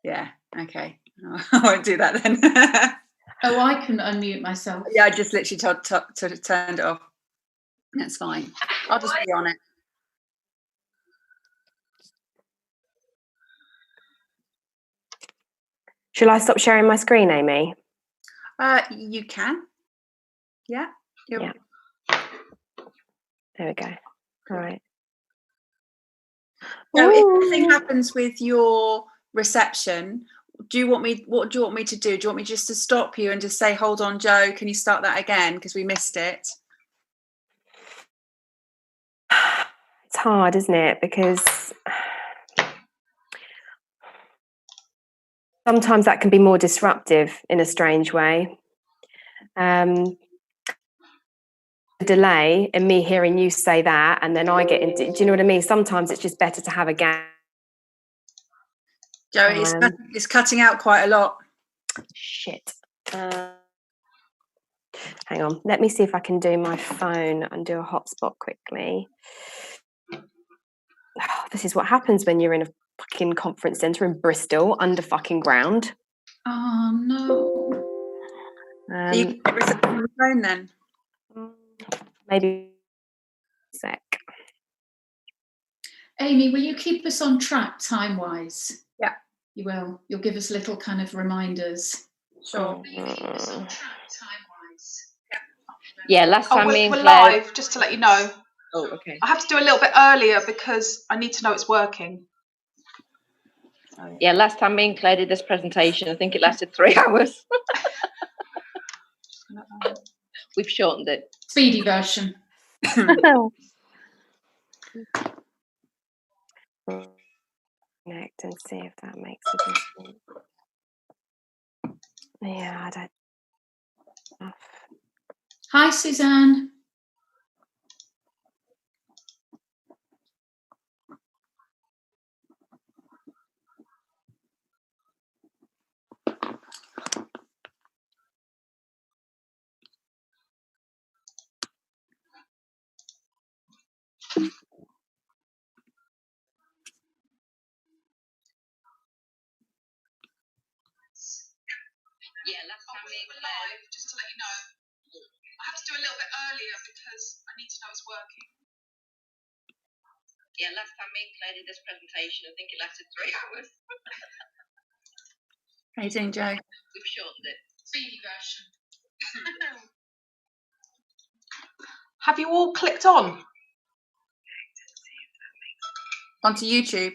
Yeah, okay. I won't do that then. Oh, I can unmute myself. Yeah, I just literally turned it off. That's fine. I'll just be on it. Shall I stop sharing my screen, Amy? You can. Yeah. Yeah. There we go. All right. So if anything happens with your reception, what do you want me to do? Do you want me just to stop you and just say, hold on, Joe, can you start that again? Because we missed it. It's hard, isn't it? Because sometimes that can be more disruptive in a strange way. The delay in me hearing you say that, and then I get into, do you know what I mean? Sometimes it's just better to have a gap. Joe, it's cutting out quite a lot. Shit. Hang on, let me see if I can do my phone and do a hotspot quickly. Oh, this is what happens when you're in a fucking conference centre in Bristol under fucking ground. Oh no. You can get reception on the phone then. Maybe a sec. Amy, will you keep us on track time-wise? Yeah. You will. You'll give us little kind of reminders. Sure. Yeah, last time we're live, just to let you know. Oh, okay. I have to do a little bit earlier because I need to know it's working. Yeah, last time me and Claire did this presentation, I think it lasted 3 hours. We've shortened it. Speedy version. Connect and see if that makes a difference. Yeah, I don't. Hi, Suzanne. Yeah, last time we're live, just to let you know. I have to do a little bit earlier because I need to know it's working. Yeah, last time me and Claire did this presentation, I think it lasted 3 hours. How you doing, Joe? We've shortened it. Speedy version. Have you all clicked on? Onto YouTube.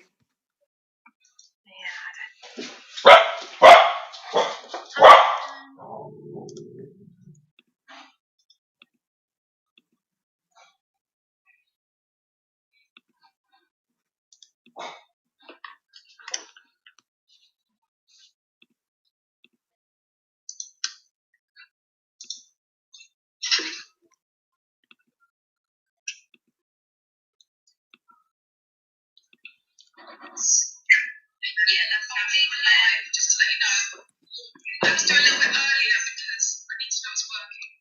Yeah, last time we were live, just to let you know. I have to do a little bit earlier because I need to know it's working.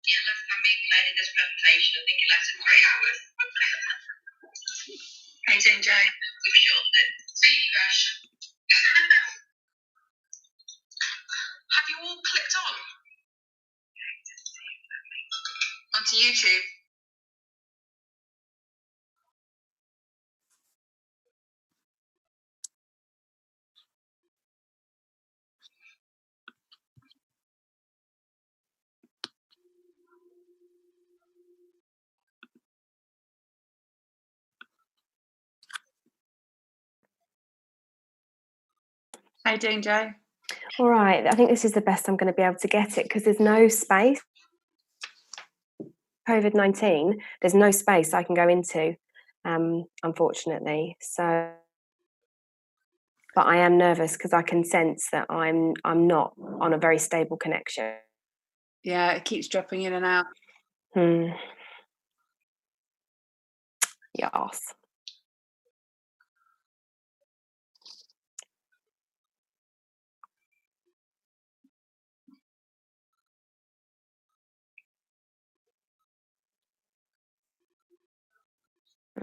Yeah, last time me and Claire did this presentation, I think it lasted 3 hours. How you doing, Joe? We've shortened it. Speedy version. Have you all clicked on? Onto YouTube. How you doing, Joe? All right, I think this is the best I'm going to be able to get it because there's no space. COVID-19, there's no space I can go into, unfortunately. So, but I am nervous because I can sense that I'm not on a very stable connection. Yeah, it keeps dropping in and out. Yes.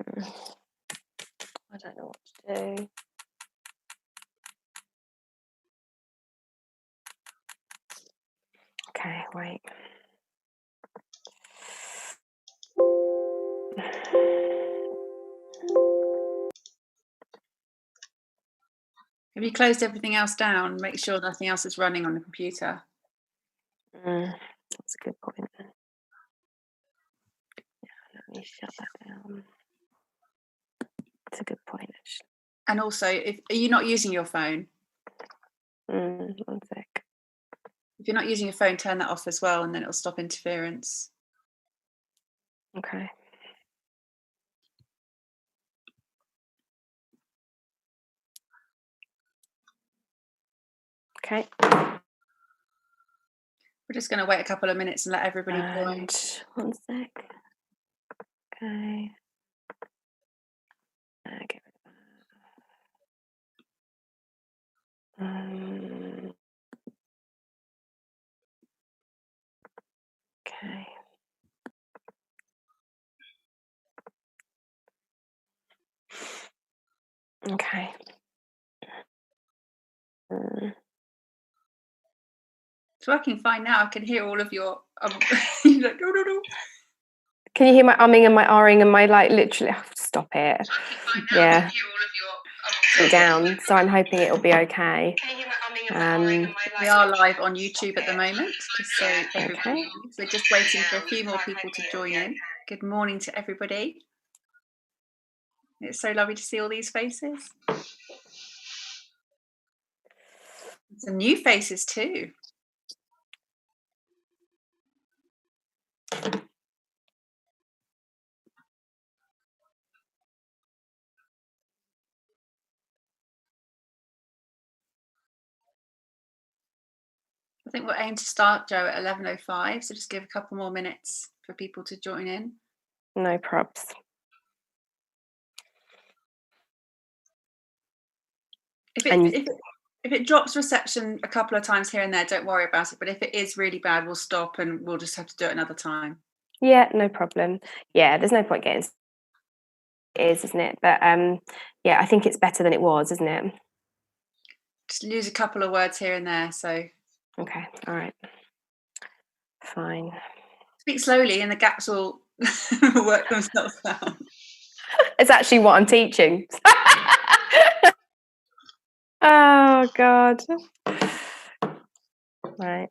I don't know what to do. Great. Have you closed everything else down? Make sure nothing else is running on the computer. That's a good point. Yeah, let me shut that down. That's a good point, actually. And also, are you not using your phone? 1 sec. If you're not using your phone, turn that off as well, and then it'll stop interference. Okay. Okay. We're just going to wait a couple of minutes and let everybody join. And 1 sec. Okay. Get rid of that. Okay. Okay. It's working fine now. I can hear all of your. You're like, no, no, no. Can you hear my umming and my ahhing and my literally? Oh, stop it. It's working fine now. Yeah. I can hear all of your It down. So I'm hoping it'll be okay. Can you hear my umming and my ahhing and my We are live on YouTube at the moment, just so everybody knows. We're just waiting for a few more people to join in. Good morning to everybody. It's so lovely to see all these faces. Some new faces too. I think we'll aim to start, Joe, at 11:05, so just give a couple more minutes for people to join in. No probs. If it drops reception a couple of times here and there, don't worry about it. But if it is really bad, we'll stop and we'll just have to do it another time. Yeah, no problem. Yeah, there's no point getting. It is, isn't it? But yeah, I think it's better than it was, isn't it? Just lose a couple of words here and there. So okay, all right, fine. Speak slowly, and the gaps will work themselves out. It's actually what I'm teaching. Oh God. Right.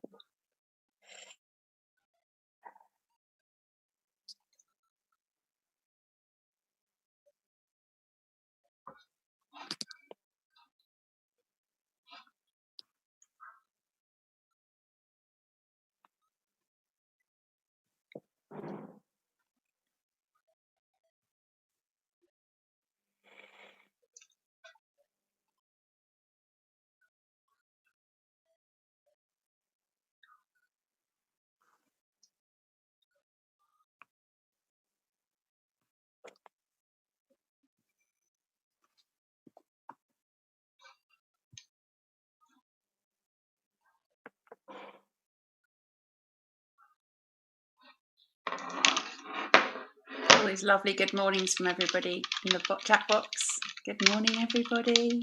All these lovely good mornings from everybody in the chat box. Good morning, everybody.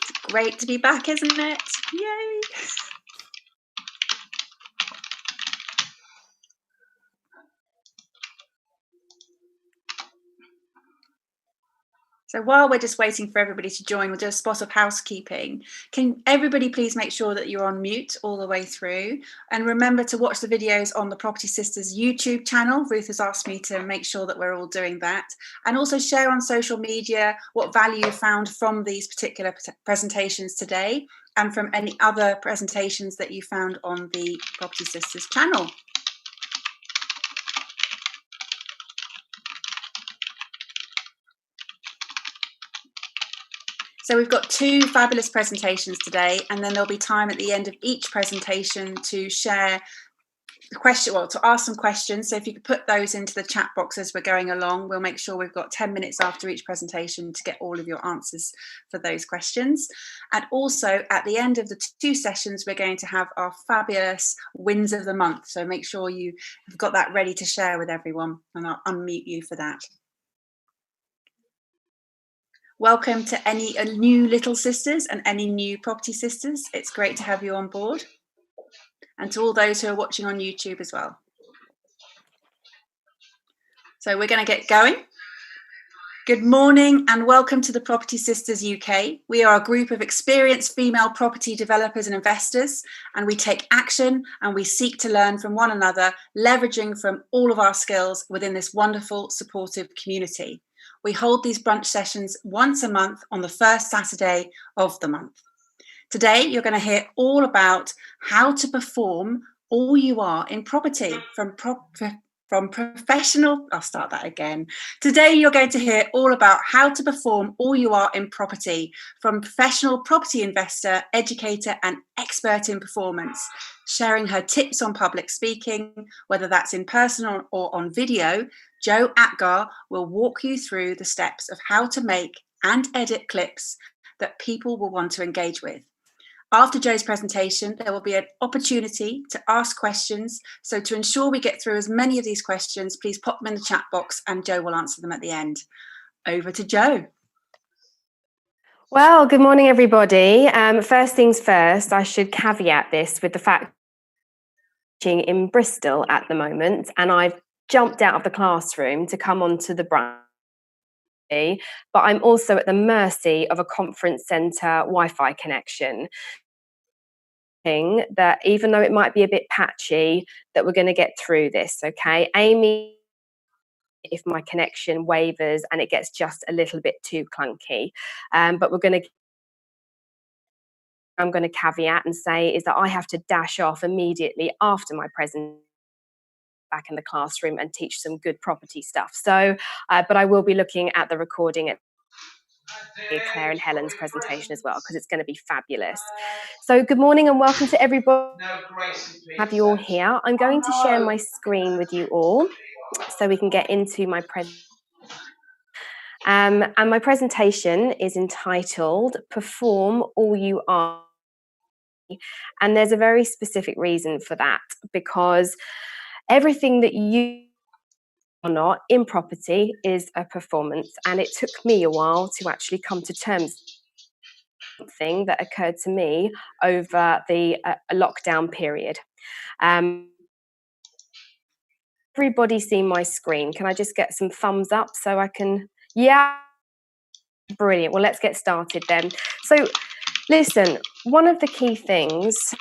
It's great to be back, isn't it? Yay! So while we're just waiting for everybody to join, we'll do a spot of housekeeping. Can everybody please make sure that you're on mute all the way through? And remember to watch the videos on the Property Sisters YouTube channel. Ruth has asked me to make sure that we're all doing that. And also share on social media what value you found from these particular presentations today and from any other presentations that you found on the Property Sisters channel. So we've got 2 fabulous presentations today, and then there'll be time at the end of each presentation to share the question, well, to ask some questions. So if you could put those into the chat box as we're going along, we'll make sure we've got 10 minutes after each presentation to get all of your answers for those questions. And also at the end of the 2 sessions, we're going to have our fabulous wins of the month. So make sure you have got that ready to share with everyone, and I'll unmute you for that. Welcome to any new little sisters and any new property sisters. It's great to have you on board. and to all those who are watching on YouTube as well. So we're going to get going. Good morning and welcome to the Property Sisters UK. We are a group of experienced female property developers and investors, and we take action and we seek to learn from one another, leveraging from all of our skills within this wonderful, supportive community. We hold these brunch sessions once a month on the first Saturday of the month. Today, you're going to hear all about how to perform all you are in property from professional, I'll start that again. Today, you're going to hear all about how to perform all you are in property from professional property investor, educator, and expert in performance, sharing her tips on public speaking, whether that's in person or on video. Jo Atgar will walk you through the steps of how to make and edit clips that people will want to engage with. After Jo's presentation, there will be an opportunity to ask questions. So to ensure we get through as many of these questions, please pop them in the chat box and Jo will answer them at the end. Over to Jo. Well, good morning, everybody. First things first, I should caveat this with the fact I'm in Bristol at the moment, and I've jumped out of the classroom to come onto the brunch. But I'm also at the mercy of a conference centre Wi-Fi connection. That even though it might be a bit patchy, that we're going to get through this, okay? Amy, if my connection wavers and it gets just a little bit too clunky, but I'm going to caveat and say is that I have to dash off immediately after my presentation back in the classroom and teach some good property stuff. So, but I will be looking at the recording at Claire and Helen's presentation as well, because it's going to be fabulous. So good morning and welcome to everybody. Have you all here. I'm going to share my screen with you all so we can get into my presentation. And my presentation is entitled Perform All You Are. And there's a very specific reason for that, because everything that you are not in property is a performance, and it took me a while to actually come to terms with something that occurred to me over the lockdown period. Everybody see my screen? Can I just get some thumbs up so I can? Yeah, brilliant. Well, let's get started then. So listen, one of the key things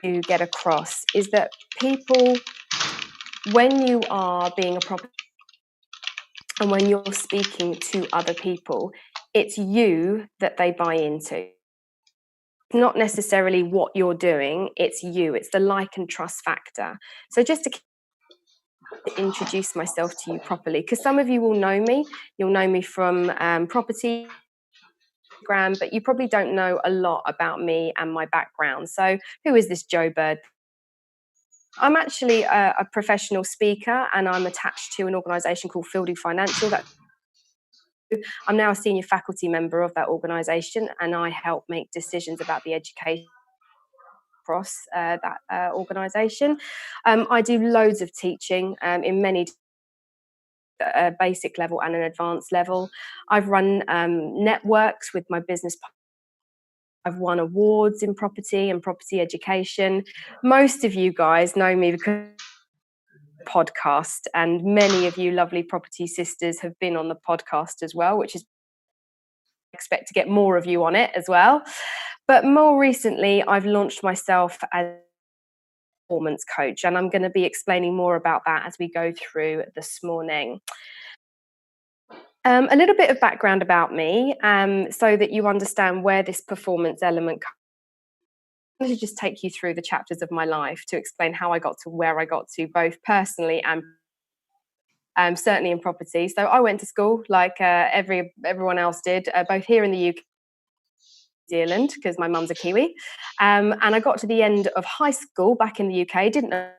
to get across is that people, when you are being a property and when you're speaking to other people, it's you that they buy into. Not necessarily what you're doing, it's you. It's the like and trust factor. So just to introduce myself to you properly, because some of you will know me. You'll know me from property, but you probably don't know a lot about me and my background. So who is this Jo Bird? I'm actually a professional speaker, and I'm attached to an organisation called Fielding Financial. I'm now a senior faculty member of that organisation, and I help make decisions about the education across that organisation. I do loads of teaching in many basic level and an advanced level. I've run networks with my business. I've won awards in property and property education. Most of you guys know me because podcast, and many of you lovely property sisters have been on the podcast as well, which is expect to get more of you on it as well. But more recently, I've launched myself as a performance coach, and I'm going to be explaining more about that as we go through this morning. A little bit of background about me, so that you understand where this performance element comes. I'm going to just take you through the chapters of my life to explain how I got to where I got to, both personally and certainly in property. So I went to school like everyone else did, both here in the UK, New Zealand, because my mum's a Kiwi. And I got to the end of high school back in the UK, didn't know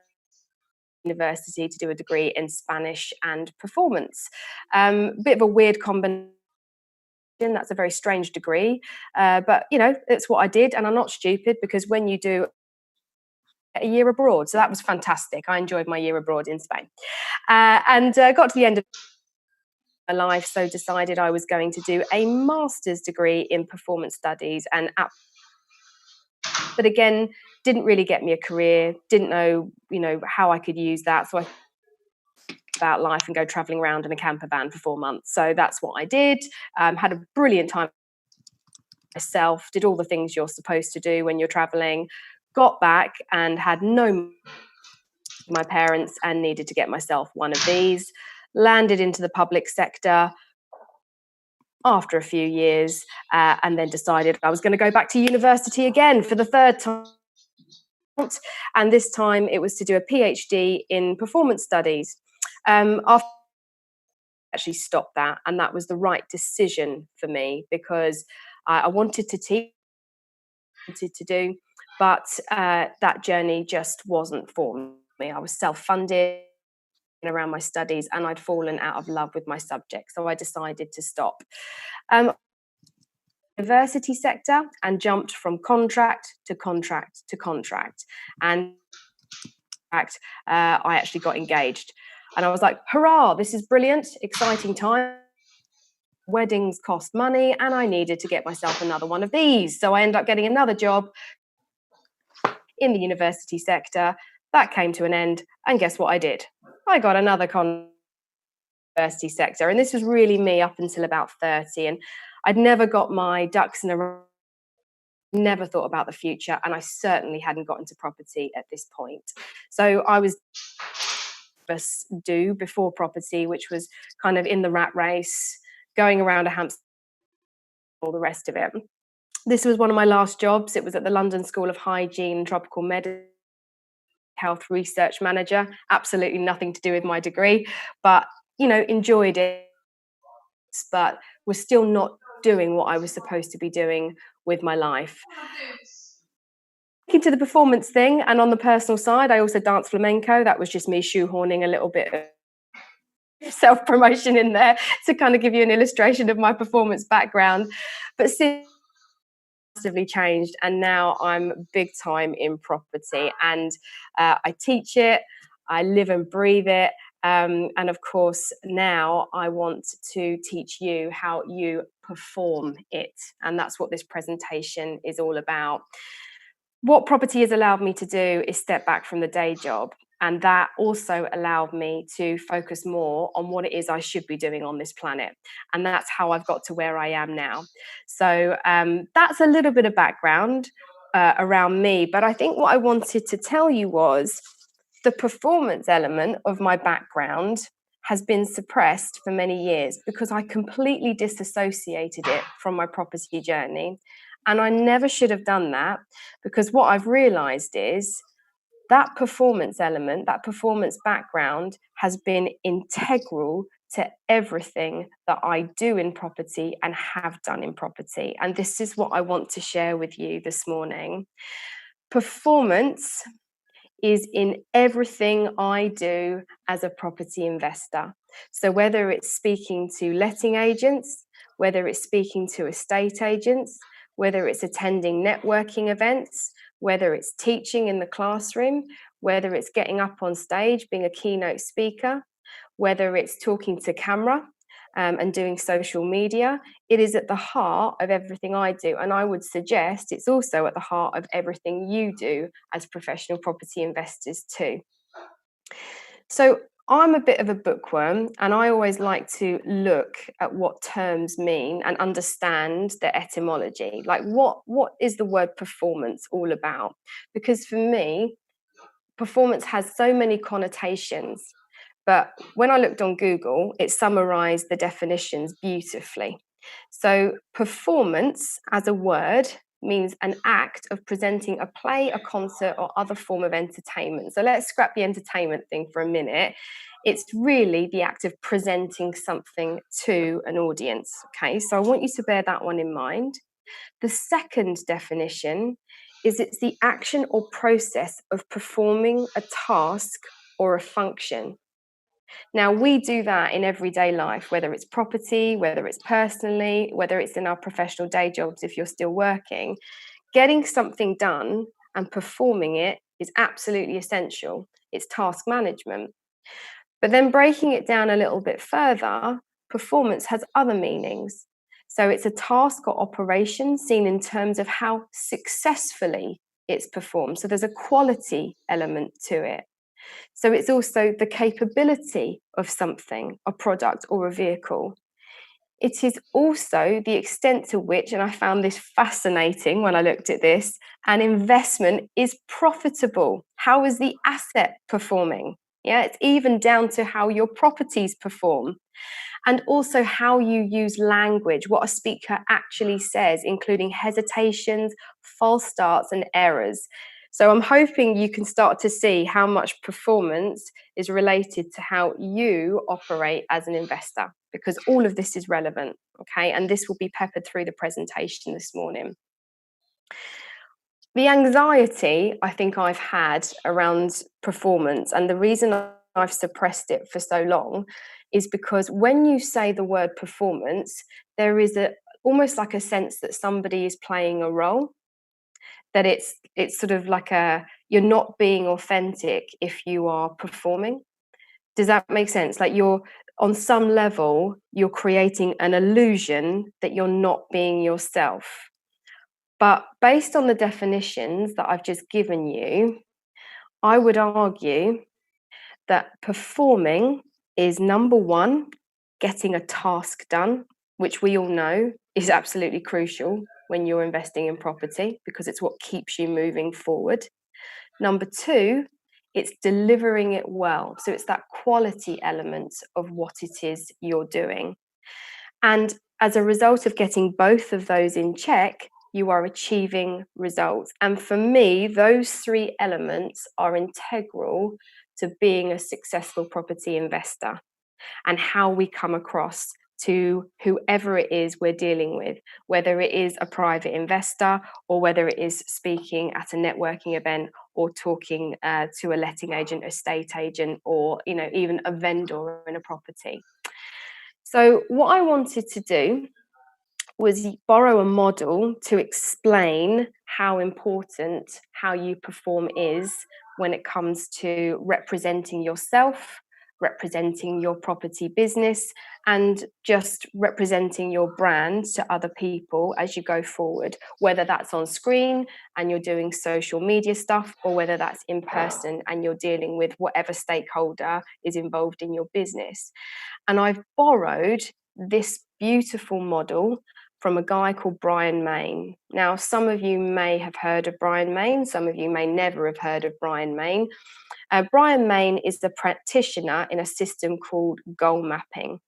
university to do a degree in Spanish and performance. Bit of a weird combination. That's a very strange degree, but you know, it's what I did, and I'm not stupid, because when you do a year abroad, so that was fantastic. I enjoyed my year abroad in Spain, and got to the end of my life, so decided I was going to do a master's degree in performance studies, and but again didn't really get me a career, didn't know, how I could use that. So I about life and go traveling around in a camper van for 4 months. So that's what I did. Had a brilliant time myself, did all the things you're supposed to do when you're traveling, got back and had no my parents and needed to get myself one of these, landed into the public sector after a few years, and then decided I was going to go back to university again for the third time. And this time it was to do a PhD in performance studies. After actually stopped that, and that was the right decision for me, because I wanted to teach, wanted to do, but that journey just wasn't for me. I was self-funded around my studies and I'd fallen out of love with my subject, so I decided to stop. University sector and jumped from contract to contract to contract, and in fact I actually got engaged, and I was like, hurrah, this is brilliant, exciting time. Weddings cost money and I needed to get myself another one of these, so I ended up getting another job in the university sector. That came to an end, and guess what I did? I got another university sector, and this was really me up until about 30, and I'd never got my ducks in a row, never thought about the future, and I certainly hadn't got into property at this point. So I was do before property, which was kind of in the rat race, going around a hamster, all the rest of it. This was one of my last jobs. It was at the London School of Hygiene and Tropical Medicine, health research manager. Absolutely nothing to do with my degree, but enjoyed it, but was still not doing what I was supposed to be doing with my life. Into the performance thing, and on the personal side, I also danced flamenco. That was just me shoehorning a little bit of self-promotion in there to kind of give you an illustration of my performance background. But since massively changed, and now I'm big time in property, and I teach it, I live and breathe it, and of course now I want to teach you how you perform it, and that's what this presentation is all about. What property has allowed me to do is step back from the day job, and that also allowed me to focus more on what it is I should be doing on this planet. And that's how I've got to where I am now. So that's a little bit of background around me. But I think what I wanted to tell you was the performance element of my background has been suppressed for many years because I completely disassociated it from my property journey. And I never should have done that, because what I've realized is that performance element, that performance background has been integral to everything that I do in property and have done in property. And this is what I want to share with you this morning. Performance is in everything I do as a property investor. So whether it's speaking to letting agents, whether it's speaking to estate agents, whether it's attending networking events, whether it's teaching in the classroom, whether it's getting up on stage, being a keynote speaker, whether it's talking to camera and doing social media, it is at the heart of everything I do. And I would suggest it's also at the heart of everything you do as professional property investors too. So I'm a bit of a bookworm, and I always like to look at what terms mean and understand the etymology. Like what is the word performance all about? Because for me, performance has so many connotations. But when I looked on Google, it summarized the definitions beautifully. So performance as a word means an act of presenting a play, a concert, or other form of entertainment. So let's scrap the entertainment thing for a minute. It's really the act of presenting something to an audience. Okay, so I want you to bear that one in mind. The second definition is it's the action or process of performing a task or a function. Now, we do that in everyday life, whether it's property, whether it's personally, whether it's in our professional day jobs, if you're still working. Getting something done and performing it is absolutely essential. It's task management. But then breaking it down a little bit further, performance has other meanings. So it's a task or operation seen in terms of how successfully it's performed. So there's a quality element to it. So it's also the capability of something, a product or a vehicle. It is also the extent to which, and I found this fascinating when I looked at this, an investment is profitable. How is the asset performing? Yeah, it's even down to how your properties perform. And also how you use language, what a speaker actually says, including hesitations, false starts, and errors. So I'm hoping you can start to see how much performance is related to how you operate as an investor, because all of this is relevant, okay? And this will be peppered through the presentation this morning. The anxiety I think I've had around performance, and the reason I've suppressed it for so long, is because when you say the word performance, there is almost like a sense that somebody is playing a role, that it's sort of like you're not being authentic if you are performing. Does that make sense? Like you're on some level, you're creating an illusion that you're not being yourself. But based on the definitions that I've just given you, I would argue that performing is, number one, getting a task done, which we all know is absolutely crucial when you're investing in property because it's what keeps you moving forward. Number two, it's delivering it well. So it's that quality element of what it is you're doing. And as a result of getting both of those in check, you are achieving results. And for me, those three elements are integral to being a successful property investor and how we come across to whoever it is we're dealing with, whether it is a private investor or whether it is speaking at a networking event or talking to a letting agent, estate agent, or even a vendor in a property. So what I wanted to do was borrow a model to explain how important how you perform is when it comes to representing yourself, representing your property business, and just representing your brand to other people as you go forward, whether that's on screen and you're doing social media stuff, or whether that's in person and you're dealing with whatever stakeholder is involved in your business. And I've borrowed this beautiful model from a guy called Brian Main. Now, some of you may have heard of Brian Main, some of you may never have heard of Brian Main. Brian Main is the practitioner in a system called goal mapping.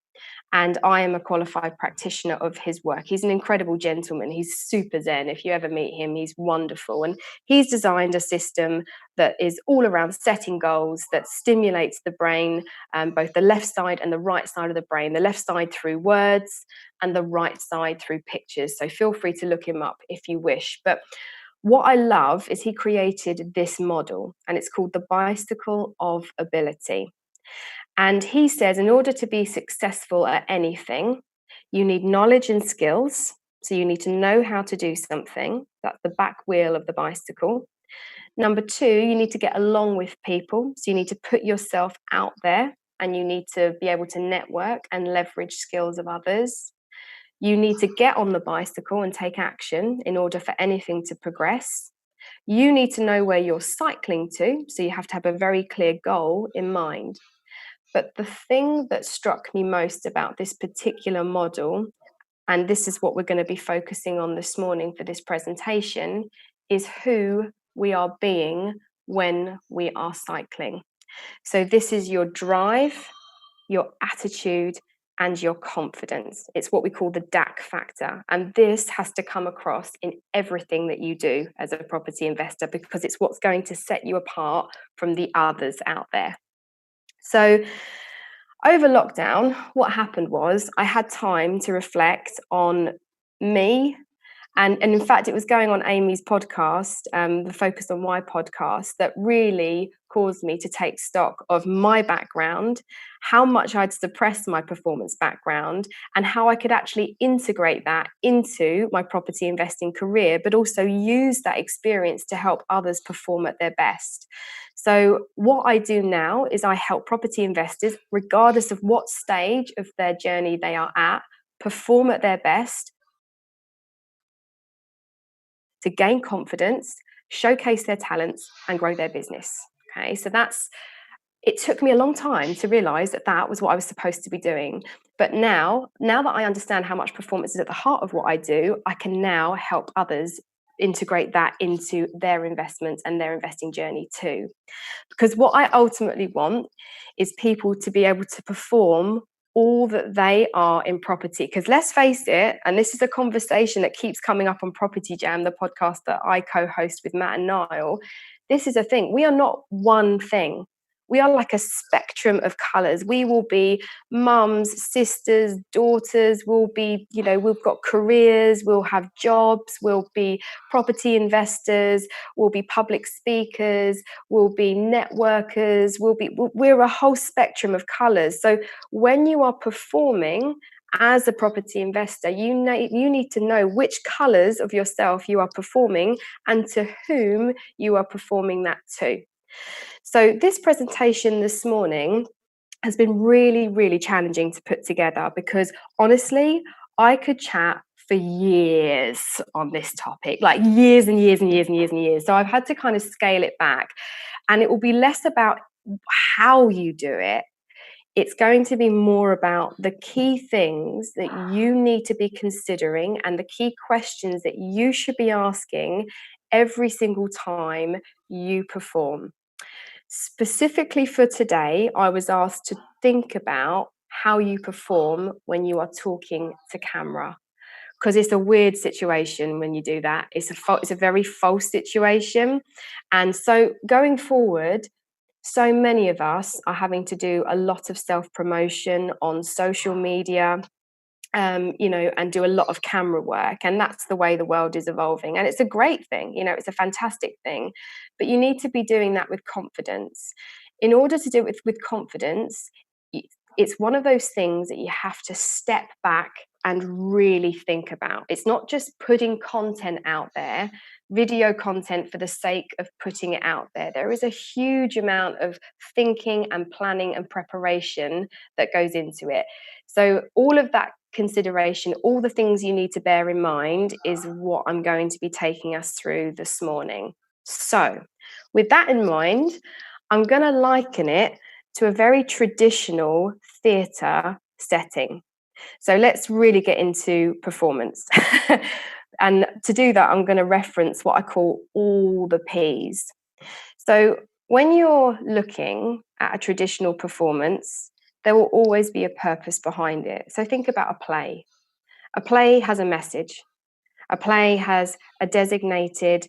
And I am a qualified practitioner of his work. He's an incredible gentleman. He's super zen. If you ever meet him, he's wonderful. And he's designed a system that is all around setting goals, that stimulates the brain, both the left side and the right side of the brain, the left side through words and the right side through pictures. So feel free to look him up if you wish. But what I love is he created this model, and it's called the bicycle of ability. And he says, in order to be successful at anything, you need knowledge and skills. So you need to know how to do something. That's the back wheel of the bicycle. Number two, you need to get along with people. So you need to put yourself out there, and you need to be able to network and leverage skills of others. You need to get on the bicycle and take action in order for anything to progress. You need to know where you're cycling to. So you have to have a very clear goal in mind. But the thing that struck me most about this particular model, and this is what we're going to be focusing on this morning for this presentation, is who we are being when we are cycling. So this is your drive, your attitude, and your confidence. It's what we call the DAC factor. And this has to come across in everything that you do as a property investor, because it's what's going to set you apart from the others out there. So over lockdown, what happened was I had time to reflect on me. And in fact, it was going on Amy's podcast, the Focus on Why podcast, that really caused me to take stock of my background, how much I'd suppressed my performance background, and how I could actually integrate that into my property investing career, but also use that experience to help others perform at their best. So what I do now is I help property investors, regardless of what stage of their journey they are at, perform at their best, to gain confidence, showcase their talents, and grow their business. Okay, so it took me a long time to realize that that was what I was supposed to be doing. But now that I understand how much performance is at the heart of what I do, I can now help others integrate that into their investments and their investing journey too. Because what I ultimately want is people to be able to perform all that they are in property. Because let's face it, and this is a conversation that keeps coming up on Property Jam, the podcast that I co-host with Matt and Niall. This is a thing. We are not one thing. We are like a spectrum of colours. We will be mums, sisters, daughters. We'll be, we've got careers. We'll have jobs. We'll be property investors. We'll be public speakers. We'll be networkers. We're a whole spectrum of colours. So when you are performing as a property investor, you need to know which colours of yourself you are performing and to whom you are performing that to. So this presentation this morning has been really, really challenging to put together because honestly, I could chat for years on this topic, like years and years and years and years and years. So I've had to kind of scale it back, and it will be less about how you do it. It's going to be more about the key things that you need to be considering and the key questions that you should be asking every single time you perform. Specifically for today, I was asked to think about how you perform when you are talking to camera, because it's a weird situation when you do that. It's a very false situation. And so going forward, so many of us are having to do a lot of self-promotion on social media, and do a lot of camera work, and that's the way the world is evolving, and it's a great thing, it's a fantastic thing, but you need to be doing that with confidence. In order to do it with confidence, it's one of those things that you have to step back and really think about. It's not just putting content out there, video content for the sake of putting it out there. There is a huge amount of thinking and planning and preparation that goes into it. So all of that consideration, all the things you need to bear in mind is what I'm going to be taking us through this morning. So with that in mind, I'm going to liken it to a very traditional theatre setting. So let's really get into performance. And to do that, I'm going to reference what I call all the P's. So when you're looking at a traditional performance, there will always be a purpose behind it. So think about a play. A play has a message. A play has a designated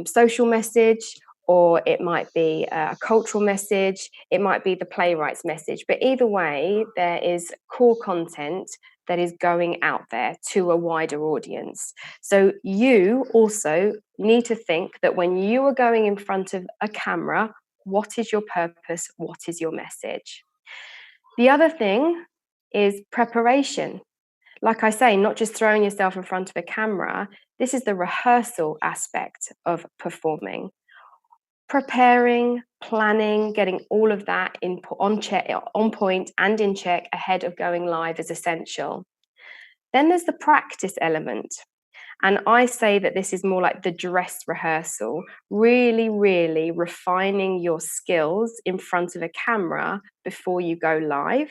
social message, or it might be a cultural message. It might be the playwright's message. But either way, there is core content that is going out there to a wider audience. So you also need to think that when you are going in front of a camera, what is your purpose? What is your message? The other thing is preparation. Like I say, not just throwing yourself in front of a camera. This is the rehearsal aspect of performing. Preparing, planning, getting all of that on point and in check ahead of going live is essential. Then there's the practice element. And I say that this is more like the dress rehearsal, really, really refining your skills in front of a camera before you go live.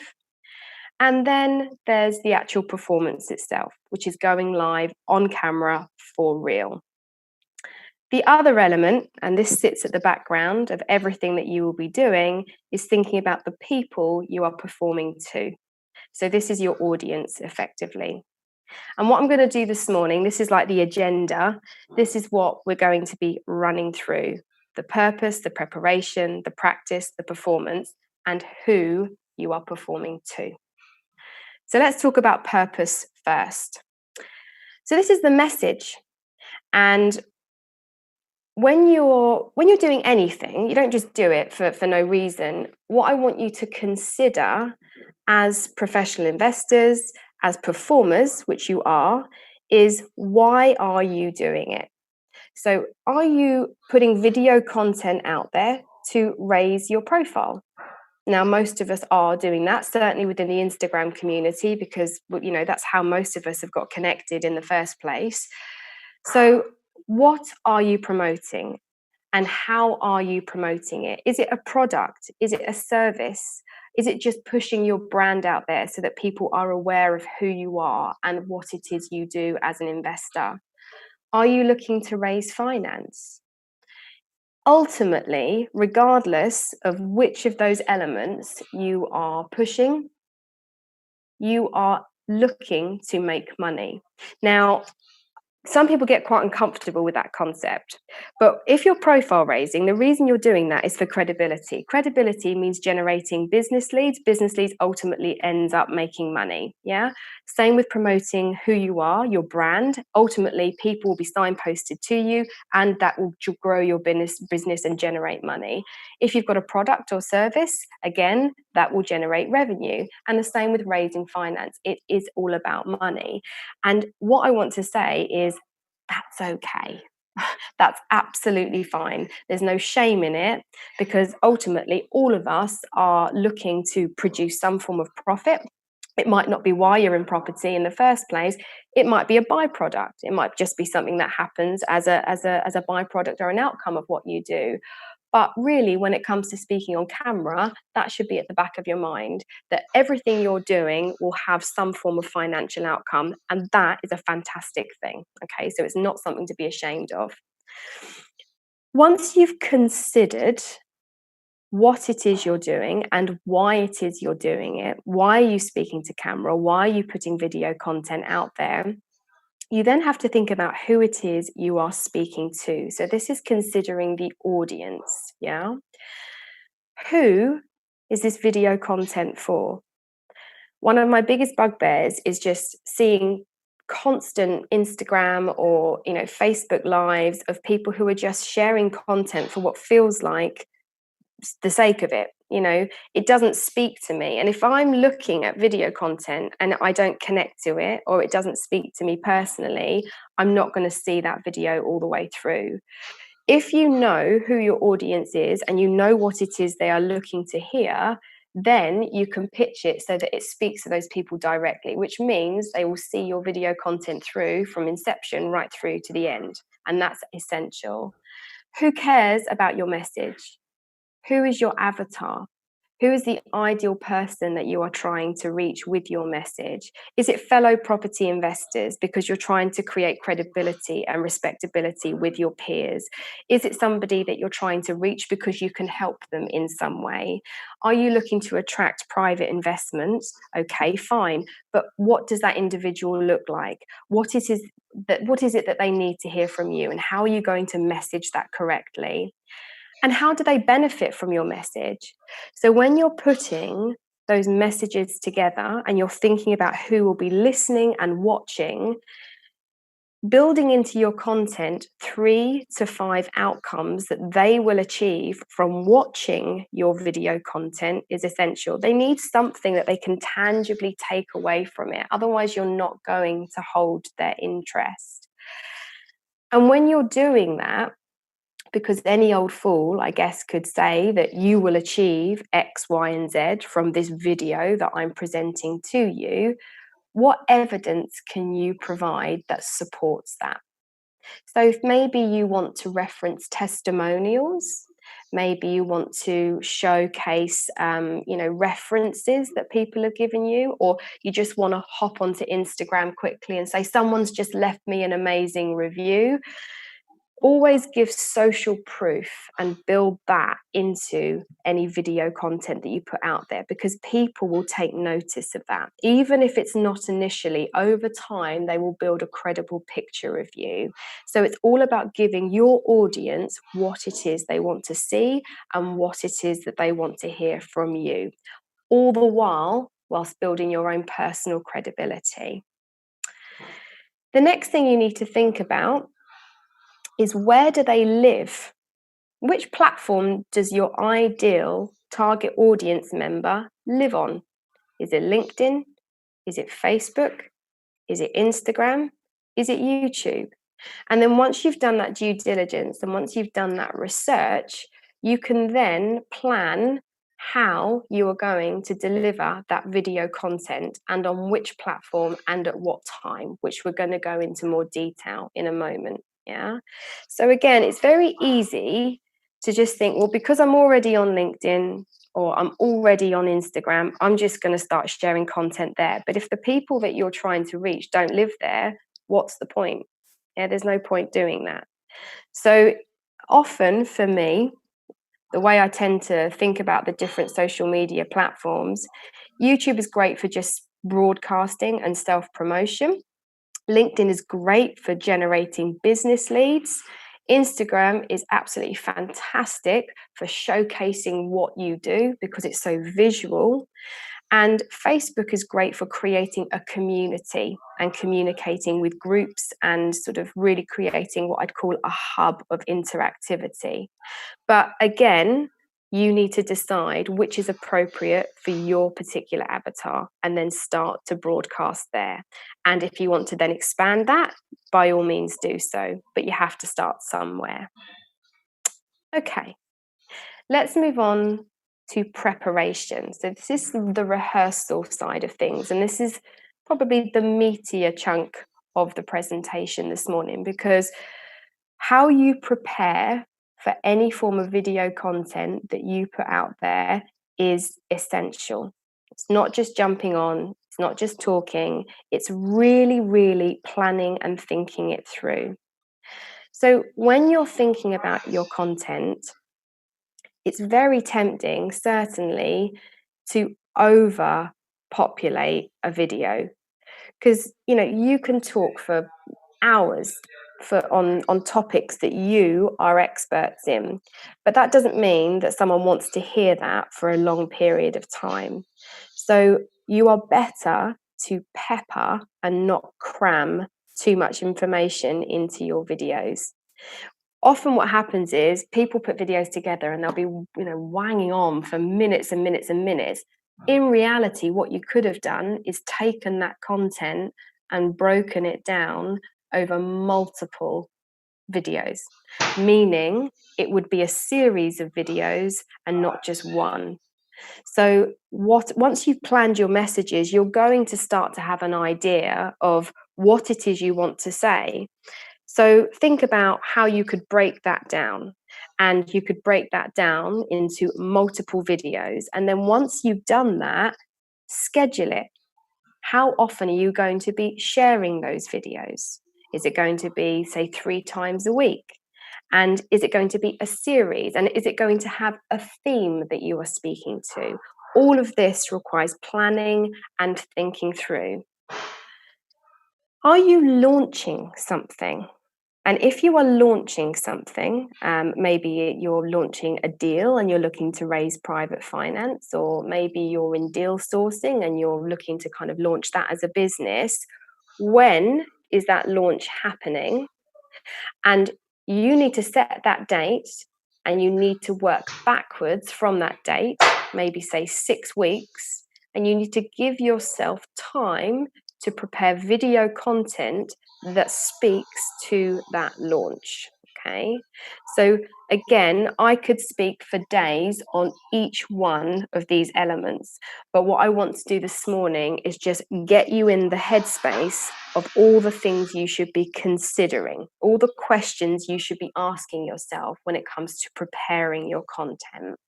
And then there's the actual performance itself, which is going live on camera for real. The other element, and this sits at the background of everything that you will be doing, is thinking about the people you are performing to. So this is your audience effectively. And what I'm going to do this morning, this is like the agenda. This is what we're going to be running through: the purpose, the preparation, the practice, the performance, and who you are performing to. So let's talk about purpose first. So this is the message. And when you're doing anything, you don't just do it for no reason. What I want you to consider as professional investors, as performers, which you are, is why are you doing it? So are you putting video content out there to raise your profile? Now, most of us are doing that, certainly within the Instagram community, because that's how most of us have got connected in the first place. So What are you promoting? And how are you promoting it? Is it a product? Is it a service? Is it just pushing your brand out there so that people are aware of who you are and what it is you do as an investor? Are you looking to raise finance? Ultimately, regardless of which of those elements you are pushing, you are looking to make money. Now, some people get quite uncomfortable with that concept. But if you're profile raising, the reason you're doing that is for credibility. Credibility means generating business leads. Business leads ultimately ends up making money. Yeah. Same with promoting who you are, your brand. Ultimately, people will be signposted to you, and that will grow your business and generate money. If you've got a product or service, again, that will generate revenue. And the same with raising finance. It is all about money. And what I want to say is that's okay. That's absolutely fine. There's no shame in it, because ultimately all of us are looking to produce some form of profit. It might not be why you're in property in the first place. It might be a byproduct. It might just be something that happens as a byproduct or an outcome of what you do. But really, when it comes to speaking on camera, that should be at the back of your mind, that everything you're doing will have some form of financial outcome. And that is a fantastic thing. Okay, so it's not something to be ashamed of. Once you've considered what it is you're doing and why it is you're doing it, why are you speaking to camera, why are you putting video content out there, you then have to think about who it is you are speaking to. So this is considering the audience, yeah? Who is this video content for? One of my biggest bugbears is just seeing constant Instagram or, Facebook lives of people who are just sharing content for what feels like the sake of it. It doesn't speak to me. And if I'm looking at video content and I don't connect to it, or it doesn't speak to me personally, I'm not going to see that video all the way through. If you know who your audience is and you know what it is they are looking to hear, then you can pitch it so that it speaks to those people directly, which means they will see your video content through from inception right through to the end. And that's essential. Who cares about your message? Who is your avatar? Who is the ideal person that you are trying to reach with your message? Is it fellow property investors because you're trying to create credibility and respectability with your peers? Is it somebody that you're trying to reach because you can help them in some way? Are you looking to attract private investments? Okay, fine. But what does that individual look like? What is it that they need to hear from you? And how are you going to message that correctly? And how do they benefit from your message? So when you're putting those messages together and you're thinking about who will be listening and watching, building into your content 3 to 5 outcomes that they will achieve from watching your video content is essential. They need something that they can tangibly take away from it. Otherwise, you're not going to hold their interest. And when you're doing that, because any old fool, I guess, could say that you will achieve X, Y, and Z from this video that I'm presenting to you, what evidence can you provide that supports that? So if maybe you want to reference testimonials, maybe you want to showcase, references that people have given you, or you just want to hop onto Instagram quickly and say, someone's just left me an amazing review. Always give social proof and build that into any video content that you put out there, because people will take notice of that. Even if it's not initially, over time, they will build a credible picture of you. So it's all about giving your audience what it is they want to see and what it is that they want to hear from you, all the whilst building your own personal credibility. The next thing you need to think about is, where do they live? Which platform does your ideal target audience member live on? Is it LinkedIn? Is it Facebook? Is it Instagram? Is it YouTube? And then once you've done that due diligence and once you've done that research, you can then plan how you are going to deliver that video content and on which platform and at what time, which we're going to go into more detail in a moment. Yeah. So again, it's very easy to just think, well, because I'm already on LinkedIn or I'm already on Instagram, I'm just going to start sharing content there. But if the people that you're trying to reach don't live there, what's the point? Yeah, there's no point doing that. So often for me, the way I tend to think about the different social media platforms, YouTube is great for just broadcasting and self-promotion. LinkedIn is great for generating business leads. Instagram is absolutely fantastic for showcasing what you do because it's so visual. And Facebook is great for creating a community and communicating with groups and sort of really creating what I'd call a hub of interactivity. But again, you need to decide which is appropriate for your particular avatar and then start to broadcast there. And if you want to then expand that, by all means do so, but you have to start somewhere. Okay, let's move on to preparation. So this is the rehearsal side of things, and this is probably the meatier chunk of the presentation this morning, because how you prepare for any form of video content that you put out there is essential. It's not just jumping on, it's not just talking, it's really, really planning and thinking it through. So when you're thinking about your content, it's very tempting, certainly, to overpopulate a video, because you can talk for hours on topics that you are experts in, but that doesn't mean that someone wants to hear that for a long period of time. So you are better to pepper and not cram too much information into your videos. Often what happens is people put videos together and they'll be wanging on for minutes and minutes and minutes. In reality, what you could have done is taken that content and broken it down over multiple videos, meaning it would be a series of videos and not just one. So once you've planned your messages, you're going to start to have an idea of what it is you want to say. So think about how you could break that down, and you could break that down into multiple videos. And then once you've done that, schedule it. How often are you going to be sharing those videos? Is it going to be, say, 3 times a week? And is it going to be a series? And is it going to have a theme that you are speaking to? All of this requires planning and thinking through. Are you launching something? And if you are launching something, maybe you're launching a deal and you're looking to raise private finance, or maybe you're in deal sourcing and you're looking to kind of launch that as a business, when is that launch happening? And you need to set that date, and you need to work backwards from that date, maybe say 6 weeks, and you need to give yourself time to prepare video content that speaks to that launch. Okay, so again, I could speak for days on each one of these elements, but what I want to do this morning is just get you in the headspace of all the things you should be considering, all the questions you should be asking yourself when it comes to preparing your content.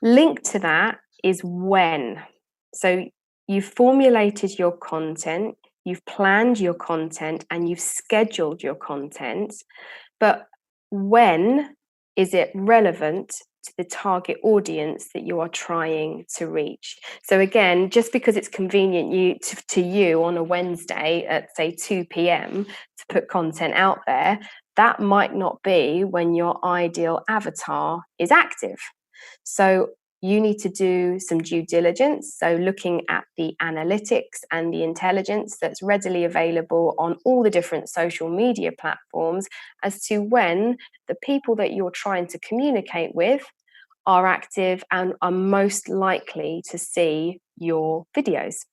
Linked to that is when. So you've formulated your content, you've planned your content, and you've scheduled your content, but when is it relevant to the target audience that you are trying to reach? So again, just because it's convenient to you on a Wednesday at, say, 2 p.m. to put content out there, that might not be when your ideal avatar is active. So you need to do some due diligence. So looking at the analytics and the intelligence that's readily available on all the different social media platforms as to when the people that you're trying to communicate with are active and are most likely to see your videos.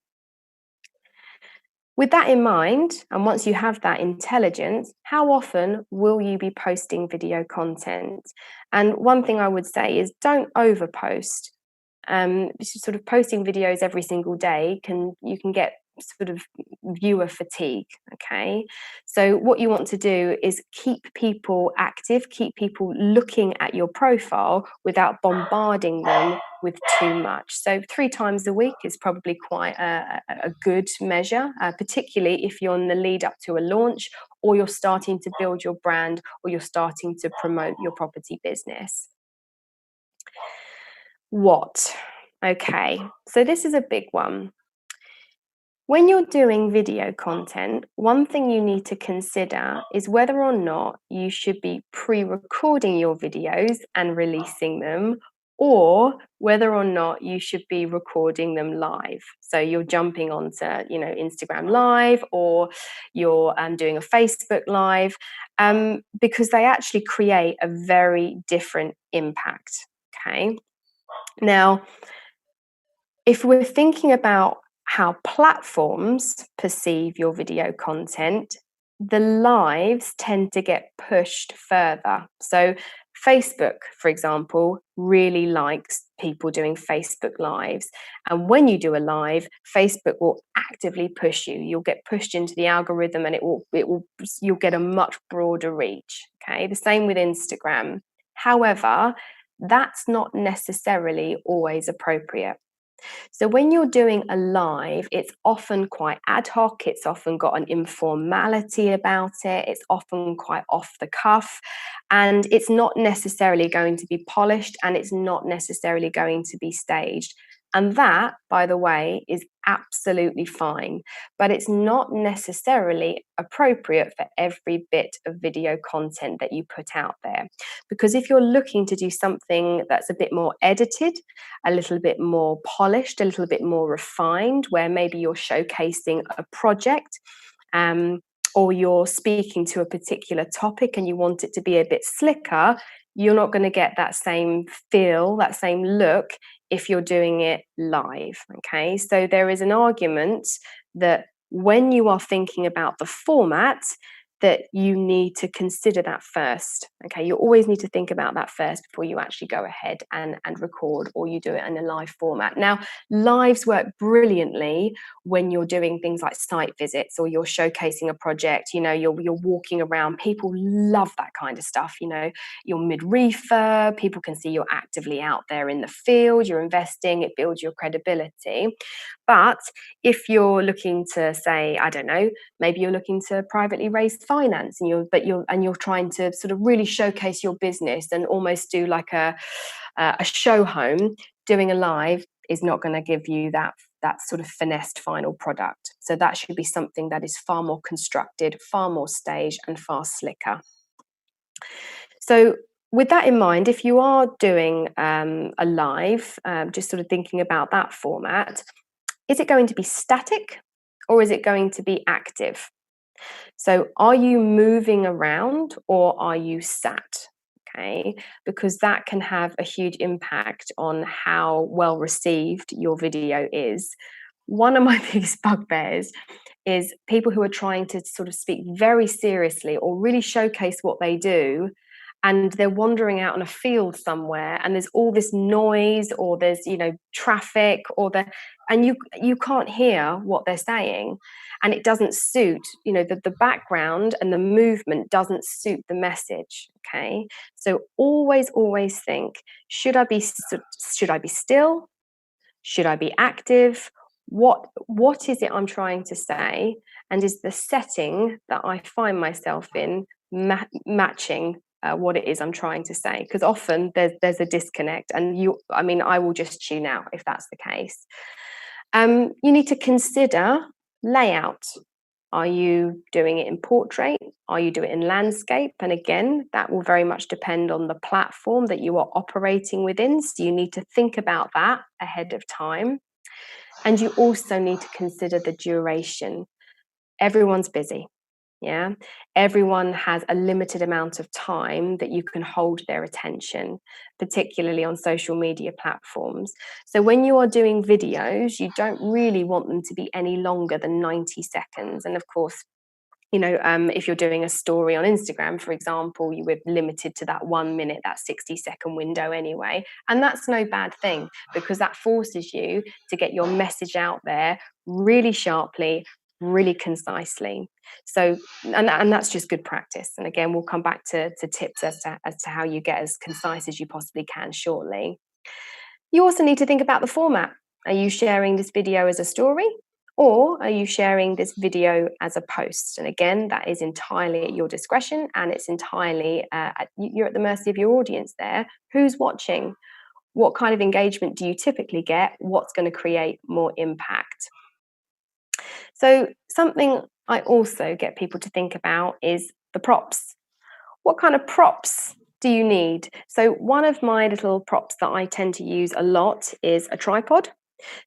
With that in mind, and once you have that intelligence, how often will you be posting video content? And one thing I would say is don't overpost. Sort of posting videos every single day you can get sort of viewer fatigue. Okay, so what you want to do is keep people active, keep people looking at your profile without bombarding them with too much. So 3 times a week is probably quite a good measure, particularly if you're on the lead up to a launch, or you're starting to build your brand, or you're starting to promote your property business. What? Okay, so this is a big one. When you're doing video content, one thing you need to consider is whether or not you should be pre-recording your videos and releasing them, or whether or not you should be recording them live. So you're jumping onto, Instagram Live, or you're doing a Facebook Live, because they actually create a very different impact. Okay. Now, if we're thinking about how platforms perceive your video content, the lives tend to get pushed further. So Facebook, for example, really likes people doing Facebook lives. And when you do a live, Facebook will actively push you. You'll get pushed into the algorithm, and you'll get a much broader reach. Okay. The same with Instagram. However, that's not necessarily always appropriate. So when you're doing a live, it's often quite ad hoc, it's often got an informality about it, it's often quite off the cuff, and it's not necessarily going to be polished, and it's not necessarily going to be staged. And that, by the way, is absolutely fine, but it's not necessarily appropriate for every bit of video content that you put out there. Because if you're looking to do something that's a bit more edited, a little bit more polished, a little bit more refined, where maybe you're showcasing a project, or you're speaking to a particular topic and you want it to be a bit slicker, you're not going to get that same feel, that same look, if you're doing it live. Okay, so there is an argument that when you are thinking about the format, that you need to consider that first. Okay, you always need to think about that first before you actually go ahead and record, or you do it in a live format. Now, lives work brilliantly when you're doing things like site visits, or you're showcasing a project, you're walking around. People love that kind of stuff. You're mid-refurb, people can see you're actively out there in the field, you're investing, it builds your credibility. But if you're looking to, say, I don't know, maybe you're looking to privately raise finance, and you're trying to sort of really showcase your business and almost do like a show home, doing a live is not going to give you that sort of finessed final product. So that should be something that is far more constructed, far more staged, and far slicker. So with that in mind, if you are doing a live, just sort of thinking about that format, is it going to be static, or is it going to be active? So are you moving around, or are you sat? Okay, because that can have a huge impact on how well received your video is. One of my biggest bugbears is people who are trying to sort of speak very seriously or really showcase what they do, and they're wandering out in a field somewhere, and there's all this noise, or there's traffic, and you can't hear what they're saying, and it doesn't suit the background, and the movement doesn't suit the message. Okay, so always think, should I be still, should I be active, what is it I'm trying to say, and is the setting that I find myself in matching what it is I'm trying to say? Because often there's a disconnect, and I will just tune out if that's the case. You need to consider layout. Are you doing it in portrait? Are you doing it in landscape? And again, that will very much depend on the platform that you are operating within. So you need to think about that ahead of time. And you also need to consider the duration. Everyone's busy. Yeah, everyone has a limited amount of time that you can hold their attention, particularly on social media platforms. So when you are doing videos, you don't really want them to be any longer than 90 seconds. And of course, if you're doing a story on Instagram, for example, you were limited to that 1 minute, that 60-second window anyway. And that's no bad thing, because that forces you to get your message out there really sharply, really concisely. So, and that's just good practice. And again, we'll come back to tips as to how you get as concise as you possibly can shortly. You also need to think about the format. Are you sharing this video as a story, or are you sharing this video as a post? And again, that is entirely at your discretion, and it's entirely, you're at the mercy of your audience there. Who's watching? What kind of engagement do you typically get? What's going to create more impact? So something I also get people to think about is the props. What kind of props do you need? So one of my little props that I tend to use a lot is a tripod.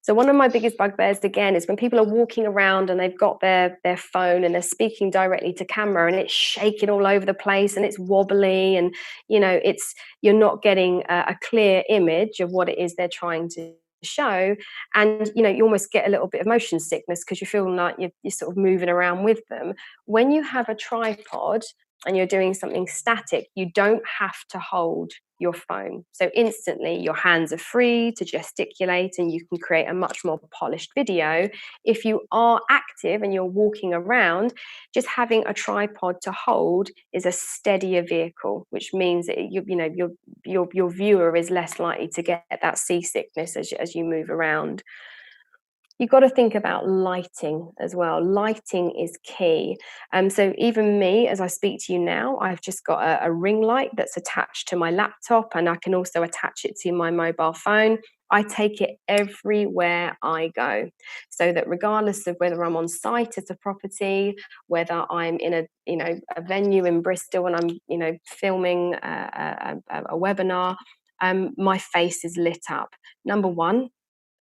So one of my biggest bugbears, again, is when people are walking around and they've got their phone and they're speaking directly to camera and it's shaking all over the place and it's wobbly, and you're not getting a clear image of what it is they're trying to show, and you almost get a little bit of motion sickness because you're feeling like you're sort of moving around with them. When you have a tripod and you're doing something static, you don't have to hold your phone. So instantly your hands are free to gesticulate and you can create a much more polished video. If you are active and you're walking around, just having a tripod to hold is a steadier vehicle, which means that your viewer is less likely to get that seasickness as you move around. You've got to think about lighting as well. Lighting is key. So even me, as I speak to you now, I've just got a ring light that's attached to my laptop, and I can also attach it to my mobile phone. I take it everywhere I go, so that regardless of whether I'm on site at a property, whether I'm in a venue in Bristol and I'm filming a webinar, my face is lit up. Number one,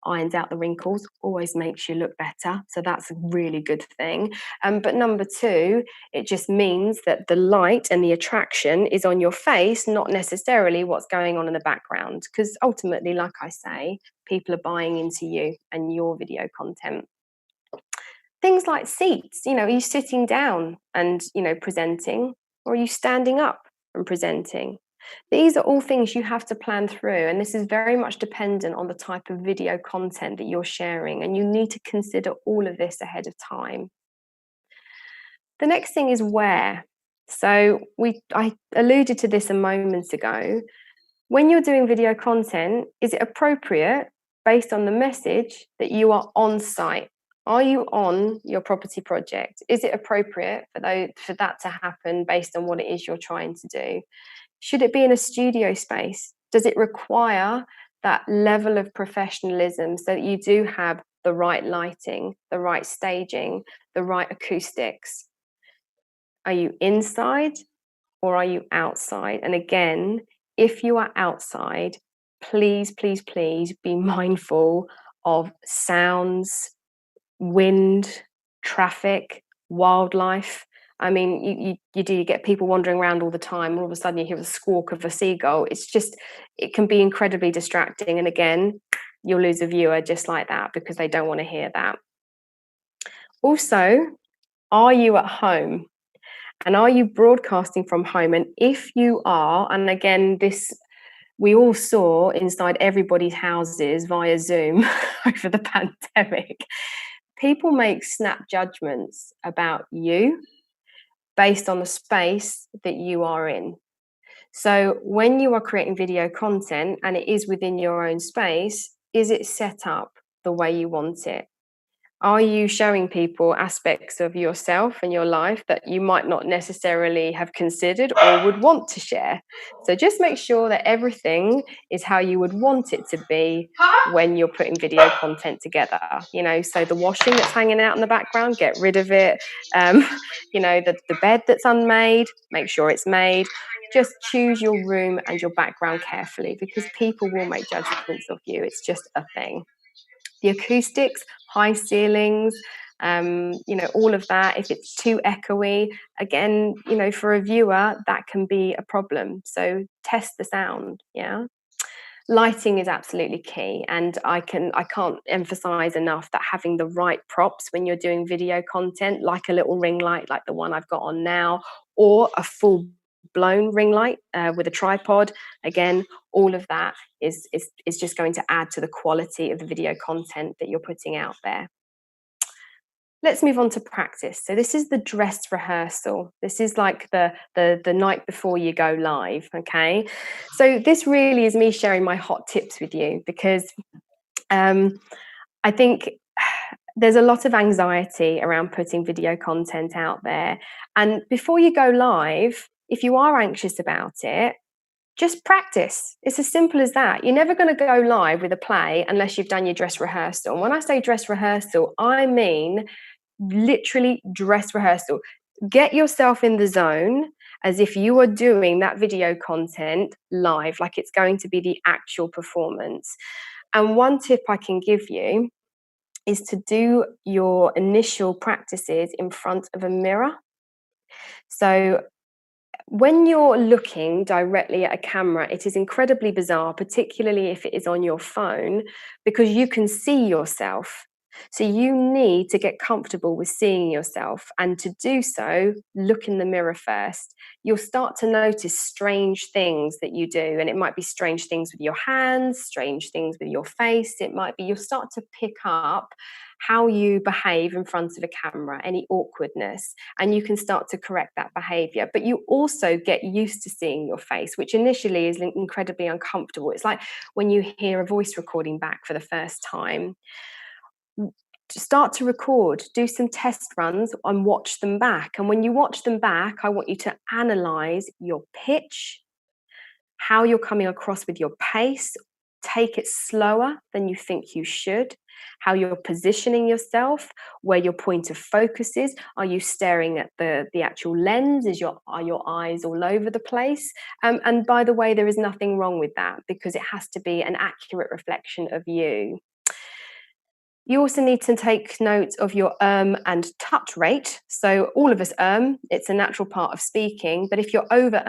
irons out the wrinkles, always makes you look better. So that's a really good thing. But number two, it just means that the light and the attraction is on your face, not necessarily what's going on in the background. Because ultimately, like I say, people are buying into you and your video content. Things like seats, are you sitting down and, presenting, or are you standing up and presenting? These are all things you have to plan through, and this is very much dependent on the type of video content that you're sharing, and you need to consider all of this ahead of time. The next thing is where. So I alluded to this a moment ago. When you're doing video content, is it appropriate based on the message that you are on site? Are you on your property project? Is it appropriate for that to happen based on what it is you're trying to do? Should it be in a studio space? Does it require that level of professionalism so that you do have the right lighting, the right staging, the right acoustics? Are you inside or are you outside? And again, if you are outside, please, please, please be mindful of sounds, wind, traffic, wildlife. I mean, you get people wandering around all the time. All of a sudden you hear the squawk of a seagull. It can be incredibly distracting. And again, you'll lose a viewer just like that because they don't want to hear that. Also, are you at home? And are you broadcasting from home? And if you are, and again, this we all saw inside everybody's houses via Zoom over the pandemic, people make snap judgments about you based on the space that you are in. So when you are creating video content and it is within your own space, is it set up the way you want it? Are you showing people aspects of yourself and your life that you might not necessarily have considered or would want to share? So just make sure that everything is how you would want it to be when you're putting video content together. So the washing that's hanging out in the background, get rid of it. The bed that's unmade, make sure it's made. Just choose your room and your background carefully because people will make judgments of you. It's just a thing. The acoustics, high ceilings, all of that. If it's too echoey, again, for a viewer, that can be a problem. So test the sound, yeah. Lighting is absolutely key, and I can't emphasize enough that having the right props when you're doing video content, like a little ring light like the one I've got on now, or a full blown ring light with a tripod, again, all of that is just going to add to the quality of the video content that you're putting out there. let's move on to practice. So this is the dress rehearsal. This is like the night before you go live, okay? So this really is me sharing my hot tips with you, because I think there's a lot of anxiety around putting video content out there. And before you go live, if you are anxious about it, just practice. It's as simple as that. You're never going to go live with a play unless you've done your dress rehearsal. And when I say dress rehearsal, I mean literally dress rehearsal. Get yourself in the zone as if you are doing that video content live, like it's going to be the actual performance. And one tip I can give you is to do your initial practices in front of a mirror. So when you're looking directly at a camera, it is incredibly bizarre, particularly if it is on your phone, because you can see yourself. So you need to get comfortable with seeing yourself. And to do so, look in the mirror first. You'll start to notice strange things that you do. And it might be strange things with your hands, strange things with your face. It might be you'll start to pick up how you behave in front of a camera, any awkwardness, and you can start to correct that behavior. But you also get used to seeing your face, which initially is incredibly uncomfortable. It's like when you hear a voice recording back for the first time. Start to record, do some test runs and watch them back. And when you watch them back, I want you to analyze your pitch, how you're coming across with your pace. Take it slower than you think you should, how you're positioning yourself, where your point of focus is. Are you staring at the actual lens? Are your eyes all over the place? And by the way, there is nothing wrong with that, because it has to be an accurate reflection of you. You also need to take note of your and touch rate. So all of us it's a natural part of speaking, but if you're over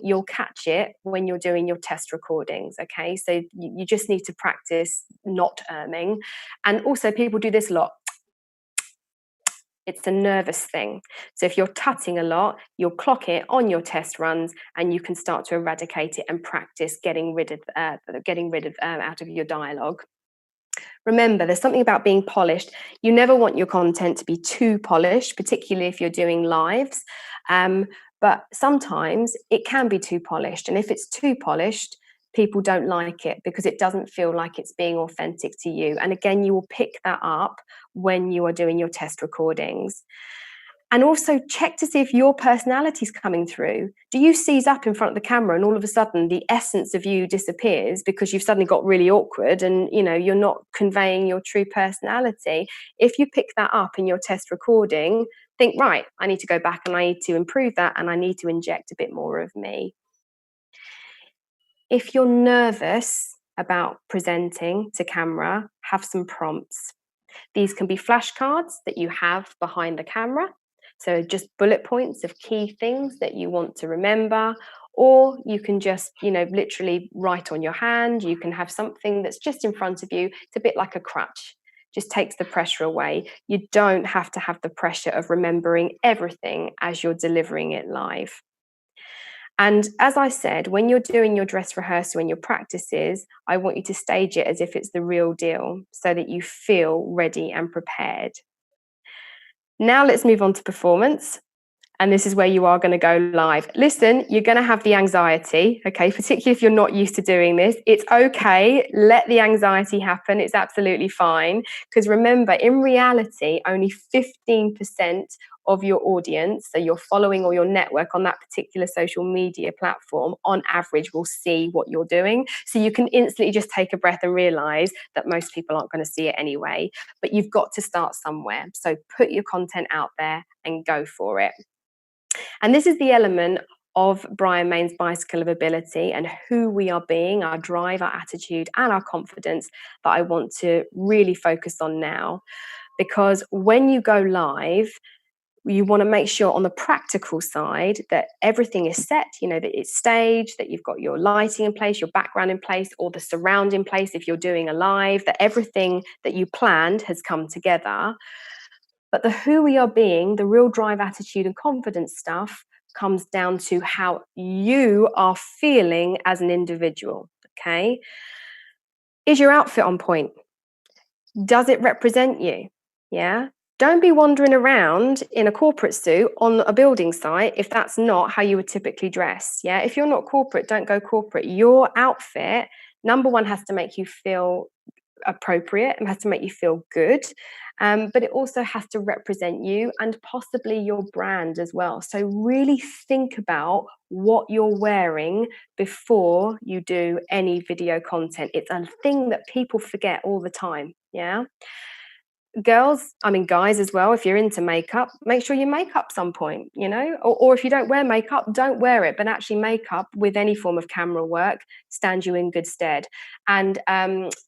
you'll catch it when you're doing your test recordings, okay? So you just need to practice not And also people do this a lot. It's a nervous thing. So if you're tutting a lot, you'll clock it on your test runs, and you can start to eradicate it and practice getting rid of out of your dialogue. Remember, there's something about being polished. You never want your content to be too polished, particularly if you're doing lives. But sometimes it can be too polished. And if it's too polished, people don't like it because it doesn't feel like it's being authentic to you. And again, you will pick that up when you are doing your test recordings. And also check to see if your personality is coming through. Do you seize up in front of the camera and all of a sudden the essence of you disappears because you've suddenly got really awkward and you're not conveying your true personality? If you pick that up in your test recording, think, right, I need to go back and I need to improve that and I need to inject a bit more of me. If you're nervous about presenting to camera, have some prompts. These can be flashcards that you have behind the camera. So just bullet points of key things that you want to remember, or you can just, literally write on your hand. You can have something that's just in front of you. It's a bit like a crutch, just takes the pressure away. You don't have to have the pressure of remembering everything as you're delivering it live. And as I said, when you're doing your dress rehearsal and your practices, I want you to stage it as if it's the real deal so that you feel ready and prepared. Now let's move on to performance. And this is where you are going to go live. Listen, you're going to have the anxiety, okay? Particularly if you're not used to doing this. It's okay. Let the anxiety happen. It's absolutely fine. Because remember, in reality, only 15% of your audience, so your following or your network on that particular social media platform, on average, will see what you're doing. So you can instantly just take a breath and realize that most people aren't going to see it anyway. But you've got to start somewhere. So put your content out there and go for it. And this is the element of Brian Main's bicycle of ability and who we are being, our drive, our attitude, and our confidence that I want to really focus on now. Because when you go live, you want to make sure on the practical side that everything is set, that it's staged, that you've got your lighting in place, your background in place, or the surround in place if you're doing a live, that everything that you planned has come together. But the who we are being, the real drive, attitude, and confidence stuff comes down to how you are feeling as an individual, okay? Is your outfit on point? Does it represent you? Yeah? Don't be wandering around in a corporate suit on a building site if that's not how you would typically dress. Yeah, if you're not corporate, don't go corporate. Your outfit, number one, has to make you feel appropriate and has to make you feel good, but it also has to represent you and possibly your brand as well. So really think about what you're wearing before you do any video content. It's a thing that people forget all the time. Yeah, girls, I mean guys as well, if you're into makeup, make sure you make up some point, you know, or if you don't wear makeup, don't wear it, but actually makeup with any form of camera work stands you in good stead. And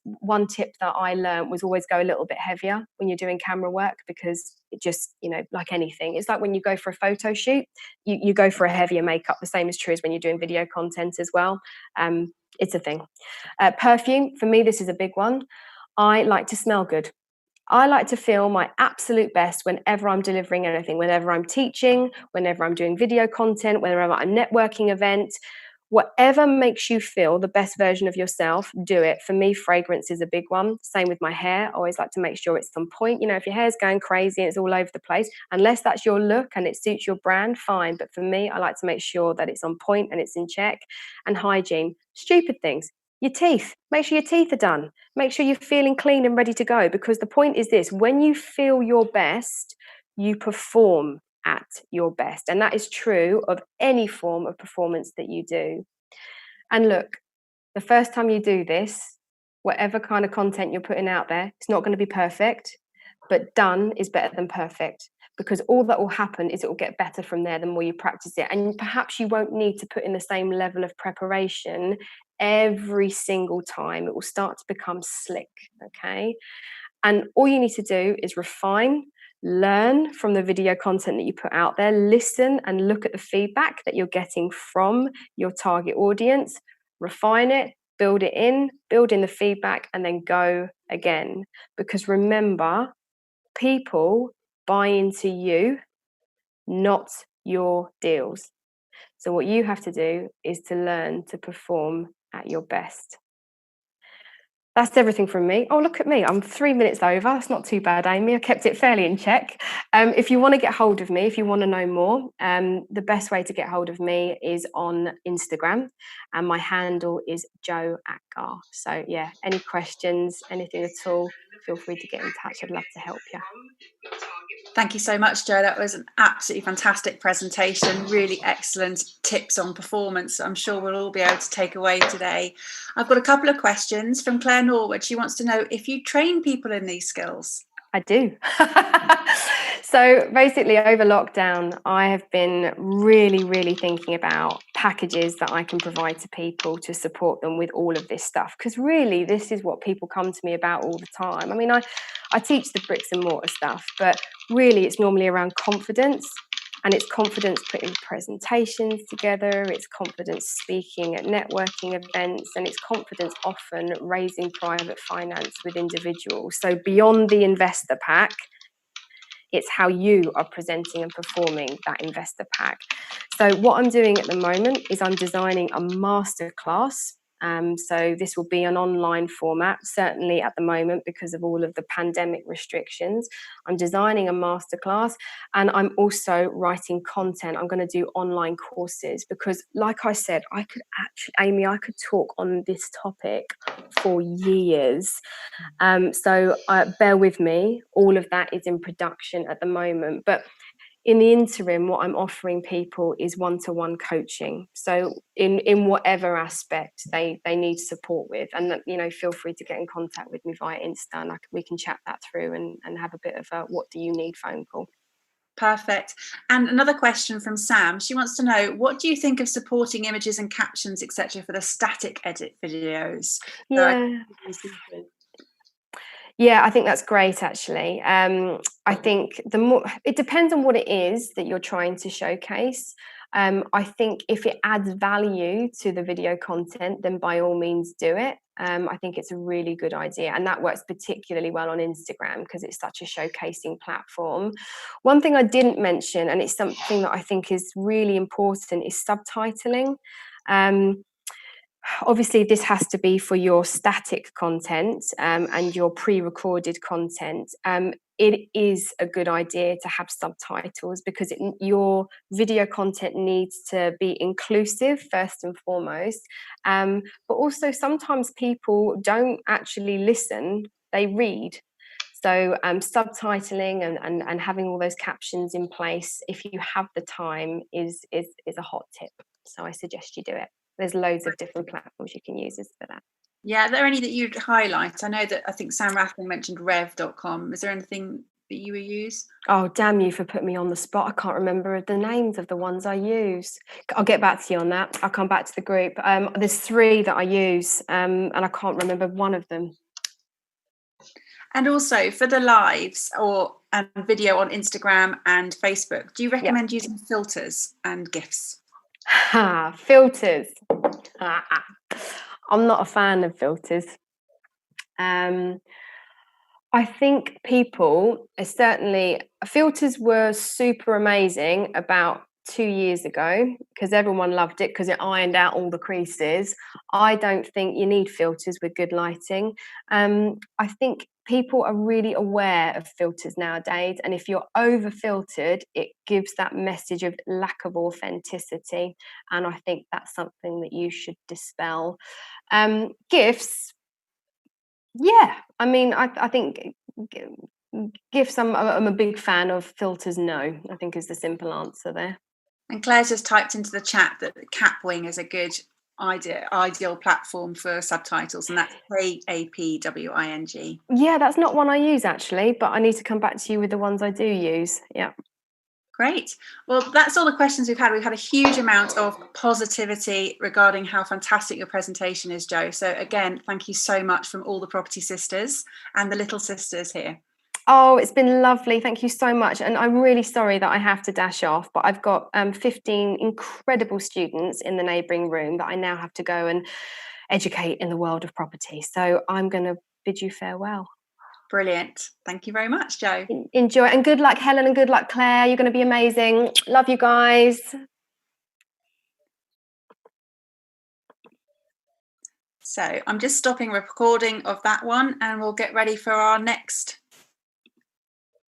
one tip that I learned was always go a little bit heavier when you're doing camera work, because it just, you know, like anything, it's like when you go for a photo shoot, you go for a heavier makeup. The same is true as when you're doing video content as well. It's a thing. Perfume, for me, this is a big one. I like to smell good. I like to feel my absolute best whenever I'm delivering anything, whenever I'm teaching, whenever I'm doing video content, whenever I'm at a networking event. Whatever makes you feel the best version of yourself, do it. For me, fragrance is a big one. Same with my hair. I always like to make sure it's on point. You know, if your hair's going crazy and it's all over the place, unless that's your look and it suits your brand, fine. But for me, I like to make sure that it's on point and it's in check. And hygiene, stupid things. Your teeth, make sure your teeth are done. Make sure you're feeling clean and ready to go, because the point is this: when you feel your best, you perform at your best. And that is true of any form of performance that you do. And look, the first time you do this, whatever kind of content you're putting out there, it's not going to be perfect, but done is better than perfect, because all that will happen is it will get better from there the more you practice it. And perhaps you won't need to put in the same level of preparation every single time. It will start to become slick, okay? And all you need to do is refine, learn from the video content that you put out there, listen and look at the feedback that you're getting from your target audience, refine it, build in the feedback, and then go again. Because remember, people buy into you, not your deals. So what you have to do is to learn to perform at your best. That's everything from me. Oh, look at me. I'm 3 minutes over. That's not too bad, Amy. I kept it fairly in check. If you want to get hold of me, if you want to know more, the best way to get hold of me is on Instagram. And my handle is Jo Akgar. So yeah, any questions, anything at all, feel free to get in touch. I'd love to help you. Thank you so much, Jo. That was an absolutely fantastic presentation. Really excellent tips on performance. I'm sure we'll all be able to take away today. I've got a couple of questions from Claire Norwood. She wants to know if you train people in these skills. I do. So basically over lockdown, I have been really thinking about packages that I can provide to people to support them with all of this stuff. Because really, this is what people come to me about all the time. I mean, I teach the bricks and mortar stuff, but really it's normally around confidence. And it's confidence putting presentations together, it's confidence speaking at networking events, and it's confidence often raising private finance with individuals. So beyond the investor pack, it's how you are presenting and performing that investor pack. So what I'm doing at the moment is I'm designing a masterclass. So this will be an online format, certainly at the moment because of all of the pandemic restrictions. I'm designing a masterclass, and I'm also writing content. I'm going to do online courses because, like I said, I could talk on this topic for years. So bear with me. All of that is in production at the moment, but in the interim, what I'm offering people is one-to-one coaching. So in whatever aspect they need support with, and feel free to get in contact with me via Insta, and we can chat that through and have a bit of a what do you need phone call. Perfect. And another question from Sam. She wants to know, what do you think of supporting images and captions, etc., for the static edit videos? Yeah, I think that's great, actually. I think it depends on what it is that you're trying to showcase. I think if it adds value to the video content, then by all means do it. I think it's a really good idea, and that works particularly well on Instagram because it's such a showcasing platform. One thing I didn't mention, and it's something that I think is really important, is subtitling. Obviously, this has to be for your static content and your pre-recorded content. it is a good idea to have subtitles, because your video content needs to be inclusive first and foremost. But also sometimes people don't actually listen, they read. So subtitling and having all those captions in place, if you have the time, is a hot tip. So I suggest you do it. There's loads of different platforms you can use for that. Yeah, are there any that you'd highlight? I think Sam Rathling mentioned rev.com. Is there anything that you would use? Oh, damn you for putting me on the spot. I can't remember the names of the ones I use. I'll get back to you on that. I'll come back to the group. There's 3 that I use, and I can't remember one of them. And also for the lives or video on Instagram and Facebook, do you recommend using filters and GIFs? Filters. I'm not a fan of filters. I think filters were super amazing about 2 years ago, because everyone loved it because it ironed out all the creases. I don't think you need filters with good lighting. I think people are really aware of filters nowadays, and if you're over filtered, it gives that message of lack of authenticity, and I think that's something that you should dispel. GIFs, yeah, I mean, I think GIFs, I'm a big fan of. Filters, no, I think is the simple answer there. And Claire's just typed into the chat that Capwing is a good ideal platform for subtitles, and that's Kapwing. Yeah, that's not one I use actually, but I need to come back to you with the ones I do use. Yeah. Great. Well, that's all the questions we've had. We've had a huge amount of positivity regarding how fantastic your presentation is, Jo. So again, thank you so much from all the Property Sisters and the little sisters here. Oh, it's been lovely. Thank you so much. And I'm really sorry that I have to dash off, but I've got 15 incredible students in the neighbouring room that I now have to go and educate in the world of property. So I'm going to bid you farewell. Brilliant. Thank you very much, Jo. Enjoy, and good luck, Helen, and good luck, Claire. You're going to be amazing. Love you guys. So I'm just stopping recording of that one, and we'll get ready for our next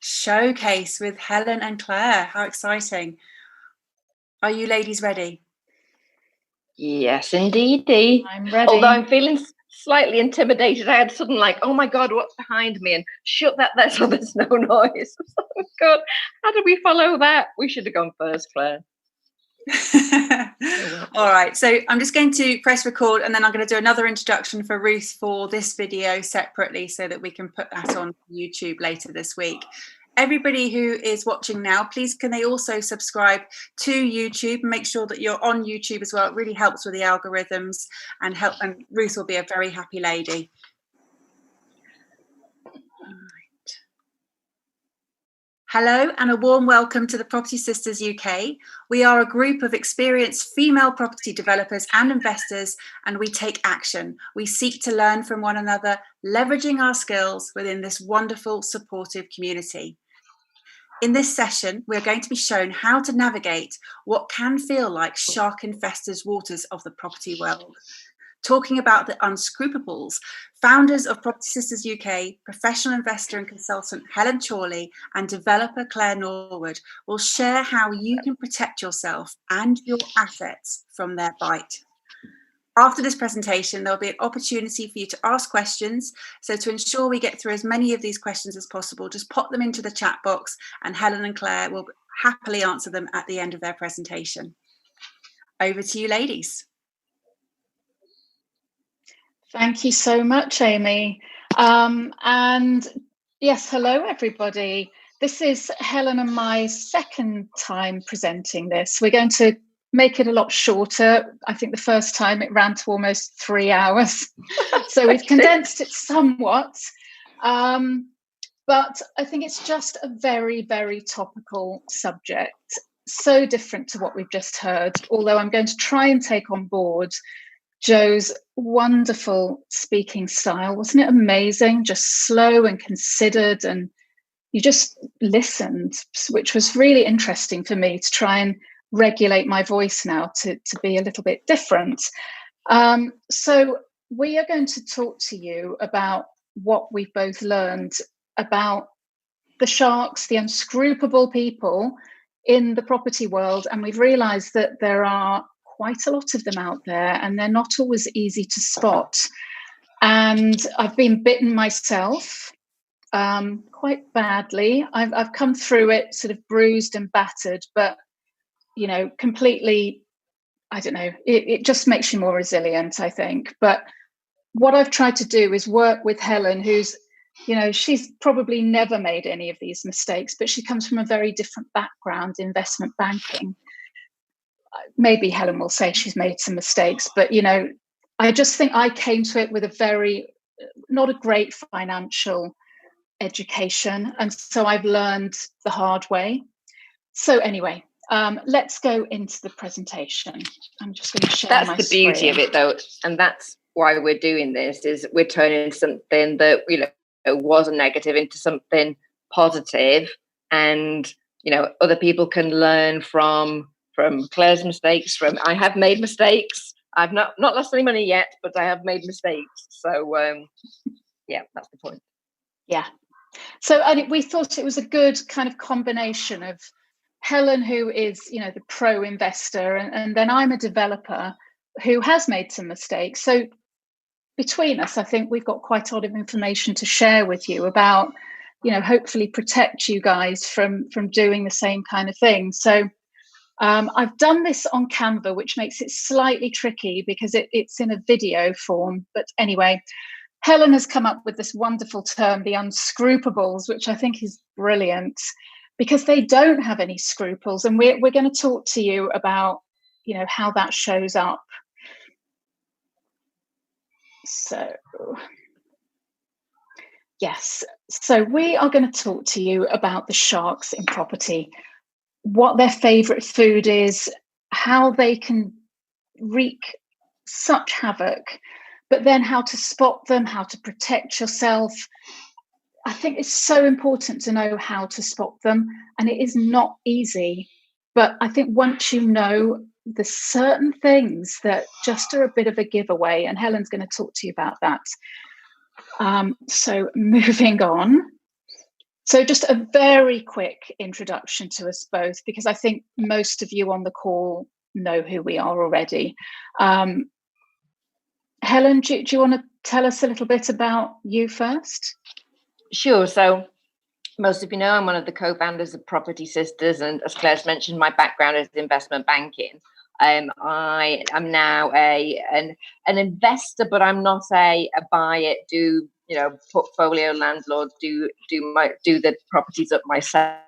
showcase with Helen and Claire. How exciting. Are you ladies ready? Yes, indeedy. I'm ready. Although I'm feeling slightly intimidated. I had sudden oh my God, what's behind me? And shut that there so there's no noise. Oh God, how do we follow that? We should have gone first, Claire. All right, so I'm just going to press record, and then I'm going to do another introduction for Ruth for this video separately so that we can put that on YouTube later this week. Everybody who is watching now, please can they also subscribe to YouTube and make sure that you're on YouTube as well. It really helps with the algorithms and Ruth will be a very happy lady. Hello and a warm welcome to the Property Sisters UK. We are a group of experienced female property developers and investors, and we take action. We seek to learn from one another, leveraging our skills within this wonderful, supportive community. In this session, we're going to be shown how to navigate what can feel like shark-infested waters of the property world. Talking about the unscrupables, founders of Property Sisters UK, professional investor and consultant Helen Chorley and developer Claire Norwood will share how you can protect yourself and your assets from their bite. After this presentation, there'll be an opportunity for you to ask questions. So to ensure we get through as many of these questions as possible, just pop them into the chat box and Helen and Claire will happily answer them at the end of their presentation. Over to you, ladies. Thank you so much, Amy. And yes, hello, everybody. This is Helen and my second time presenting this. We're going to make it a lot shorter. I think the first time it ran to almost 3 hours. So we've condensed it somewhat. But I think it's just a very, very topical subject. So different to what we've just heard, although I'm going to try and take on board Jo's wonderful speaking style. Wasn't it amazing? Just slow and considered, and you just listened, which was really interesting for me to try and regulate my voice now to be a little bit different. So we are going to talk to you about what we've both learned about the sharks, the unscrupable people in the property world, and we've realized that there are quite a lot of them out there, and they're not always easy to spot. And I've been bitten myself quite badly. I've come through it sort of bruised and battered, but, you know, completely, I don't know, it just makes you more resilient, I think. But what I've tried to do is work with Helen, who's, you know, she's probably never made any of these mistakes, but she comes from a very different background, investment banking. Maybe Helen will say she's made some mistakes, but, you know, I just think I came to it with not a great financial education. And so I've learned the hard way. So anyway, let's go into the presentation. I'm just going to share my screen. That's the beauty of it, though. And that's why we're doing this, is we're turning something that, you know, was a negative into something positive, and, you know, other people can learn from Claire's mistakes. I have made mistakes. I've not lost any money yet, but I have made mistakes. So yeah, that's the point. Yeah. So we thought it was a good kind of combination of Helen, who is, you know, the pro investor, and then I'm a developer who has made some mistakes. So between us, I think we've got quite a lot of information to share with you about, you know, hopefully protect you guys from doing the same kind of thing. So I've done this on Canva, which makes it slightly tricky because it's in a video form. But anyway, Helen has come up with this wonderful term, the unscrupables, which I think is brilliant because they don't have any scruples. And we're going to talk to you about, you know, how that shows up. So, yes, so we are going to talk to you about the sharks in property, what their favourite food is, how they can wreak such havoc, but then how to spot them, how to protect yourself. I think it's so important to know how to spot them, and it is not easy. But I think once you know, there's certain things that just are a bit of a giveaway, and Helen's going to talk to you about that. So moving on. So just a very quick introduction to us both, because I think most of you on the call know who we are already. Helen, do you want to tell us a little bit about you first? Sure. So most of you know I'm one of the co-founders of Property Sisters, and as Claire's mentioned, my background is investment banking. I am now an investor, but I'm not a buy it, do, you know, portfolio landlord, do the properties up myself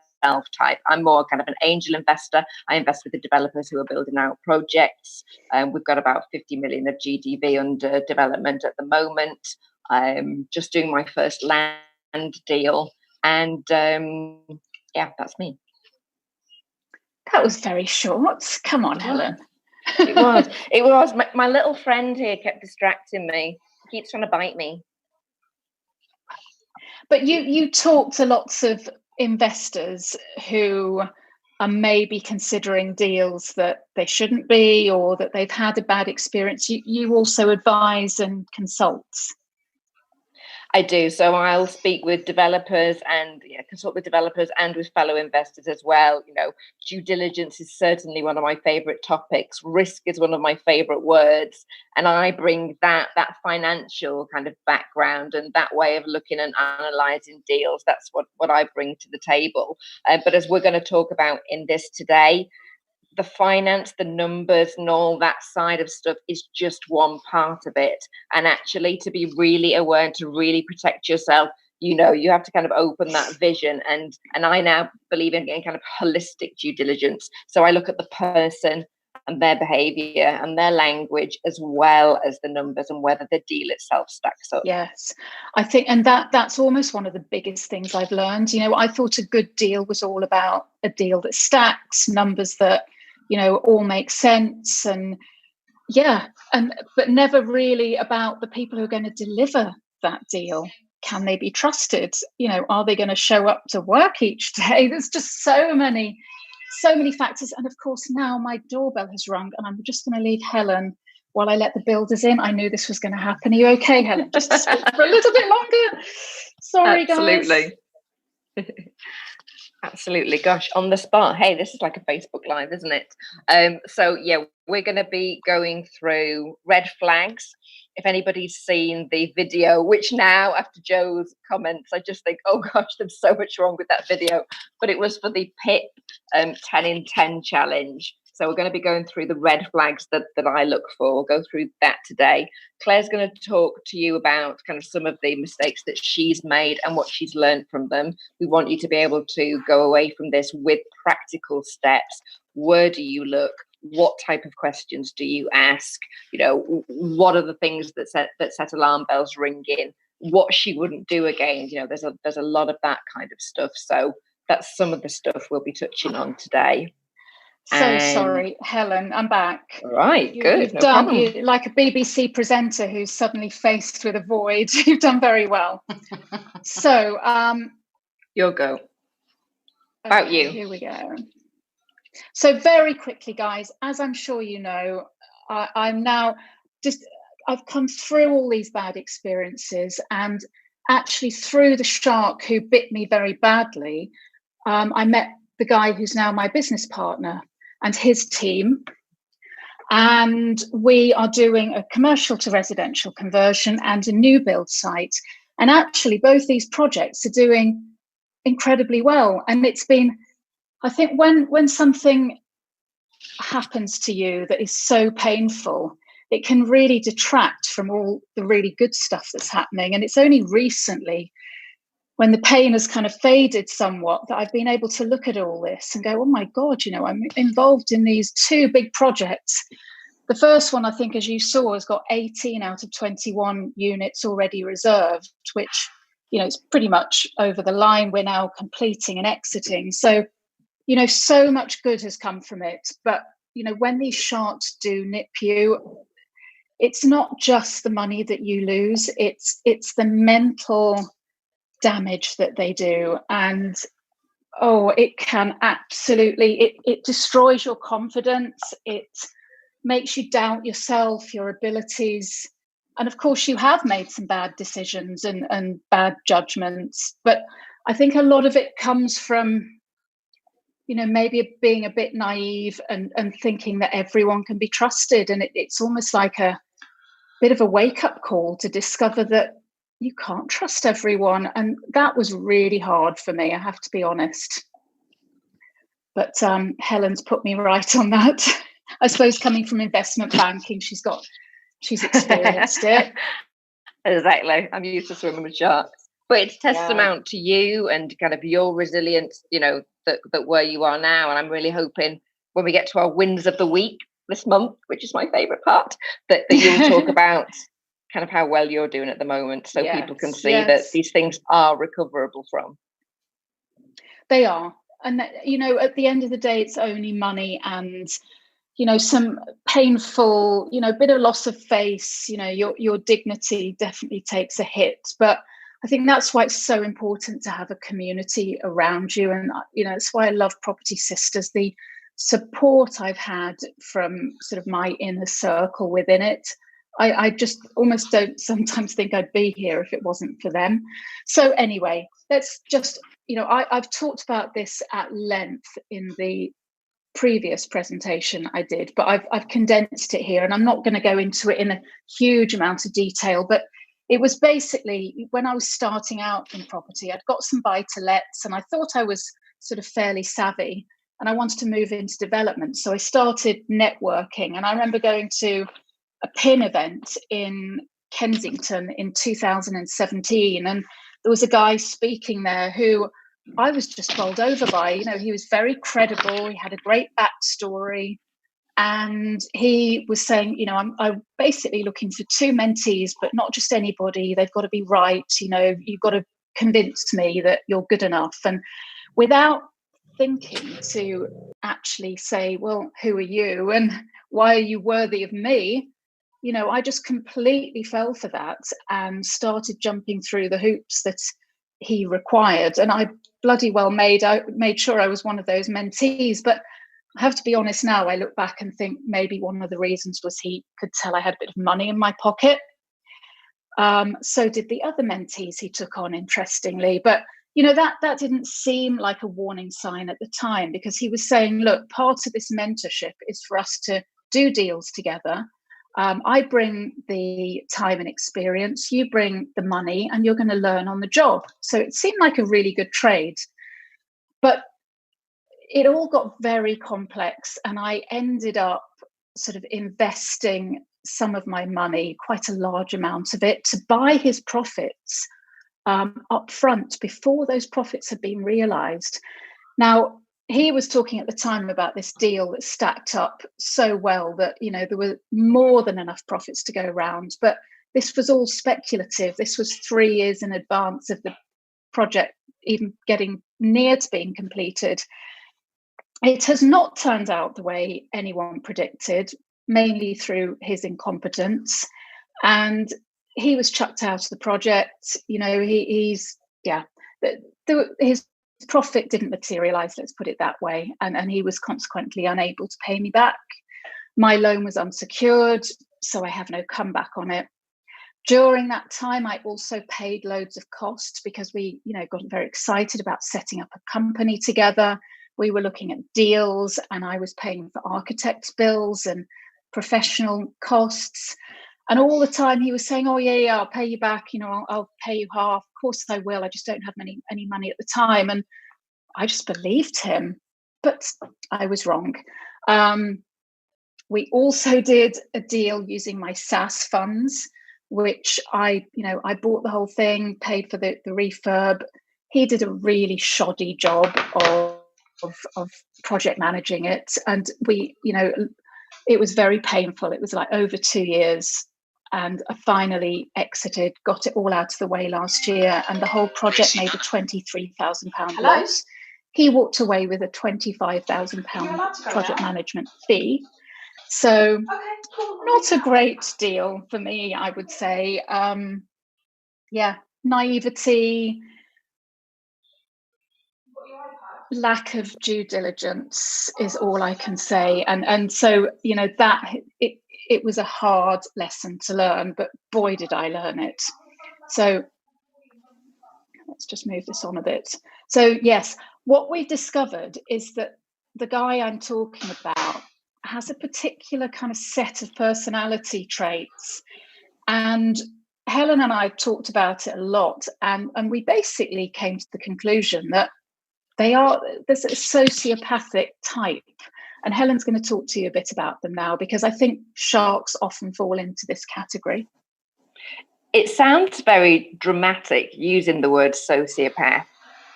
type. I'm more kind of an angel investor. I invest with the developers who are building out projects. We've got about 50 million of GDV under development at the moment. I'm just doing my first land deal, and yeah, that's me. That was very short. Come on, Helen. It was. My little friend here kept distracting me. He keeps trying to bite me. But you talk to lots of investors who are maybe considering deals that they shouldn't be, or that they've had a bad experience. You also advise and consult. I do. So I'll speak with developers and consult with developers and with fellow investors as well. You know, due diligence is certainly one of my favorite topics. Risk is one of my favorite words. And I bring that financial kind of background and that way of looking and analysing deals. That's what I bring to the table. But as we're going to talk about in this today, the finance, the numbers and all that side of stuff is just one part of it. And actually, to be really aware and to really protect yourself, you know, you have to kind of open that vision. And I now believe in kind of holistic due diligence. So I look at the person and their behaviour and their language, as well as the numbers and whether the deal itself stacks up. Yes, I think, and that's almost one of the biggest things I've learned. You know, I thought a good deal was all about a deal that stacks, numbers that, you know, all make sense, and but never really about the people who are going to deliver that deal. Can they be trusted? You know, are they going to show up to work each day? There's just so many factors. And of course, now my doorbell has rung, and I'm just going to leave Helen while I let the builders in. I knew this was going to happen. Are you okay, Helen? Just to speak for a little bit longer. Sorry, Absolutely. guys. Absolutely. Gosh, on the spot. Hey, this is like a Facebook Live, isn't it? So yeah, we're going to be going through red flags. If anybody's seen the video, which now after Joe's comments, I just think, oh gosh, there's so much wrong with that video. But it was for the PIP 10 in 10 challenge. So we're going to be going through the red flags that I look for. We'll go through that today. Claire's going to talk to you about kind of some of the mistakes that she's made and what she's learned from them. We want you to be able to go away from this with practical steps. Where do you look? What type of questions do you ask? You know, what are the things that set alarm bells ringing? What she wouldn't do again? You know, there's a lot of that kind of stuff. So that's some of the stuff we'll be touching on today. Sorry, Helen, I'm back. All right, good. You've done like a BBC presenter who's suddenly faced with a void. You've done very well. So, your go. About you. Here we go. So very quickly, guys, as I'm sure you know, I'm now I've come through all these bad experiences, and actually through the shark who bit me very badly, I met the guy who's now my business partner and his team. And we are doing a commercial to residential conversion and a new build site. And actually, both these projects are doing incredibly well. And it's been, I think, when something happens to you that is so painful, it can really detract from all the really good stuff that's happening. And it's only recently, when the pain has kind of faded somewhat, that I've been able to look at all this and go, oh my God, you know, I'm involved in these two big projects. The first one, I think, as you saw, has got 18 out of 21 units already reserved, which, you know, it's pretty much over the line. We're now completing and exiting. So, you know, so much good has come from it. But, you know, when these sharks do nip you, it's not just the money that you lose, it's the mental damage that they do. And it can absolutely, it destroys your confidence, it makes you doubt yourself, your abilities. And of course you have made some bad decisions and bad judgments, but I think a lot of it comes from, you know, maybe being a bit naive and thinking that everyone can be trusted. And it's almost like a bit of a wake-up call to discover that you can't trust everyone. And that was really hard for me, I have to be honest. But Helen's put me right on that. I suppose coming from investment banking, she's experienced it. Exactly. I'm used to swimming with sharks. But it's testament to you and kind of your resilience, you know, that where you are now. And I'm really hoping when we get to our wins of the week this month, which is my favourite part, that you'll talk about kind of how well you're doing at the moment, so people can see that these things are recoverable from. They are. And, you know, at the end of the day, it's only money and, you know, some painful, you know, bit of loss of face, you know, your dignity definitely takes a hit. But I think that's why it's so important to have a community around you. And, you know, that's why I love Property Sisters, the support I've had from sort of my inner circle within it. I just almost don't sometimes think I'd be here if it wasn't for them. So anyway, let's just, you know, I've talked about this at length in the previous presentation I did, but I've condensed it here, and I'm not going to go into it in a huge amount of detail, but it was basically when I was starting out in property, I'd got some buy-to-lets and I thought I was sort of fairly savvy and I wanted to move into development. So I started networking, and I remember going to a PIN event in Kensington in 2017, and there was a guy speaking there who I was just bowled over by. You know, he was very credible, he had a great backstory, and he was saying, you know, I'm basically looking for two mentees, but not just anybody, they've got to be right, you know, you've got to convince me that you're good enough. And without thinking to actually say, well, who are you and why are you worthy of me? You know, I just completely fell for that and started jumping through the hoops that he required. And I bloody well made sure I was one of those mentees. But I have to be honest now, I look back and think maybe one of the reasons was he could tell I had a bit of money in my pocket. So did the other mentees he took on, interestingly. But that didn't seem like a warning sign at the time, because he was saying, look, part of this mentorship is for us to do deals together. I bring the time and experience, you bring the money, and you're going to learn on the job. So it seemed like a really good trade. But it all got very complex, and I ended up sort of investing some of my money, quite a large amount of it, to buy his profits up front before those profits had been realized. Now, he was talking at the time about this deal that stacked up so well that, there were more than enough profits to go around. But this was all speculative. This was 3 years in advance of the project even getting near to being completed. It has not turned out the way anyone predicted, mainly through his incompetence. And he was chucked out of the project. His profit didn't materialize, let's put it that way. And he was consequently unable to pay me back. My loan was unsecured, so I have no comeback on it. During that time, I also paid loads of costs because we, got very excited about setting up a company together. We were looking at deals, and I was paying for architects' bills and professional costs. And all the time he was saying, oh, yeah, I'll pay you back. I'll pay you half. Of course I will. I just don't have any money at the time. And I just believed him, but I was wrong. We also did a deal using my SAS funds, which I bought the whole thing, paid for the refurb. He did a really shoddy job of project managing it. And it was very painful. It was like over 2 years. And I finally exited, got it all out of the way last year. And the whole project made a £23,000 loss. He walked away with a £25,000 project management fee. So not a great deal for me, I would say. Naivety, lack of due diligence is all I can say. And so, that it was a hard lesson to learn, but boy, did I learn it. So let's just move this on a bit. So yes, what we discovered is that the guy I'm talking about has a particular kind of set of personality traits. And Helen and I talked about it a lot. And we basically came to the conclusion that there's a sociopathic type. And Helen's going to talk to you a bit about them now, because I think sharks often fall into this category. It sounds very dramatic using the word sociopath,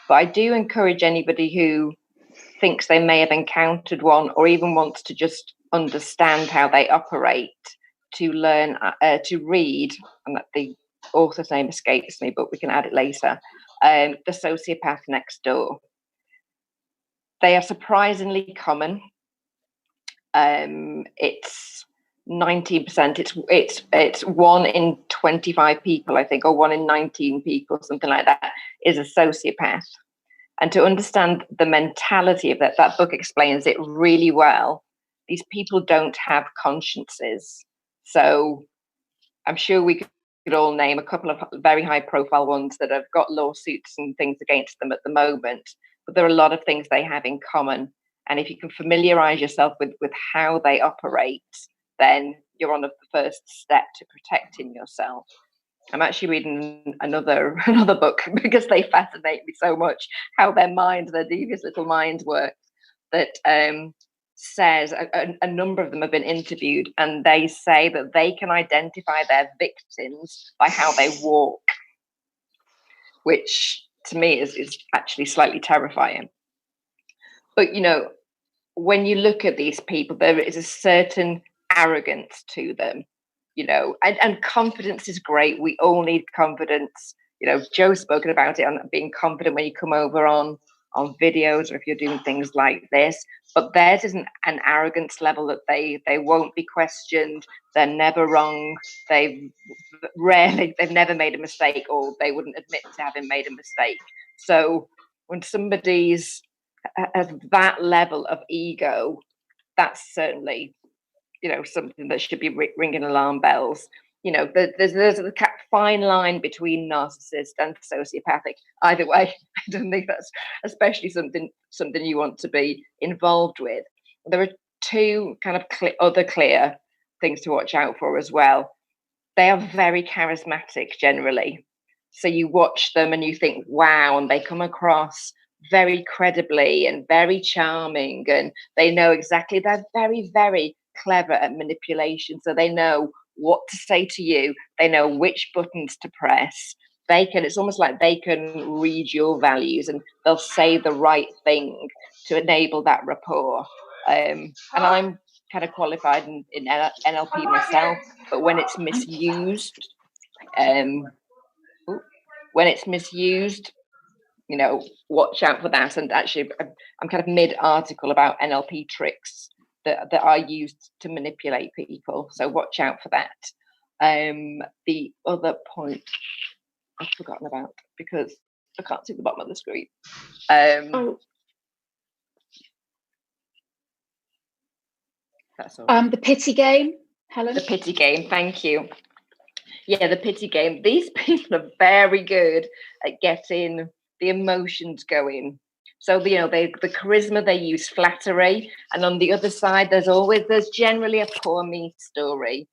but I do encourage anybody who thinks they may have encountered one, or even wants to just understand how they operate, to learn to read, and the author's name escapes me, but we can add it later, The Sociopath Next Door. They are surprisingly common. It's 19%. It's 1 in 25 people, I think, or 1 in 19 people, something like that, is a sociopath. And to understand the mentality of that book explains it really well. These people don't have consciences. So I'm sure we could all name a couple of very high profile ones that have got lawsuits and things against them at the moment. But there are a lot of things they have in common. And if you can familiarize yourself with how they operate, then you're on the first step to protecting yourself. I'm actually reading another book, because they fascinate me so much, how their devious little minds work, that says a number of them have been interviewed, and they say that they can identify their victims by how they walk, which to me is actually slightly terrifying. But, when you look at these people, there is a certain arrogance to them, and confidence is great. We all need confidence. Joe's spoken about it, on being confident when you come over on videos, or if you're doing things like this. But theirs is an arrogance level that they won't be questioned. They're never wrong. They've never made a mistake, or they wouldn't admit to having made a mistake. So when somebody's at that level of ego, that's certainly something that should be ringing alarm bells. you know, there's a fine line between narcissist and sociopathic. Either way, I don't think that's especially something you want to be involved with. There are two kind of other clear things to watch out for as well. They are very charismatic generally. So you watch them and you think, wow, and they come across very credibly and very charming, and they know exactly, they're very, very clever at manipulation. So they know what to say to you, they know which buttons to press. It's almost like they can read your values, and they'll say the right thing to enable that rapport. And I'm kind of qualified in NLP myself, but when it's misused, you know, watch out for that. And actually, I'm kind of mid-article about NLP tricks that are used to manipulate people. So watch out for that. The other point I've forgotten about because I can't see the bottom of the screen. That's all. The pity game, Helen. The pity game, thank you. Yeah, the pity game. These people are very good at getting the emotions going. So, you know, the charisma, they use flattery. And on the other side, there's generally a poor me story.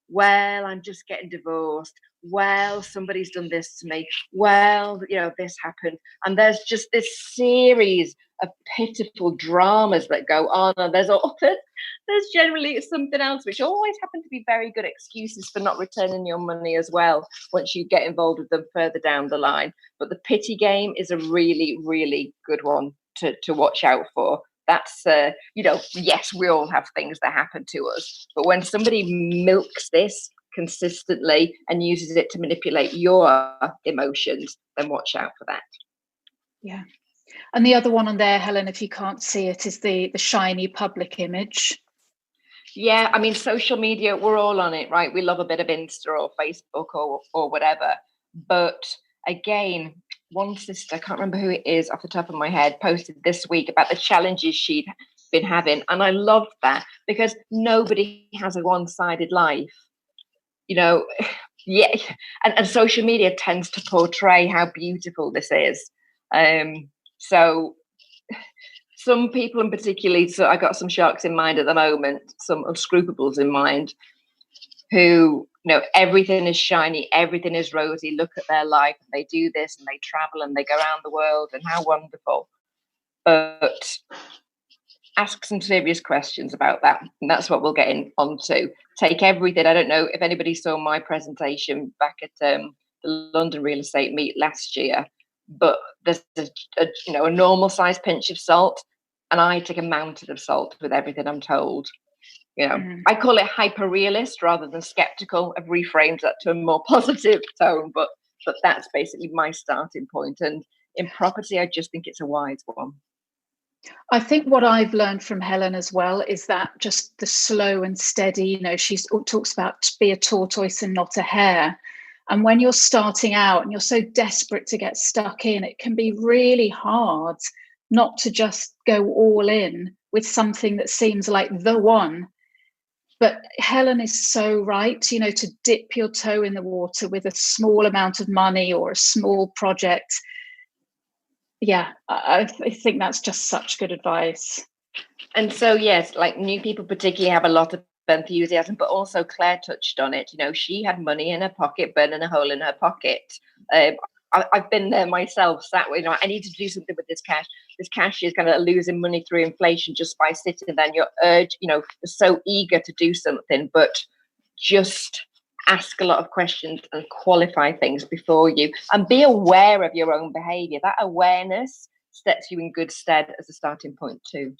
Well, I'm just getting divorced. Well, somebody's done this to me. Well, you know, this happened. And there's just this series of pitiful dramas that go on. And there's generally something else, which always happen to be very good excuses for not returning your money as well, once you get involved with them further down the line. But the pity game is a really, really good one to watch out for. That's, you know, yes, we all have things that happen to us. But when somebody milks this consistently and uses it to manipulate your emotions, then watch out for that. Yeah. And the other one on there, Helen, if you can't see it, is the shiny public image. Yeah, I mean, social media, we're all on it, right? We love a bit of Insta or Facebook or whatever. But again, one sister, I can't remember who it is off the top of my head, posted this week about the challenges she'd been having. And I loved that, because nobody has a one-sided life. You know, yeah. And social media tends to portray how beautiful this is. So some people, and particularly, so I got some sharks in mind at the moment, some unscrupables in mind, who, you know, everything is shiny, everything is rosy. Look at their life. They do this and they travel and they go around the world, and how wonderful. But ask some serious questions about that. And that's what we'll get onto. Take everything. I don't know if anybody saw my presentation back at the London Real Estate Meet last year, but there's a normal size pinch of salt, and I take a mountain of salt with everything I'm told. You know, I call it hyper-realist rather than skeptical. I've reframed that to a more positive tone, but that's basically my starting point. And in property, I just think it's a wise one. I think what I've learned from Helen as well is that just the slow and steady, you know, she talks about be a tortoise and not a hare. And when you're starting out and you're so desperate to get stuck in, it can be really hard not to just go all in with something that seems like the one. But Helen is so right, you know, to dip your toe in the water with a small amount of money or a small project. Yeah, I think that's just such good advice. And so, yes, like new people particularly have a lot of enthusiasm, but also Claire touched on it. You know, she had money in her pocket, burning a hole in her pocket. I've been there myself, sat with, you know, I need to do something with this cash. This cash is kind of losing money through inflation just by sitting there. And you're you're so eager to do something, but just ask a lot of questions and qualify things before you, and be aware of your own behavior. That awareness sets you in good stead as a starting point too.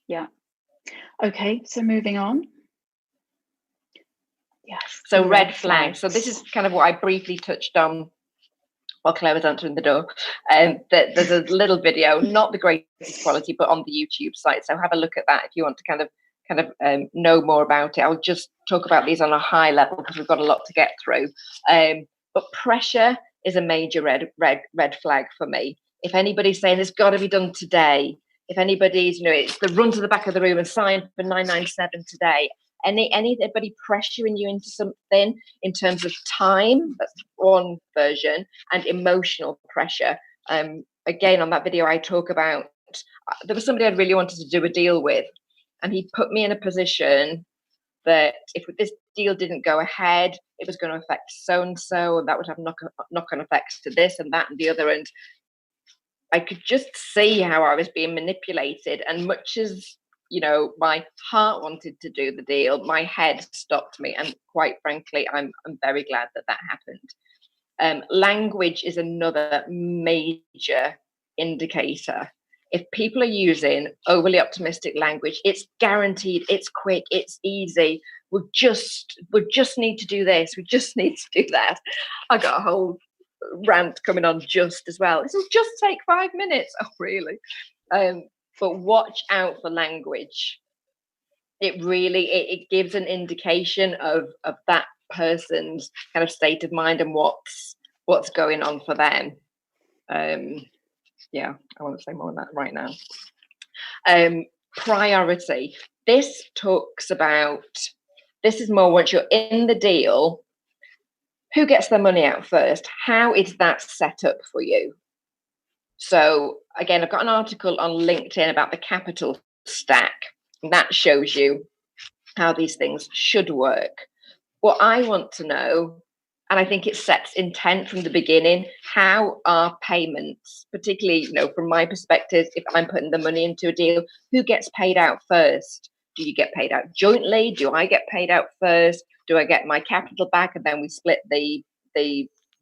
Yeah. Okay, so moving on. Yes. So red flags. So this is kind of what I briefly touched on while Claire was answering the door. There's a little video, not the greatest quality, but on the YouTube site. So have a look at that if you want to kind of know more about it. I'll just talk about these on a high level because we've got a lot to get through. But pressure is a major red flag for me. If anybody's saying it's got to be done today, if anybody's, it's the run to the back of the room and sign for 997 today, anybody pressuring you into something in terms of time, that's one version, and emotional pressure. Again, on that video, I talk about, there was somebody I really wanted to do a deal with, and he put me in a position that if this deal didn't go ahead, it was going to affect so-and-so, and that would have knock-on effects to this and that and the other. And I could just see how I was being manipulated. And much as, you know, my heart wanted to do the deal, my head stopped me. And quite frankly, I'm very glad that happened. Language is another major indicator. If people are using overly optimistic language, it's guaranteed, it's quick, it's easy. We just need to do this. We just need to do that. I got a whole rant coming on just as well. This will just take 5 minutes. Oh, really? But watch out for language. It really, it gives an indication of that person's kind of state of mind and what's going on for them. Yeah, I won't say more on that right now. Priority. This talks about, this is more once you're in the deal, who gets their money out first? How is that set up for you? So again, I've got an article on LinkedIn about the capital stack. And that shows you how these things should work. What I want to know, and I think it sets intent from the beginning, how are payments, particularly, you know, from my perspective, if I'm putting the money into a deal, who gets paid out first? Do you get paid out jointly? Do I get paid out first? Do I get my capital back and then we split the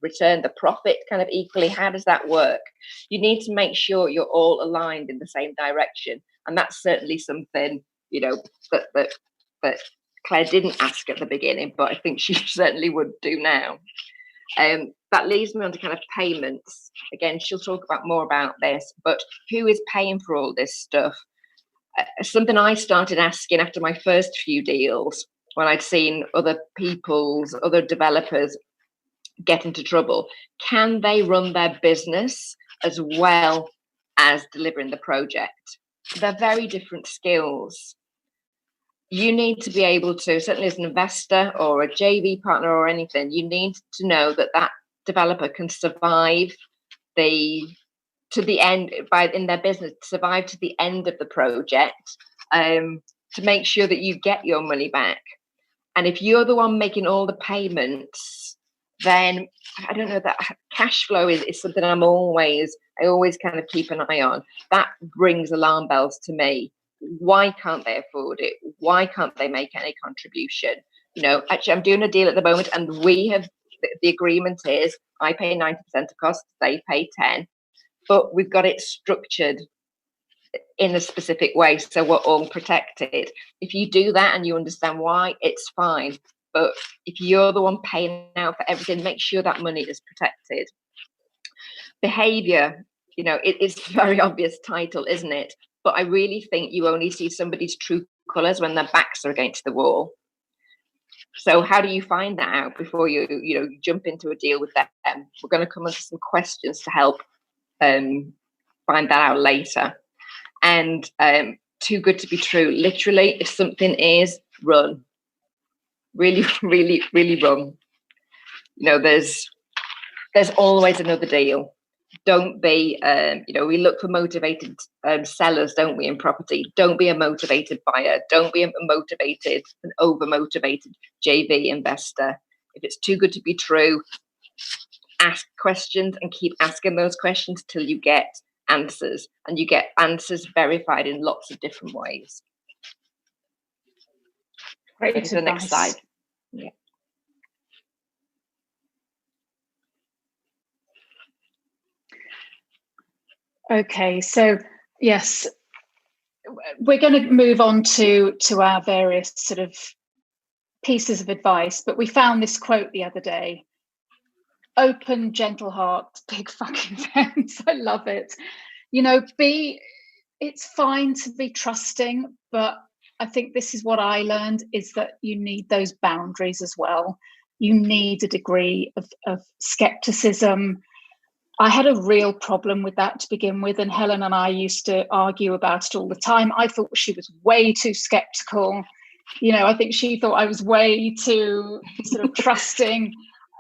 return, the profit kind of equally? How does that work? You need to make sure you're all aligned in the same direction. And that's certainly something, you know, that Claire didn't ask at the beginning, but I think she certainly would do now. That leads me on to kind of payments. Again, she'll talk about more about this, but who is paying for all this stuff? Something I started asking after my first few deals, when I'd seen other developers get into trouble. Can they run their business as well as delivering the project? They're very different skills. You need to be able to, certainly as an investor or a JV partner or anything, you need to know that that developer can survive to the end in their business, survive to the end of the project, to make sure that you get your money back. And if you're the one making all the payments, then I don't know, that cash flow is something I always kind of keep an eye on. That rings alarm bells to me. Why can't they afford it? Why can't they make any contribution? You know, actually, I'm doing a deal at the moment, and we have the agreement is I pay 90% of costs, they pay 10%, but we've got it structured in a specific way so we're all protected. If you do that and you understand why, it's fine. But if you're the one paying out for everything, make sure that money is protected. Behavior, you know, it's a very obvious title, isn't it? But I really think you only see somebody's true colours when their backs are against the wall. So how do you find that out before you jump into a deal with them? We're going to come on to some questions to help find that out later. And too good to be true. Literally, if something is, run. Really, really, really run. You know, there's always another deal. Don't be, we look for motivated sellers, don't we, in property? Don't be a motivated buyer. Don't be a motivated and over-motivated JV investor. If it's too good to be true, ask questions and keep asking those questions till you get answers. And you get answers verified in lots of different ways. Great advice. The next slide. Yeah. Okay, so yes, we're going to move on to our various sort of pieces of advice, but we found this quote the other day: open, gentle heart, big fucking fence. I love it. You know, it's fine to be trusting, but I think this is what I learned, is that you need those boundaries as well. You need a degree of skepticism. I had a real problem with that to begin with, and Helen and I used to argue about it all the time. I thought she was way too skeptical. I think she thought I was way too sort of trusting.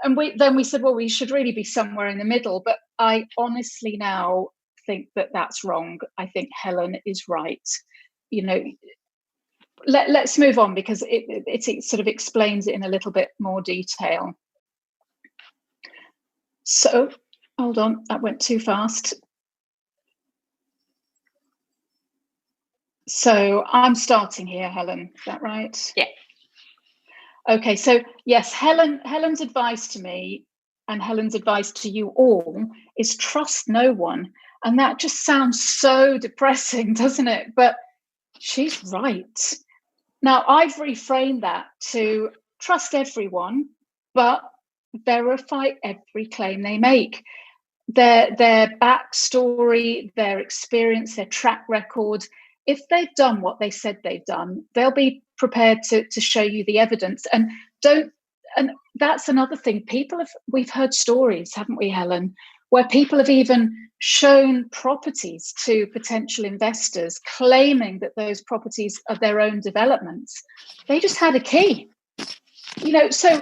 And we said, well, we should really be somewhere in the middle. But I honestly now think that that's wrong. I think Helen is right. Let's move on, because it sort of explains it in a little bit more detail. So, hold on, that went too fast. So I'm starting here, Helen, is that right? Yeah. Okay, so yes, Helen's advice to me and Helen's advice to you all is trust no one. And that just sounds so depressing, doesn't it? But she's right. Now, I've reframed that to trust everyone, but verify every claim they make. Their backstory, their experience, their track record. If they've done what they said they've done, they'll be prepared to show you the evidence. And that's another thing. We've heard stories, haven't we, Helen, where people have even shown properties to potential investors, claiming that those properties are their own developments. They just had a key. So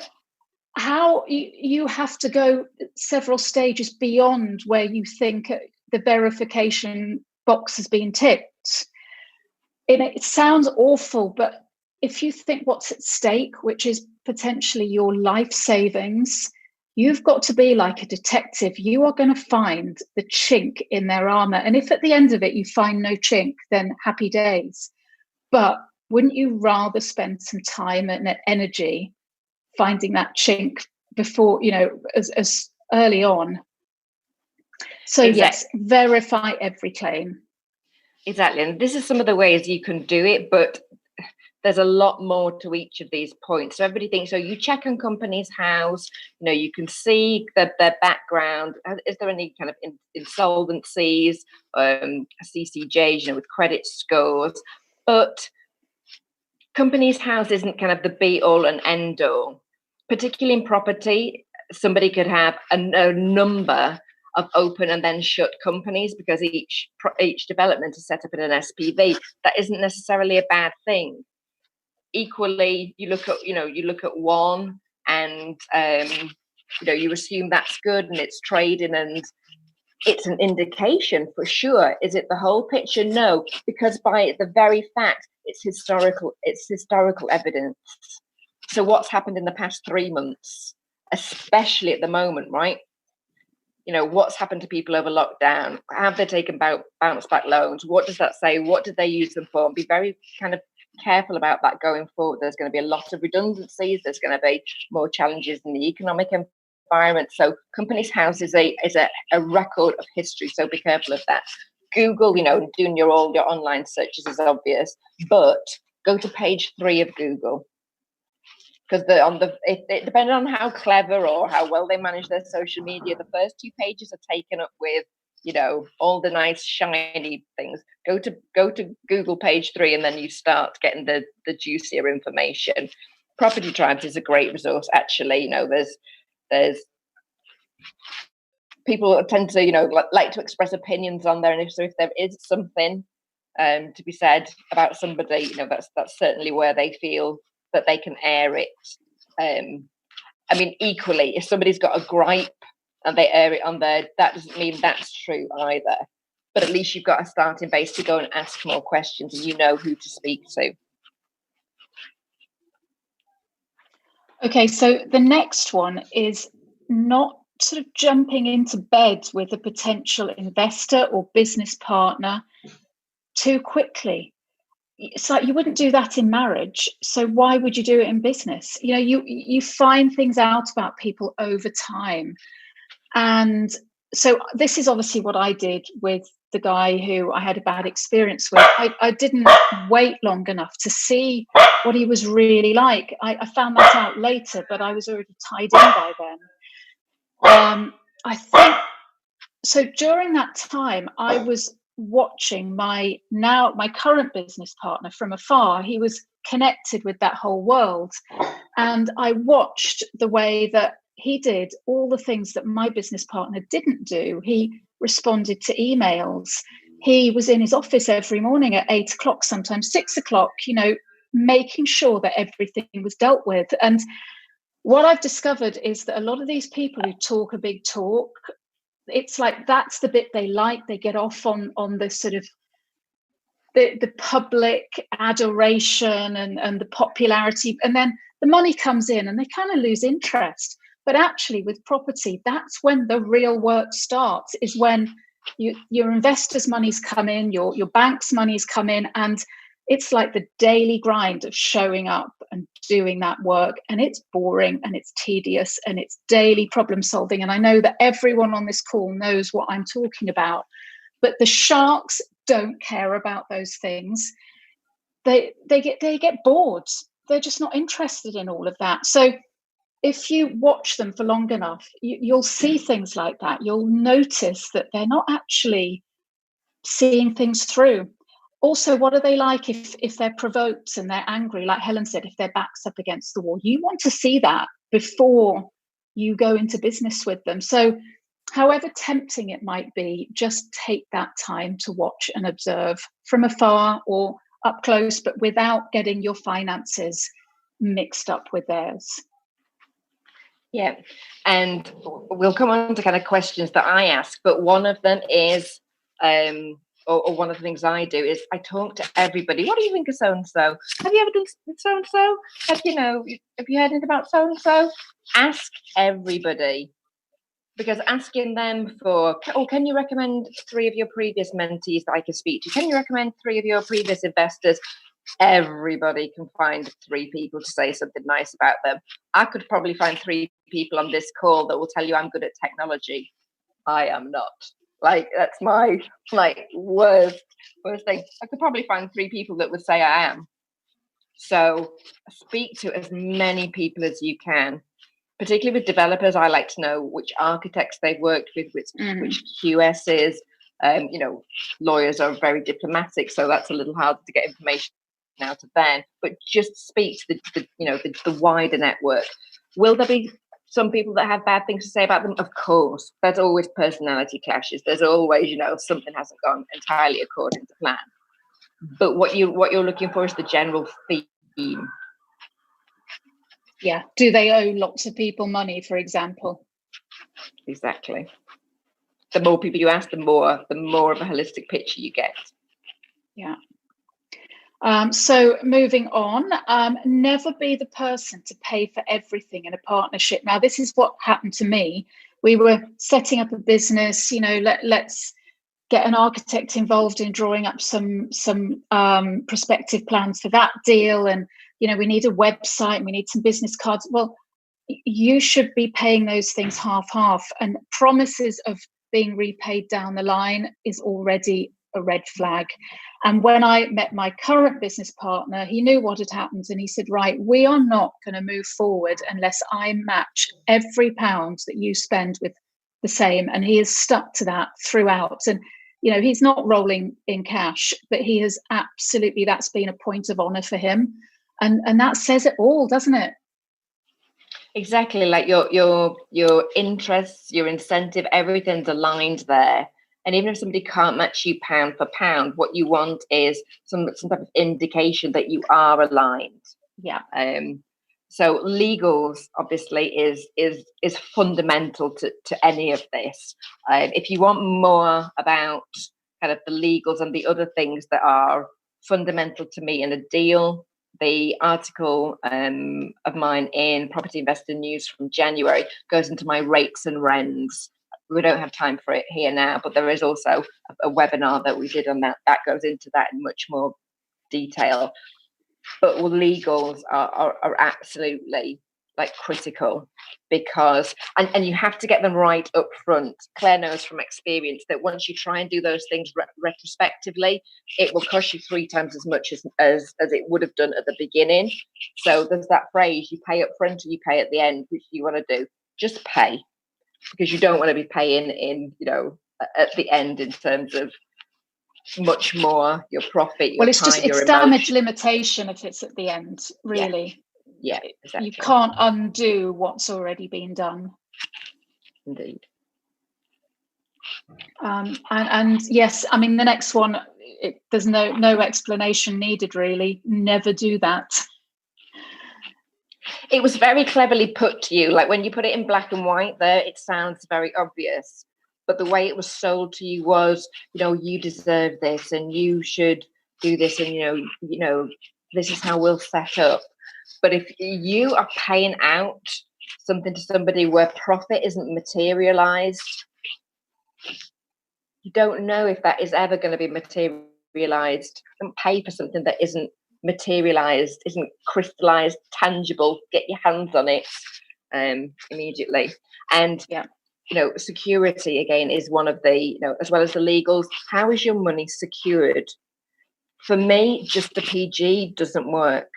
how you have to go several stages beyond where you think the verification box has been ticked. It sounds awful, but if you think what's at stake, which is potentially your life savings, you've got to be like a detective. You are going to find the chink in their armor. And if at the end of it you find no chink, then happy days. But wouldn't you rather spend some time and energy finding that chink before, as early on? So yes, verify every claim. Exactly. And this is some of the ways you can do it, but there's a lot more to each of these points. So everybody thinks, so you check on company's house, you can see their background. Is there any kind of insolvencies, CCJs, with credit scores? But company's house isn't kind of the be all and end all. Particularly in property, somebody could have a number of open and then shut companies because each development is set up in an SPV. That isn't necessarily a bad thing. Equally, you look at one and you assume that's good and it's trading and it's an indication for sure. Is it the whole picture? No, because by the very fact it's historical evidence. So what's happened in the past 3 months, especially at the moment, right? What's happened to people over lockdown? Have they taken bounce back loans? What does that say? What did they use them for? And be very kind of careful about that going forward. There's going to be a lot of redundancies. There's going to be more challenges in the economic environment. So company's house is a record of history. So be careful of that. Google, doing all your online searches is obvious, but go to page 3 of Google. Because it depending on how clever or how well they manage their social media, the first 2 pages are taken up with, all the nice shiny things. Go to Google page 3, and then you start getting the juicier information. Property Tribes is a great resource, actually. There's people tend to like to express opinions on there, and if there is something to be said about somebody, that's certainly where they feel that they can air it. Equally, if somebody's got a gripe and they air it on there, that doesn't mean that's true either. But at least you've got a starting base to go and ask more questions, and you know who to speak to. Okay, so the next one is not sort of jumping into bed with a potential investor or business partner too quickly. It's like you wouldn't do that in marriage, so why would you do it in business? You find things out about people over time. And so this is obviously what I did with the guy who I had a bad experience with. I didn't wait long enough to see what he was really like. I found that out later, but I was already tied in by then. I think so. During that time, I was watching my current business partner from afar. He was connected with that whole world, and I watched the way that he did all the things that my business partner didn't do. He responded to emails. He was in his office every morning at 8 o'clock, sometimes 6 o'clock, making sure that everything was dealt with. And what I've discovered is that a lot of these people who talk a big talk, it's like that's the bit they like. They get off on the sort of the public adoration and the popularity, and then the money comes in and they kind of lose interest. But actually with property, that's when the real work starts, is when your investors' money's come in, your bank's money's come in, and it's like the daily grind of showing up and doing that work. And it's boring and it's tedious and it's daily problem solving. And I know that everyone on this call knows what I'm talking about, but the sharks don't care about those things. They get bored. They're just not interested in all of that. So if you watch them for long enough, you'll see things like that. You'll notice that they're not actually seeing things through. Also, what are they like if they're provoked and they're angry? Like Helen said, if their back's up against the wall, you want to see that before you go into business with them. So however tempting it might be, just take that time to watch and observe from afar or up close, but without getting your finances mixed up with theirs. Yeah, and we'll come on to kind of questions that I ask, but one of them is, or one of the things I do is I talk to everybody. What do you think of so-and-so? Have you ever done so-and-so? Have you heard anything about so-and-so? Ask everybody, because asking them for, can you recommend 3 of your previous mentees that I can speak to? Can you recommend 3 of your previous investors? Everybody can find 3 people to say something nice about them. I could probably find 3 people on this call that will tell you I'm good at technology. I am not. Like, that's my worst thing. I could probably find 3 people that would say I am. So speak to as many people as you can. Particularly with developers, I like to know which architects they've worked with, which QSs. Lawyers are very diplomatic, so that's a little hard to get information out of them. But just speak to the wider network. Will there be some people that have bad things to say about them? Of course, there's always personality clashes. There's always something hasn't gone entirely according to plan. But what you're looking for is the general theme. Yeah. Do they owe lots of people money, for example? Exactly. The more people you ask, the more of a holistic picture you get. Yeah. So moving on, never be the person to pay for everything in a partnership. Now, this is what happened to me. We were setting up a business, let's get an architect involved in drawing up some prospective plans for that deal. And, we need a website and we need some business cards. Well, you should be paying those things half, and promises of being repaid down the line is already a red flag. And when I met my current business partner, he knew what had happened and he said, right, we are not going to move forward unless I match every pound that you spend with the same. And he has stuck to that throughout. And he's not rolling in cash, but he has absolutely, that's been a point of honor for him. And that says it all, doesn't it? Exactly. Like your interests, your incentive, everything's aligned there. And even if somebody can't match you pound for pound, what you want is some type of indication that you are aligned. Yeah. So legals obviously is fundamental to any of this. If you want more about kind of the legals and the other things that are fundamental to me in a deal, the article of mine in Property Investor News from January goes into my rates and rents. We don't have time for it here now, but there is also a webinar that we did on that goes into that in much more detail. But legals are absolutely critical, because and you have to get them right up front. Claire knows from experience that once you try and do those things retrospectively, it will cost you 3 times as much as it would have done at the beginning. So there's that phrase, you pay up front or you pay at the end. Which you want to do? Just pay, because you don't want to be paying in at the end in terms of much more your profit, your time, it's damage limitation if it's at the end, really. Yeah, exactly. You can't undo what's already been done. Indeed. And yes, I mean, the next one, there's no explanation needed, really. Never do that. It was very cleverly put to you. Like when you put it in black and white there, it sounds very obvious. But the way it was sold to you was, you deserve this and you should do this, and this is how we'll set up. But if you are paying out something to somebody where profit isn't materialized, you don't know if that is ever going to be materialized. Don't pay for something that isn't materialized, isn't crystallized, tangible. Get your hands on it immediately. And security again is one of the, as well as the legals. How is your money secured? For me, just the PG doesn't work.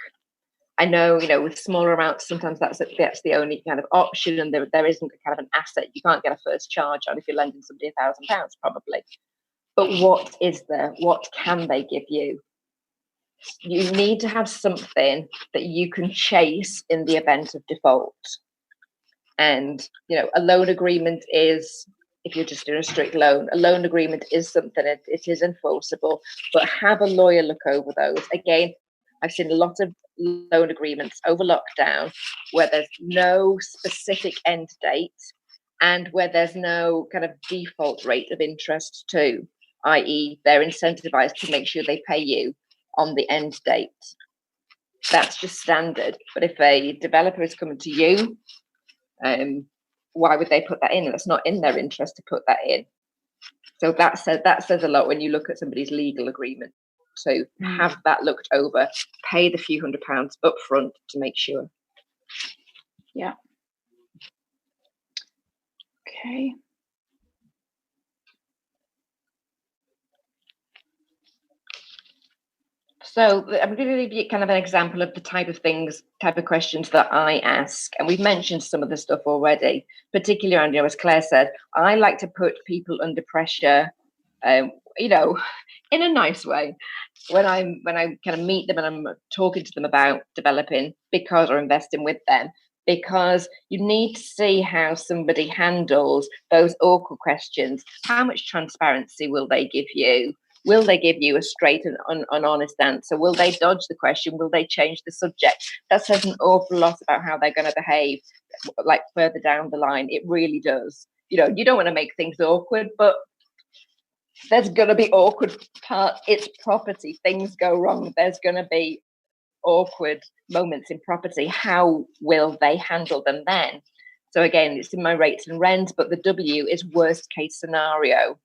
I know, with smaller amounts, sometimes that's the only kind of option, and there isn't a kind of an asset. You can't get a first charge on if you're lending somebody £1,000, probably. But what is there? What can they give you? You need to have something that you can chase in the event of default. And, a loan agreement is, if you're just doing a strict loan, a loan agreement is something, it is enforceable, but have a lawyer look over those. Again, I've seen a lot of loan agreements over lockdown where there's no specific end date and where there's no kind of default rate of interest too, i.e. they're incentivized to make sure they pay you on the end date. That's just standard. But if a developer is coming to you, why would they put that in? It's not in their interest to put that in. So that says a lot when you look at somebody's legal agreement. So have that looked over, pay the few £100 up front to make sure. Yeah. Okay. So I'm going to give you kind of an example of the type of questions that I ask. And we've mentioned some of the stuff already, particularly around, as Claire said, I like to put people under pressure, in a nice way. When I kind of meet them and I'm talking to them about developing or investing with them, because you need to see how somebody handles those awkward questions. How much transparency will they give you? Will they give you a straight and honest answer? Will they dodge the question? Will they change the subject? That says an awful lot about how they're going to behave, like further down the line. It really does. You don't want to make things awkward, but there's going to be awkward parts. It's property. Things go wrong. There's going to be awkward moments in property. How will they handle them then? So again, it's in my rates and rents, but the W is worst case scenario.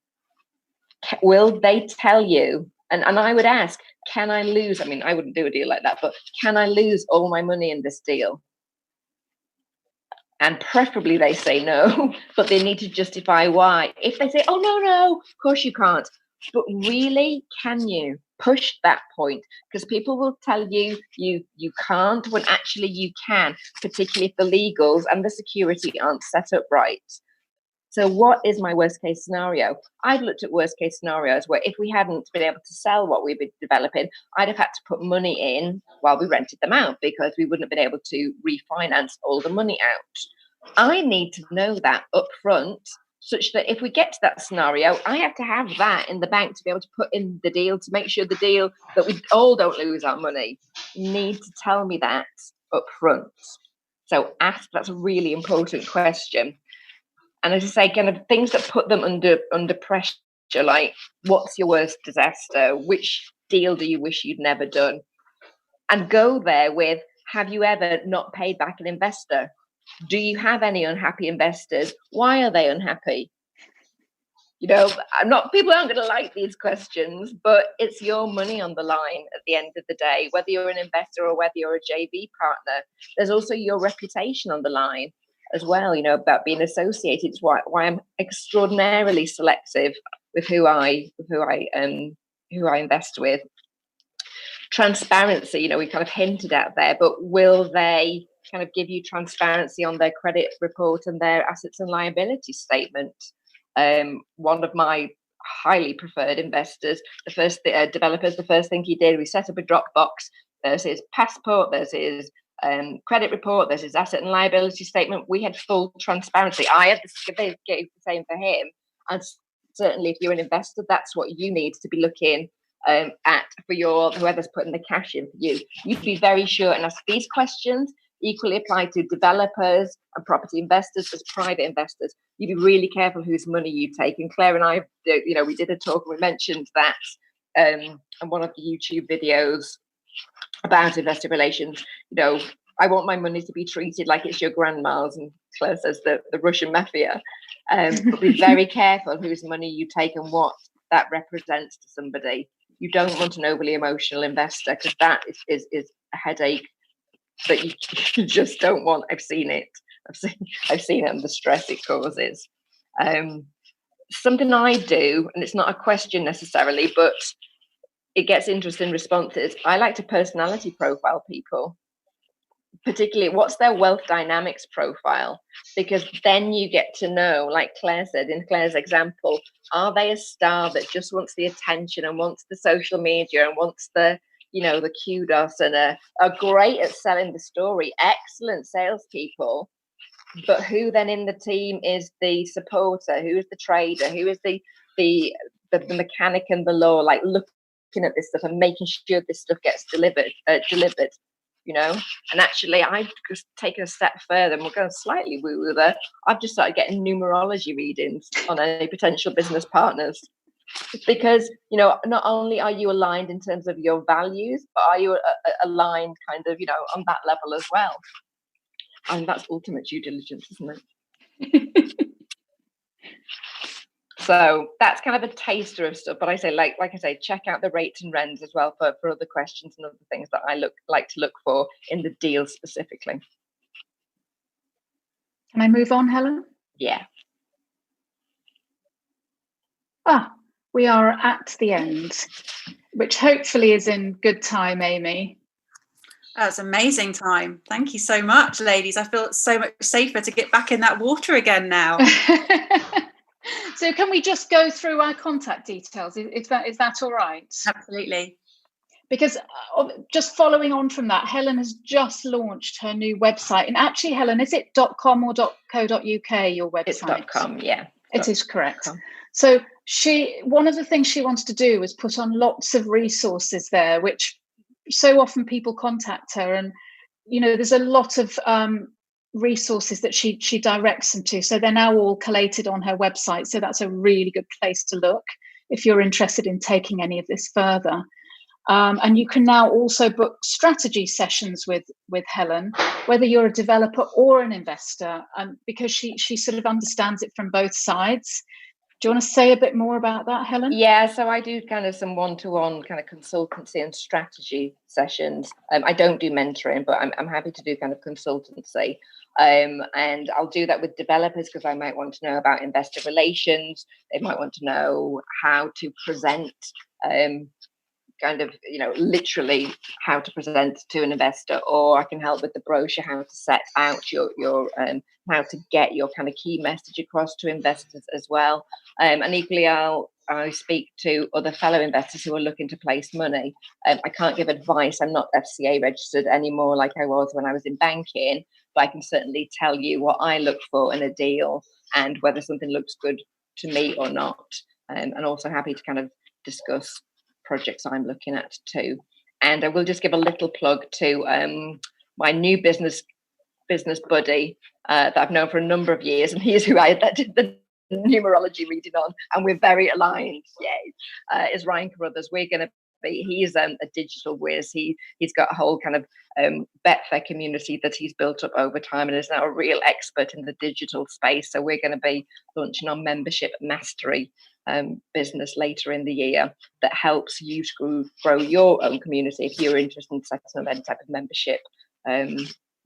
Will they tell you? And I would ask, can I lose? I mean, I wouldn't do a deal like that, but can I lose all my money in this deal? And preferably they say no, but they need to justify why. If they say, oh, no, of course you can't. But really, can you push that point? Because people will tell you you can't when actually you can, particularly if the legals and the security aren't set up right. So what is my worst case scenario? I've looked at worst case scenarios where if we hadn't been able to sell what we've been developing, I'd have had to put money in while we rented them out because we wouldn't have been able to refinance all the money out. I need to know that up front such that if we get to that scenario, I have to have that in the bank to be able to put in the deal to make sure the deal that we all don't lose our money. You need to tell me that up front. So that's a really important question. And as I say, kind of things that put them under pressure, like what's your worst disaster? Which deal do you wish you'd never done? And go there with, have you ever not paid back an investor? Do you have any unhappy investors? Why are they unhappy? People aren't going to like these questions, but it's your money on the line at the end of the day, whether you're an investor or whether you're a JV partner. There's also your reputation on the line as well, about being associated. It's why I'm extraordinarily selective with who I invest with. Transparency, we kind of hinted at there, but will they kind of give you transparency on their credit report and their assets and liability statement? One of my highly preferred investors, the first developers, the first thing he did, we set up a Dropbox. There's his passport, there's his credit report, there's his asset and liability statement. We had full transparency. They gave the same for him. And certainly if you're an investor, that's what you need to be looking for your whoever's putting the cash in for you. You'd be very sure and ask these questions. Equally apply to developers and property investors as private investors. You'd be really careful whose money you take. And Claire and I, we did a talk and we mentioned that in one of the YouTube videos about investor relations. I want my money to be treated like it's your grandma's, and Claire says the Russian mafia. But be very careful whose money you take and what that represents to somebody. You don't want an overly emotional investor, because that is a headache that you just don't want. I've seen it. I've seen it and the stress it causes. Something I do, and it's not a question necessarily, but it gets interesting responses. I like to personality profile people, particularly what's their wealth dynamics profile, because then you get to know, like Claire said in Claire's example, are they a star that just wants the attention and wants the social media and wants the kudos and are great at selling the story, excellent salespeople, but who then in the team is the supporter, who is the trader, who is the mechanic and the law, like looking at this stuff and making sure this stuff gets delivered. And actually I've just taken a step further, and we're going slightly woo-woo there. I've just started getting numerology readings on any potential business partners, because not only are you aligned in terms of your values, but are you aligned kind of on that level as well. And that's ultimate due diligence, isn't it? So that's kind of a taster of stuff. But I say, like I say, check out the rates and rents as well for other questions and other things that I like to look for in the deal specifically. Can I move on, Helen? Yeah. We are at the end, which hopefully is in good time, Amy. That's amazing time. Thank you so much, ladies. I feel so much safer to get back in that water again now. So can we just go through our contact details? Is that all right? Absolutely. Because just following on from that, Helen has just launched her new website. And actually, Helen, is it .com or .co.uk, your website? It's .com, yeah. It is correct. So one of the things she wants to do is put on lots of resources there, which so often people contact her, and there's a lot of resources that she directs them to. So they're now all collated on her website. So that's a really good place to look if you're interested in taking any of this further. And you can now also book strategy sessions with Helen, whether you're a developer or an investor, because she sort of understands it from both sides. Do you want to say a bit more about that, Helen? Yeah, so I do kind of some one-to-one kind of consultancy and strategy sessions. I don't do mentoring, but I'm happy to do kind of consultancy. And I'll do that with developers, because I might want to know about investor relations. They might want to know how to present, literally how to present to an investor, or I can help with the brochure, how to set out your how to get your kind of key message across to investors as well. And equally, I speak to other fellow investors who are looking to place money. I can't give advice. I'm not FCA registered anymore like I was when I was in banking, but I can certainly tell you what I look for in a deal and whether something looks good to me or not. And also happy to kind of discuss projects I'm looking at too. And I will just give a little plug to my new business buddy that I've known for a number of years, and he's who I did the numerology reading on, and we're very aligned. Yay! Is Ryan Carruthers. We're going to be. He's a digital whiz. He's got a whole kind of Betfair community that he's built up over time, and is now a real expert in the digital space. So we're going to be launching our membership mastery business later in the year that helps you to grow your own community if you're interested in setting up any type of membership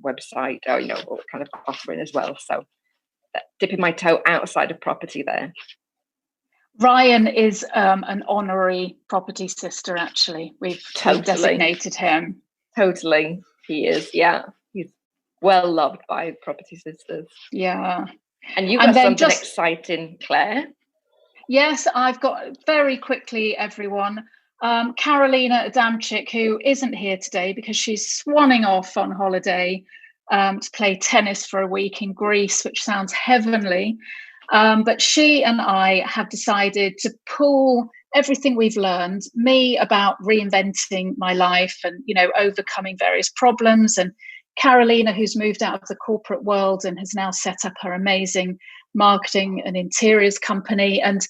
website or kind of offering as well. So dipping my toe outside of property there. Ryan is an honorary property sister, actually. We've designated him. Totally. He is, yeah. He's well loved by property sisters. Yeah. And you got something exciting, Claire. Yes, I've got, very quickly, everyone, Karolina Adamczyk, who isn't here today because she's swanning off on holiday to play tennis for a week in Greece, which sounds heavenly. But she and I have decided to pool everything we've learned, me about reinventing my life and, you know, overcoming various problems, and Carolina, who's moved out of the corporate world and has now set up her amazing marketing and interiors company, and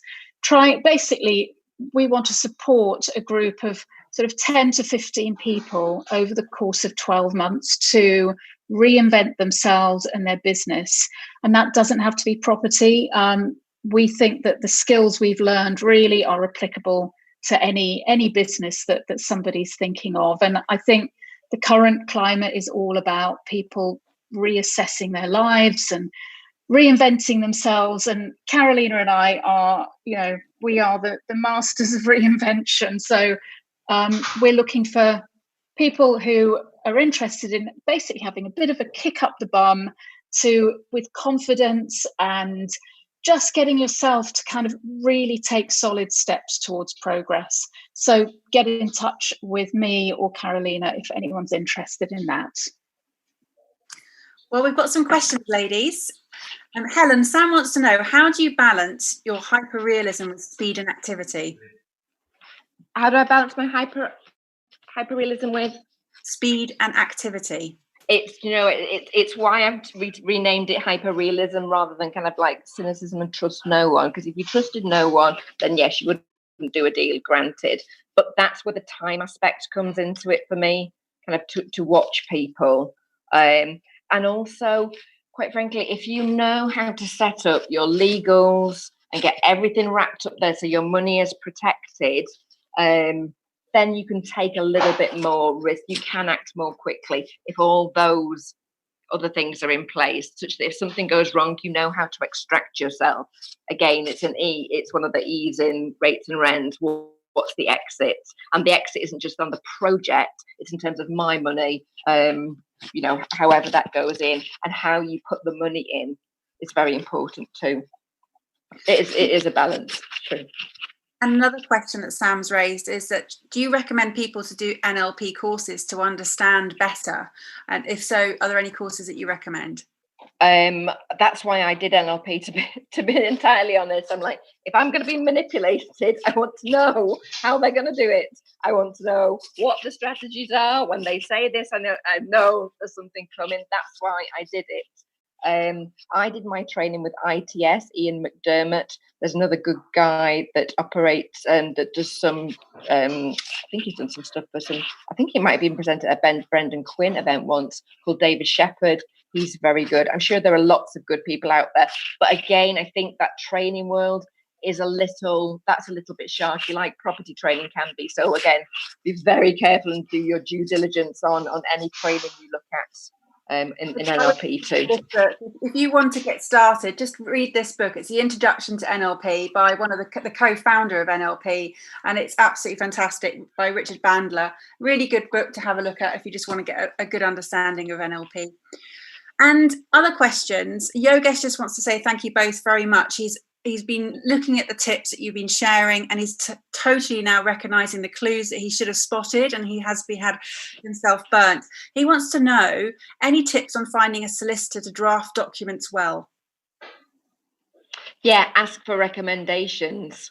basically we want to support a group of sort of 10 to 15 people over the course of 12 months to reinvent themselves and their business. And that doesn't have to be property. We think that the skills we've learned really are applicable to any business that somebody's thinking of. And I think the current climate is all about people reassessing their lives and reinventing themselves. And Carolina and I are, you know, we are the masters of reinvention. So we're looking for people who are interested in basically having a bit of a kick up the bum with confidence and just getting yourself to kind of really take solid steps towards progress. So get in touch with me or Carolina if anyone's interested in that. Well, we've got some questions, ladies. Helen, Sam wants to know, how do you balance your hyperrealism with speed and activity? How do I balance my hyperrealism with speed and activity? It's, you know, it's why I've renamed it hyperrealism rather than kind of like cynicism and trust no one. Because if you trusted no one, then yes, you wouldn't do a deal, granted. But that's where the time aspect comes into it for me, kind of to watch people. And also, quite frankly, if you know how to set up your legals and get everything wrapped up there so your money is protected, then you can take a little bit more risk. You can act more quickly if all those other things are in place, such that if something goes wrong, you know how to extract yourself. Again, it's one of the E's in rates and rents. What's the exit? And the exit isn't just on the project, it's in terms of my money, you know, however that goes in, and how you put the money in is very important too. It is a balance, true. Another question that Sam's raised is that, do you recommend people to do NLP courses to understand better? And if so, are there any courses that you recommend? That's why I did NLP, to be entirely honest. I'm like, if I'm going to be manipulated, I want to know how they're going to do it. I want to know what the strategies are. When they say this, I know there's something coming. That's why I did it. I did my training with ITS, Ian McDermott. There's another good guy that operates and that does some, I think he's done some stuff for some, I think he might have been presented at a Brendan Quinn event once, called David Shepherd. He's very good. I'm sure there are lots of good people out there. But again, I think that training world is a little bit sharky, like property training can be. So again, be very careful and do your due diligence on any training you look at. In NLP too. If you want to get started, just read this book. It's The Introduction to NLP by one of the co-founder of NLP, and it's absolutely fantastic, by Richard Bandler. Really good book to have a look at if you just want to get a good understanding of NLP. And other questions, Yogesh just wants to say thank you both very much. He's been looking at the tips that you've been sharing, and he's totally now recognizing the clues that he should have spotted, and he has had himself burnt. He wants to know any tips on finding a solicitor to draft documents well. Yeah, ask for recommendations.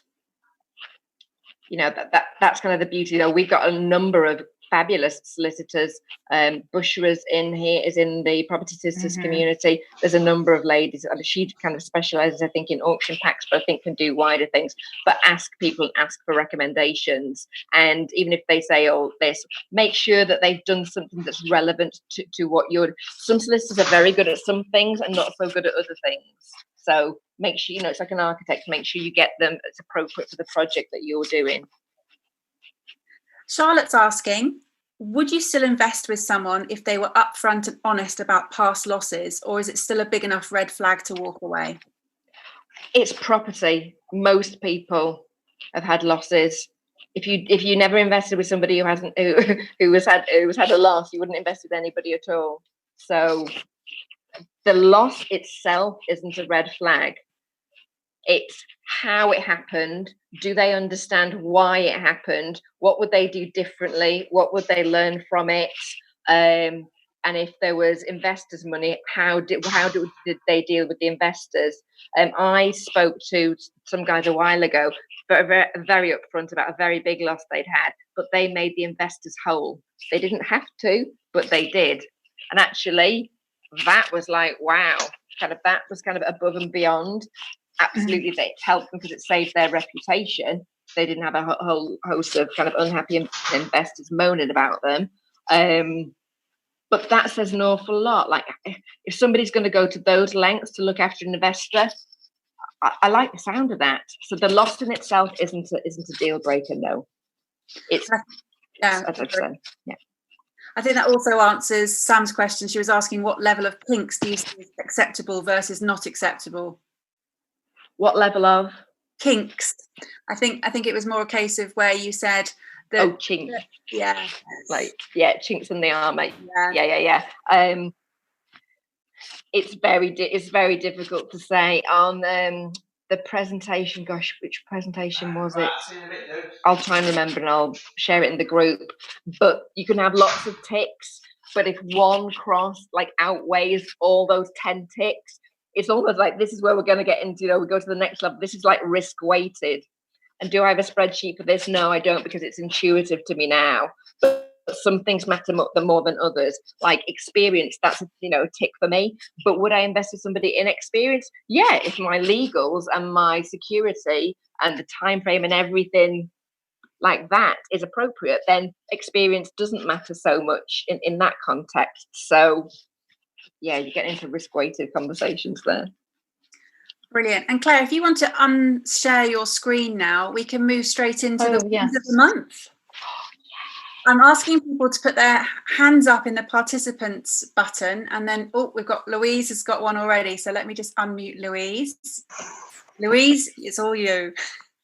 You know, that's kind of the beauty. Though we've got a number of fabulous solicitors. Bushra is in the property solicitors community. There's a number of ladies. I mean, she kind of specializes, I think, in auction packs, but I think can do wider things. But ask people, ask for recommendations, and even if they say, "Oh, this," make sure that they've done something that's relevant to what you're. Some solicitors are very good at some things and not so good at other things. So make sure, you know, it's like an architect. Make sure you get them it's appropriate for the project that you're doing. Charlotte's asking, would you still invest with someone if they were upfront and honest about past losses, or is it still a big enough red flag to walk away? It's property. Most people have had losses. If you never invested with somebody who has had a loss, you wouldn't invest with anybody at all. So the loss itself isn't a red flag. It's how it happened. Do they understand why it happened? What would they do differently? What would they learn from it? And if there was investors' money, how did they deal with the investors? I spoke to some guys a while ago, very, very upfront about a very big loss they'd had, but they made the investors whole. They didn't have to, but they did. And actually, that was like, wow, that was kind of above and beyond. Absolutely, it helped them because it saved their reputation. They didn't have a whole host of kind of unhappy investors moaning about them. But that says an awful lot. Like, if somebody's going to go to those lengths to look after an investor, I like the sound of that. So the loss in itself isn't a deal breaker. No, it's yeah. I think that also answers Sam's question. She was asking what level of kinks do you see as acceptable versus not acceptable? What level of kinks? I think it was more a case of where you said that, chink. Yeah. Like, chinks in the armour. Yeah. It's very difficult to say on the presentation. Gosh, which presentation was it? I'll try and remember and I'll share it in the group. But you can have lots of ticks, but if one cross outweighs all those 10 ticks, it's almost like this is where we're going to get into, we go to the next level. This is like risk weighted. And do I have a spreadsheet for this? No, I don't, because it's intuitive to me now. But some things matter more than others. Like experience, that's a tick for me. But would I invest with somebody inexperienced? Yeah, if my legals and my security and the time frame and everything like that is appropriate, then experience doesn't matter so much in that context. So yeah, you get into risk-weighted conversations there. Brilliant. And Claire, if you want to unshare your screen now, we can move straight into the wins of the month. I'm asking people to put their hands up in the participants button, and then we've got Louise has got one already. So let me just unmute Louise. Louise, it's all you.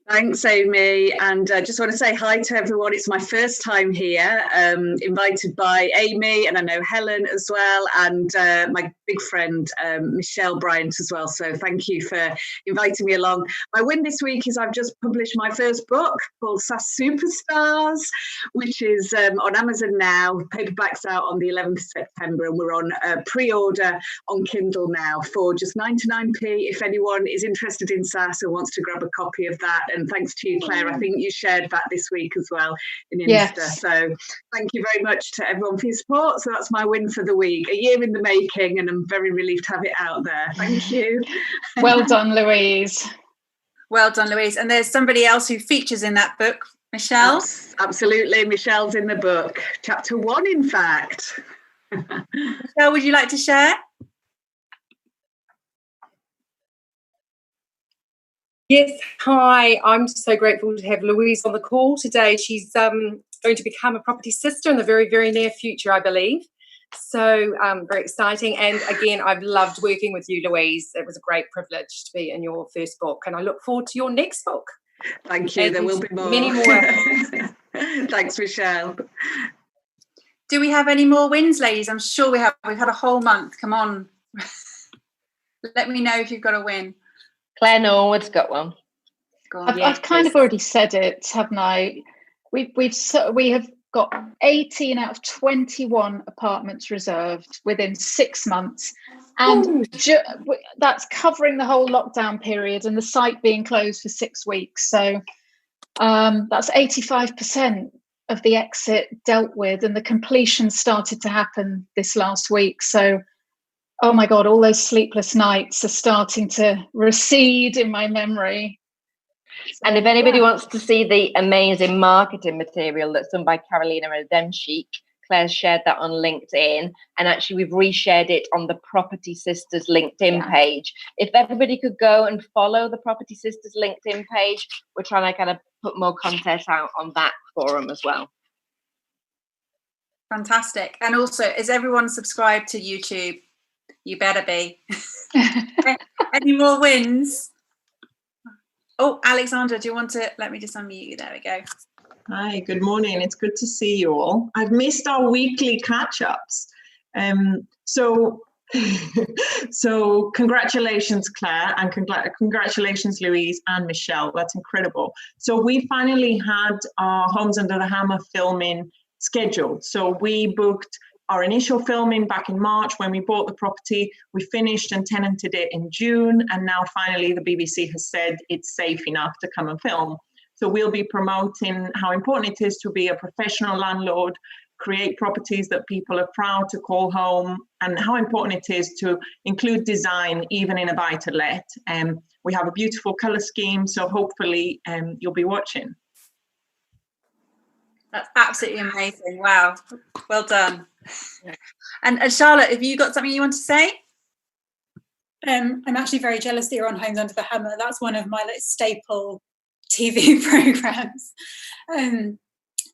Thanks, Amy, and just want to say hi to everyone. It's my first time here, invited by Amy, and I know Helen as well, and my big friend Michelle Bryant as well. So thank you for inviting me along. My win this week is I've just published my first book called SaaS Superstars, which is on Amazon now. Paperback's out on the 11th of September, and we're on pre-order on Kindle now for just 99p. If anyone is interested in SaaS or wants to grab a copy of that. And thanks to you, Claire. I think you shared that this week as well in Insta. Yes. So thank you very much to everyone for your support. So that's my win for the week. A year in the making, and I'm very relieved to have it out there. Thank you. Well done, Louise. Well done, Louise. And there's somebody else who features in that book, Michelle. Absolutely. Michelle's in the book. Chapter 1, in fact. Michelle, would you like to share? Yes, hi. I'm so grateful to have Louise on the call today. She's going to become a property sister in the very, very near future, I believe. So very exciting. And again, I've loved working with you, Louise. It was a great privilege to be in your first book. And I look forward to your next book. Thank you. And there will be more. Many more. Thanks, Michelle. Do we have any more wins, ladies? I'm sure we have. We've had a whole month. Come on. Let me know if you've got a win. Claire Norwood's got one. I've kind of already said it, haven't I? We have got 18 out of 21 apartments reserved within 6 months, and that's covering the whole lockdown period and the site being closed for 6 weeks. So that's 85% of the exit dealt with, and the completion started to happen this last week. So oh my God, all those sleepless nights are starting to recede in my memory. And if anybody wants to see the amazing marketing material that's done by Carolina Ademchik, Claire's shared that on LinkedIn. And actually, we've reshared it on the Property Sisters LinkedIn page. If everybody could go and follow the Property Sisters LinkedIn page, we're trying to kind of put more content out on that forum as well. Fantastic. And also, is everyone subscribed to YouTube? You better be. Any more wins? Oh, Alexandra, do you want to let me just unmute you? There we go. Hi, good morning. It's good to see you all. I've missed our weekly catch-ups. So congratulations, Claire, and congratulations, Louise and Michelle. That's incredible. So we finally had our Homes Under the Hammer filming scheduled. So we booked our initial filming back in March when we bought the property. We finished and tenanted it in June, and now finally the BBC has said it's safe enough to come and film. So we'll be promoting how important it is to be a professional landlord, create properties that people are proud to call home, and how important it is to include design even in a buy-to-let. We have a beautiful colour scheme, so hopefully you'll be watching. That's absolutely amazing. Wow, well done. And Charlotte, have you got something you want to say? I'm actually very jealous that you're on Homes Under the Hammer. That's one of my staple TV programs.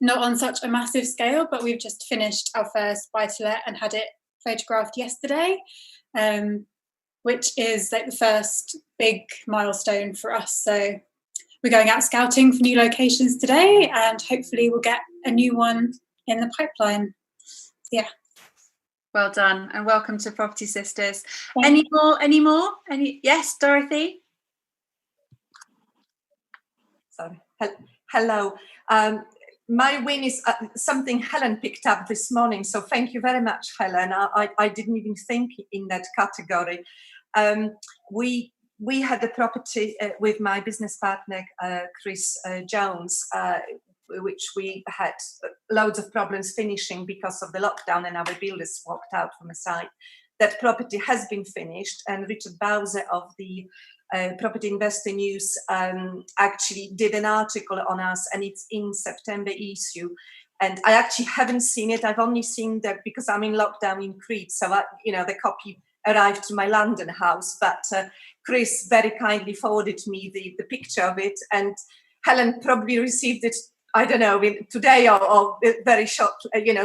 Not on such a massive scale, but we've just finished our first buy-to-let and had it photographed yesterday, which is the first big milestone for us. So we're going out scouting for new locations today, and hopefully we'll get a new one in the pipeline. Yeah. Well done, and welcome to Property Sisters. Any more? Yes, Dorothy? Sorry. Hello. My win is something Helen picked up this morning, so thank you very much, Helen. I didn't even think in that category. We had a property with my business partner, Chris Jones, which we had loads of problems finishing because of the lockdown, and our builders walked out from the site. That property has been finished, and Richard Bowser of the Property Investor News actually did an article on us, and it's in September issue. And I actually haven't seen it. I've only seen that because I'm in lockdown in Crete, so the copy arrived to my London house. But Chris very kindly forwarded me the picture of it, and Helen probably received it, I don't know, today or very short, in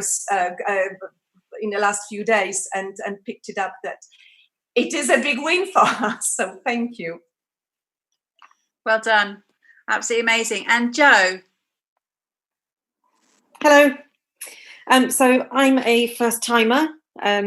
the last few days, and picked it up. That it is a big win for us, so thank you. Well done. Absolutely amazing. And Jo? Hello. So I'm a first timer,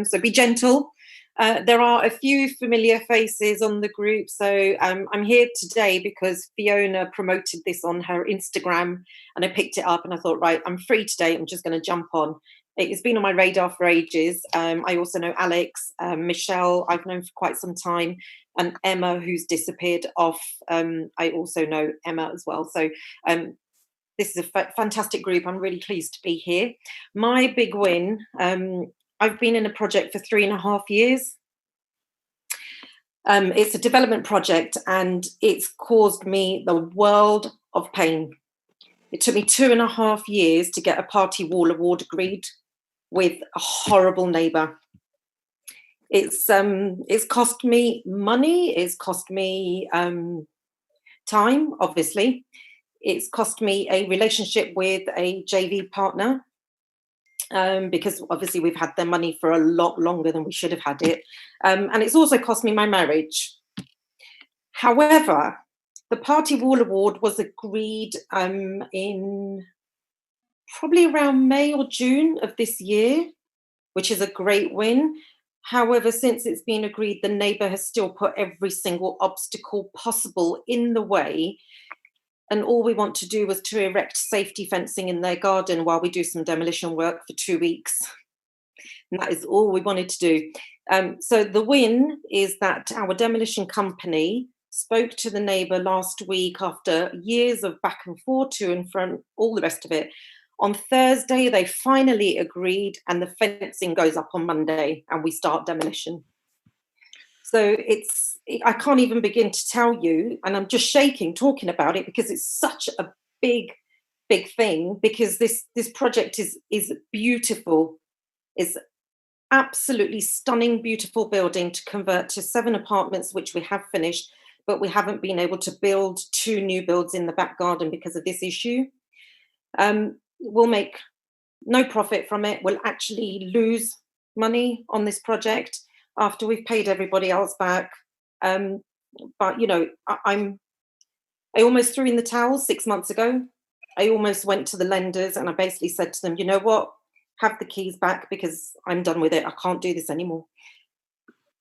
so be gentle. There are a few familiar faces on the group, so I'm here today because Fiona promoted this on her Instagram, and I picked it up and I thought, right, I'm free today, I'm just going to jump on. It's been on my radar for ages. I also know Alex, Michelle, I've known for quite some time, and Emma, who's disappeared off. I also know Emma as well. So this is a fantastic group. I'm really pleased to be here. My big win, I've been in a project for 3.5 years. It's a development project, and it's caused me the world of pain. It took me 2.5 years to get a party wall award agreed with a horrible neighbour. It's cost me money, it's cost me time, obviously. It's cost me a relationship with a JV partner, because obviously we've had their money for a lot longer than we should have had it. And it's also cost me my marriage. However, the Party Wall Award was agreed in probably around May or June of this year, which is a great win. However, since it's been agreed, the neighbour has still put every single obstacle possible in the way. And all we want to do was to erect safety fencing in their garden while we do some demolition work for 2 weeks. And that is all we wanted to do. So the win is that our demolition company spoke to the neighbour last week after years of back and forth, to and from, all the rest of it. On Thursday, they finally agreed, and the fencing goes up on Monday, and we start demolition. So I can't even begin to tell you, and I'm just shaking talking about it because it's such a big thing, because this project is beautiful. It's absolutely stunning, beautiful building to convert to 7 apartments, which we have finished, but we haven't been able to build 2 new builds in the back garden because of this issue. We'll make no profit from it. We'll actually lose money on this project after we've paid everybody else back. But I almost threw in the towel 6 months ago. I almost went to the lenders and I basically said to them, you know what, have the keys back because I'm done with it. I can't do this anymore.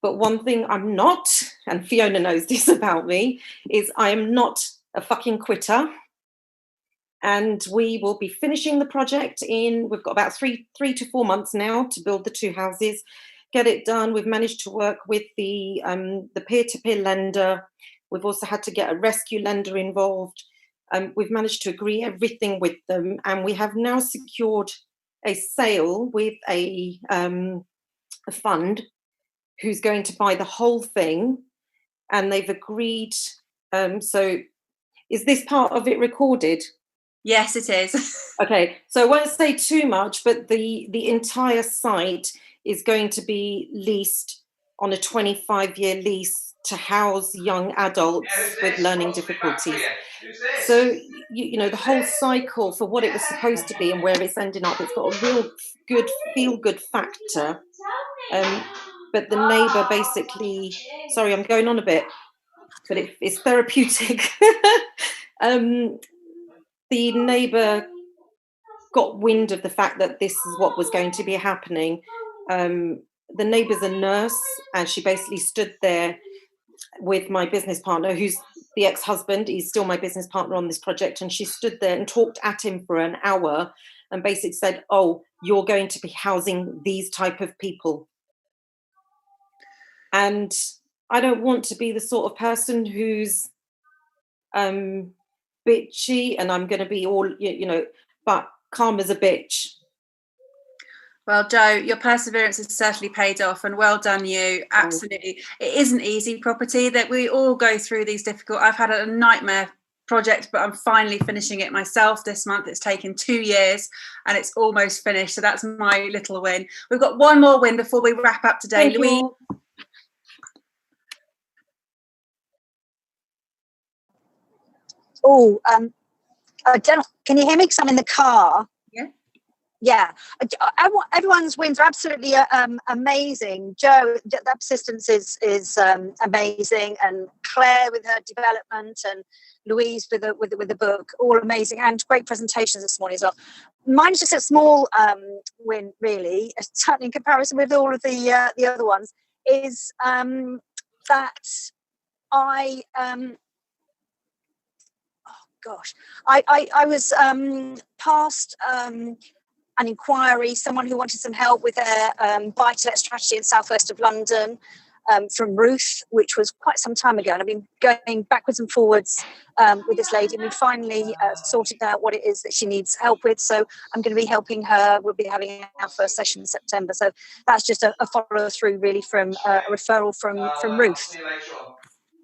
But one thing I'm not, and Fiona knows this about me, is I am not a fucking quitter. And we will be finishing the project we've got about 3 to 4 months now to build the 2 houses, get it done. We've managed to work with the peer-to-peer lender. We've also had to get a rescue lender involved. We've managed to agree everything with them, and we have now secured a sale with a fund who's going to buy the whole thing, and they've agreed. So is this part of it recorded? Yes, it is. Okay, so I won't say too much, but the entire site is going to be leased on a 25-year lease to house young adults with learning difficulties. So, you know, the whole cycle for what it was supposed to be and where it's ending up, it's got a real good feel-good factor. But the neighbour basically, sorry, I'm going on a bit, but it's therapeutic. The neighbour got wind of the fact that this is what was going to be happening. The neighbour's a nurse, and she basically stood there with my business partner, who's the ex-husband. He's still my business partner on this project, and she stood there and talked at him for an hour and basically said, oh, you're going to be housing these type of people. And I don't want to be the sort of person who's bitchy, and I'm going to be all, you know, but calm as a bitch. Well, Jo, your perseverance has certainly paid off, and well done you. Absolutely. It isn't easy property, that we all go through these difficult. I've had a nightmare project, but I'm finally finishing it myself this month. It's taken 2 years and it's almost finished. So that's my little win. We've got one more win before we wrap up today. Thank Louise. you. Oh, I don't. Can you hear me? Because I'm in the car. Yeah. Yeah. Everyone's wins are absolutely amazing. Jo, that persistence is amazing, and Claire with her development, and Louise with the book, all amazing, and great presentations this morning as well. Mine's just a small win, really, certainly in comparison with all of the other ones. Is that I. Gosh, I was past an inquiry, someone who wanted some help with their buy-to-let strategy in southwest of London from Ruth, which was quite some time ago. And I've been going backwards and forwards with this lady, and we finally sorted out what it is that she needs help with. So I'm going to be helping her. We'll be having our first session in September. So that's just a follow-through, really, from a referral from Ruth.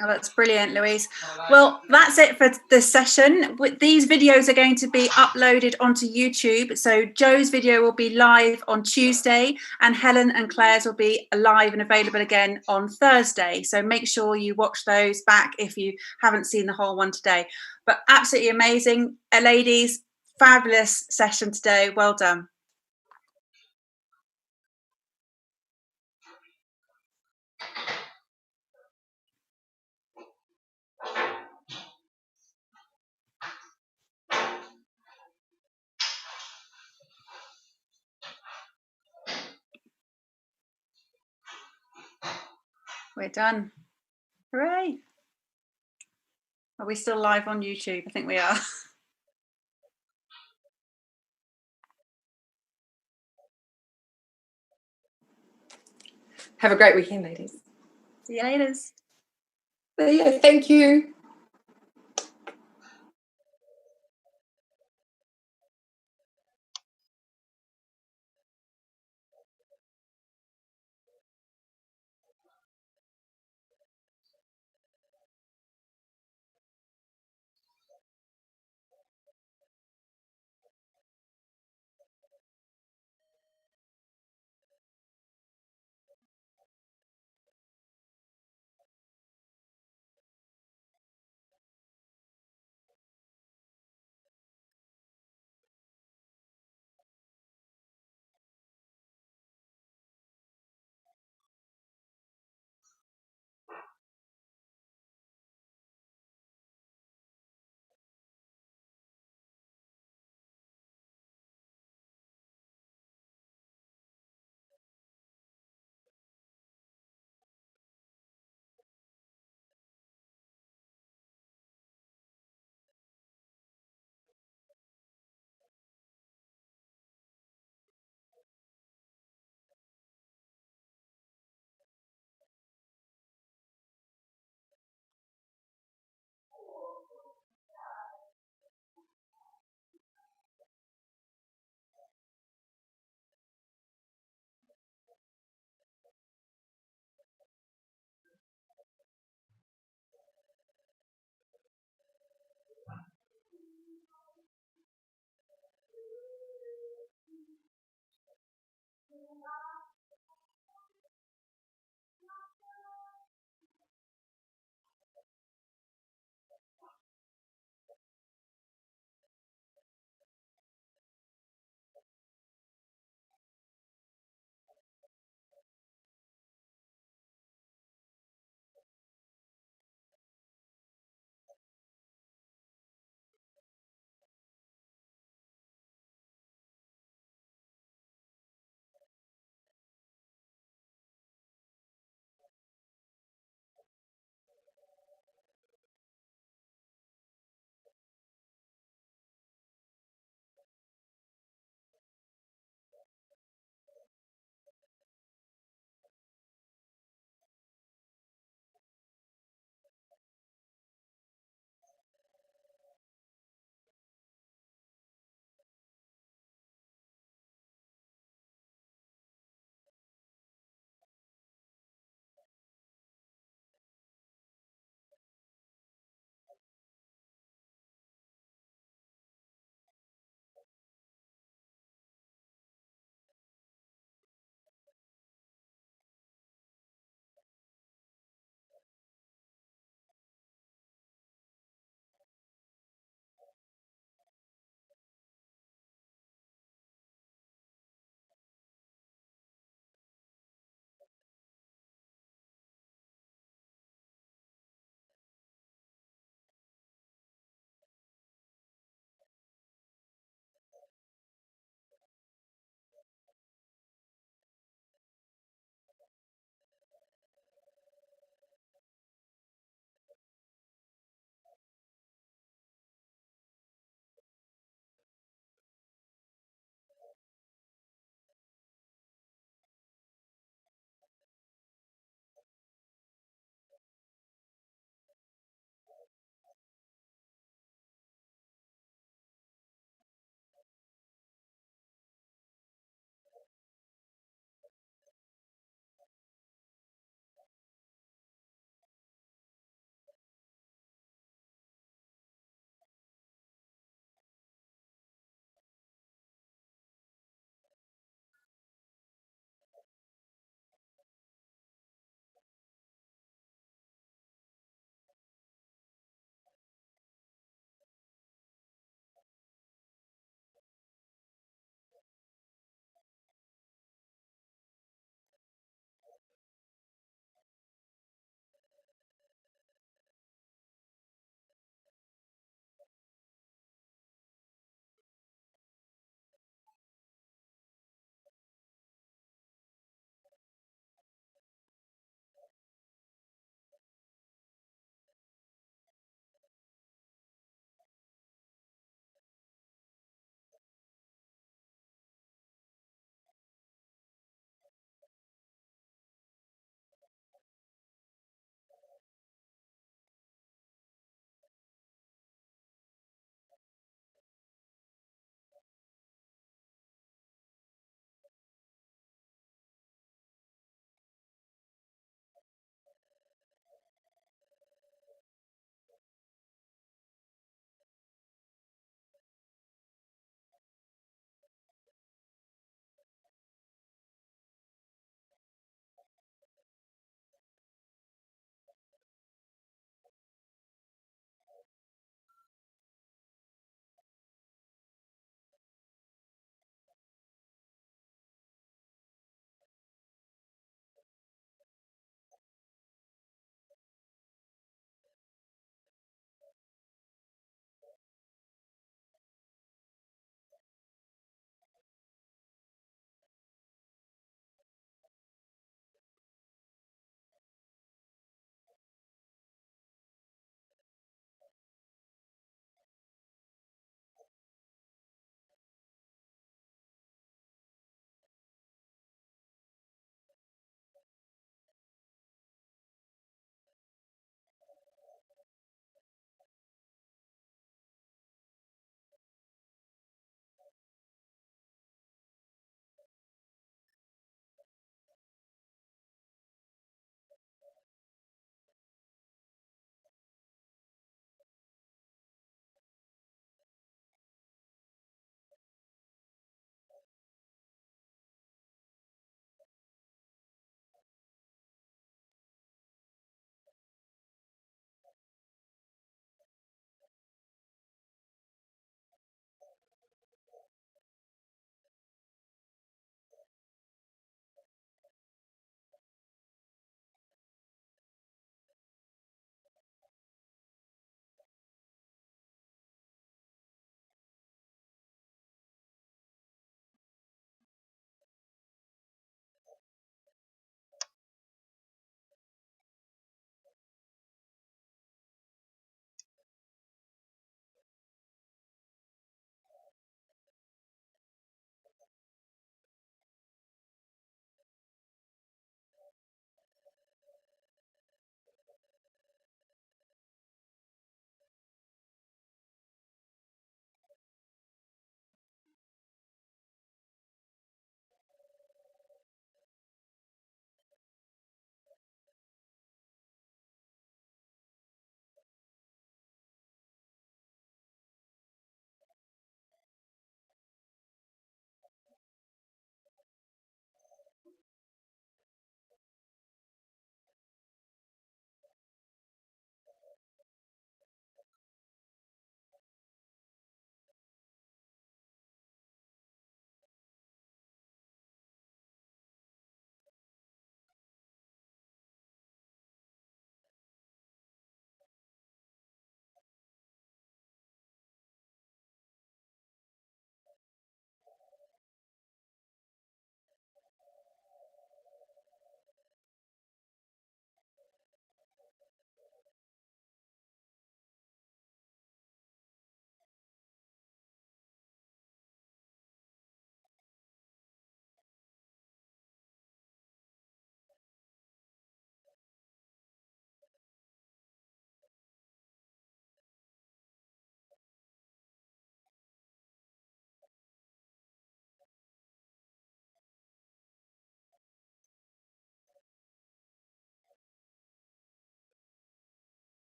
Oh, that's brilliant, Louise. Well, that's it for this session. These videos are going to be uploaded onto YouTube. So Jo's video will be live on Tuesday, and Helen and Claire's will be live and available again on Thursday. So make sure you watch those back if you haven't seen the whole one today. But absolutely amazing. Ladies, fabulous session today. Well done. We're done. Hooray. Are we still live on YouTube? I think we are. Have a great weekend, ladies. See you later. See you. Thank you.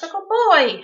It's a good boy.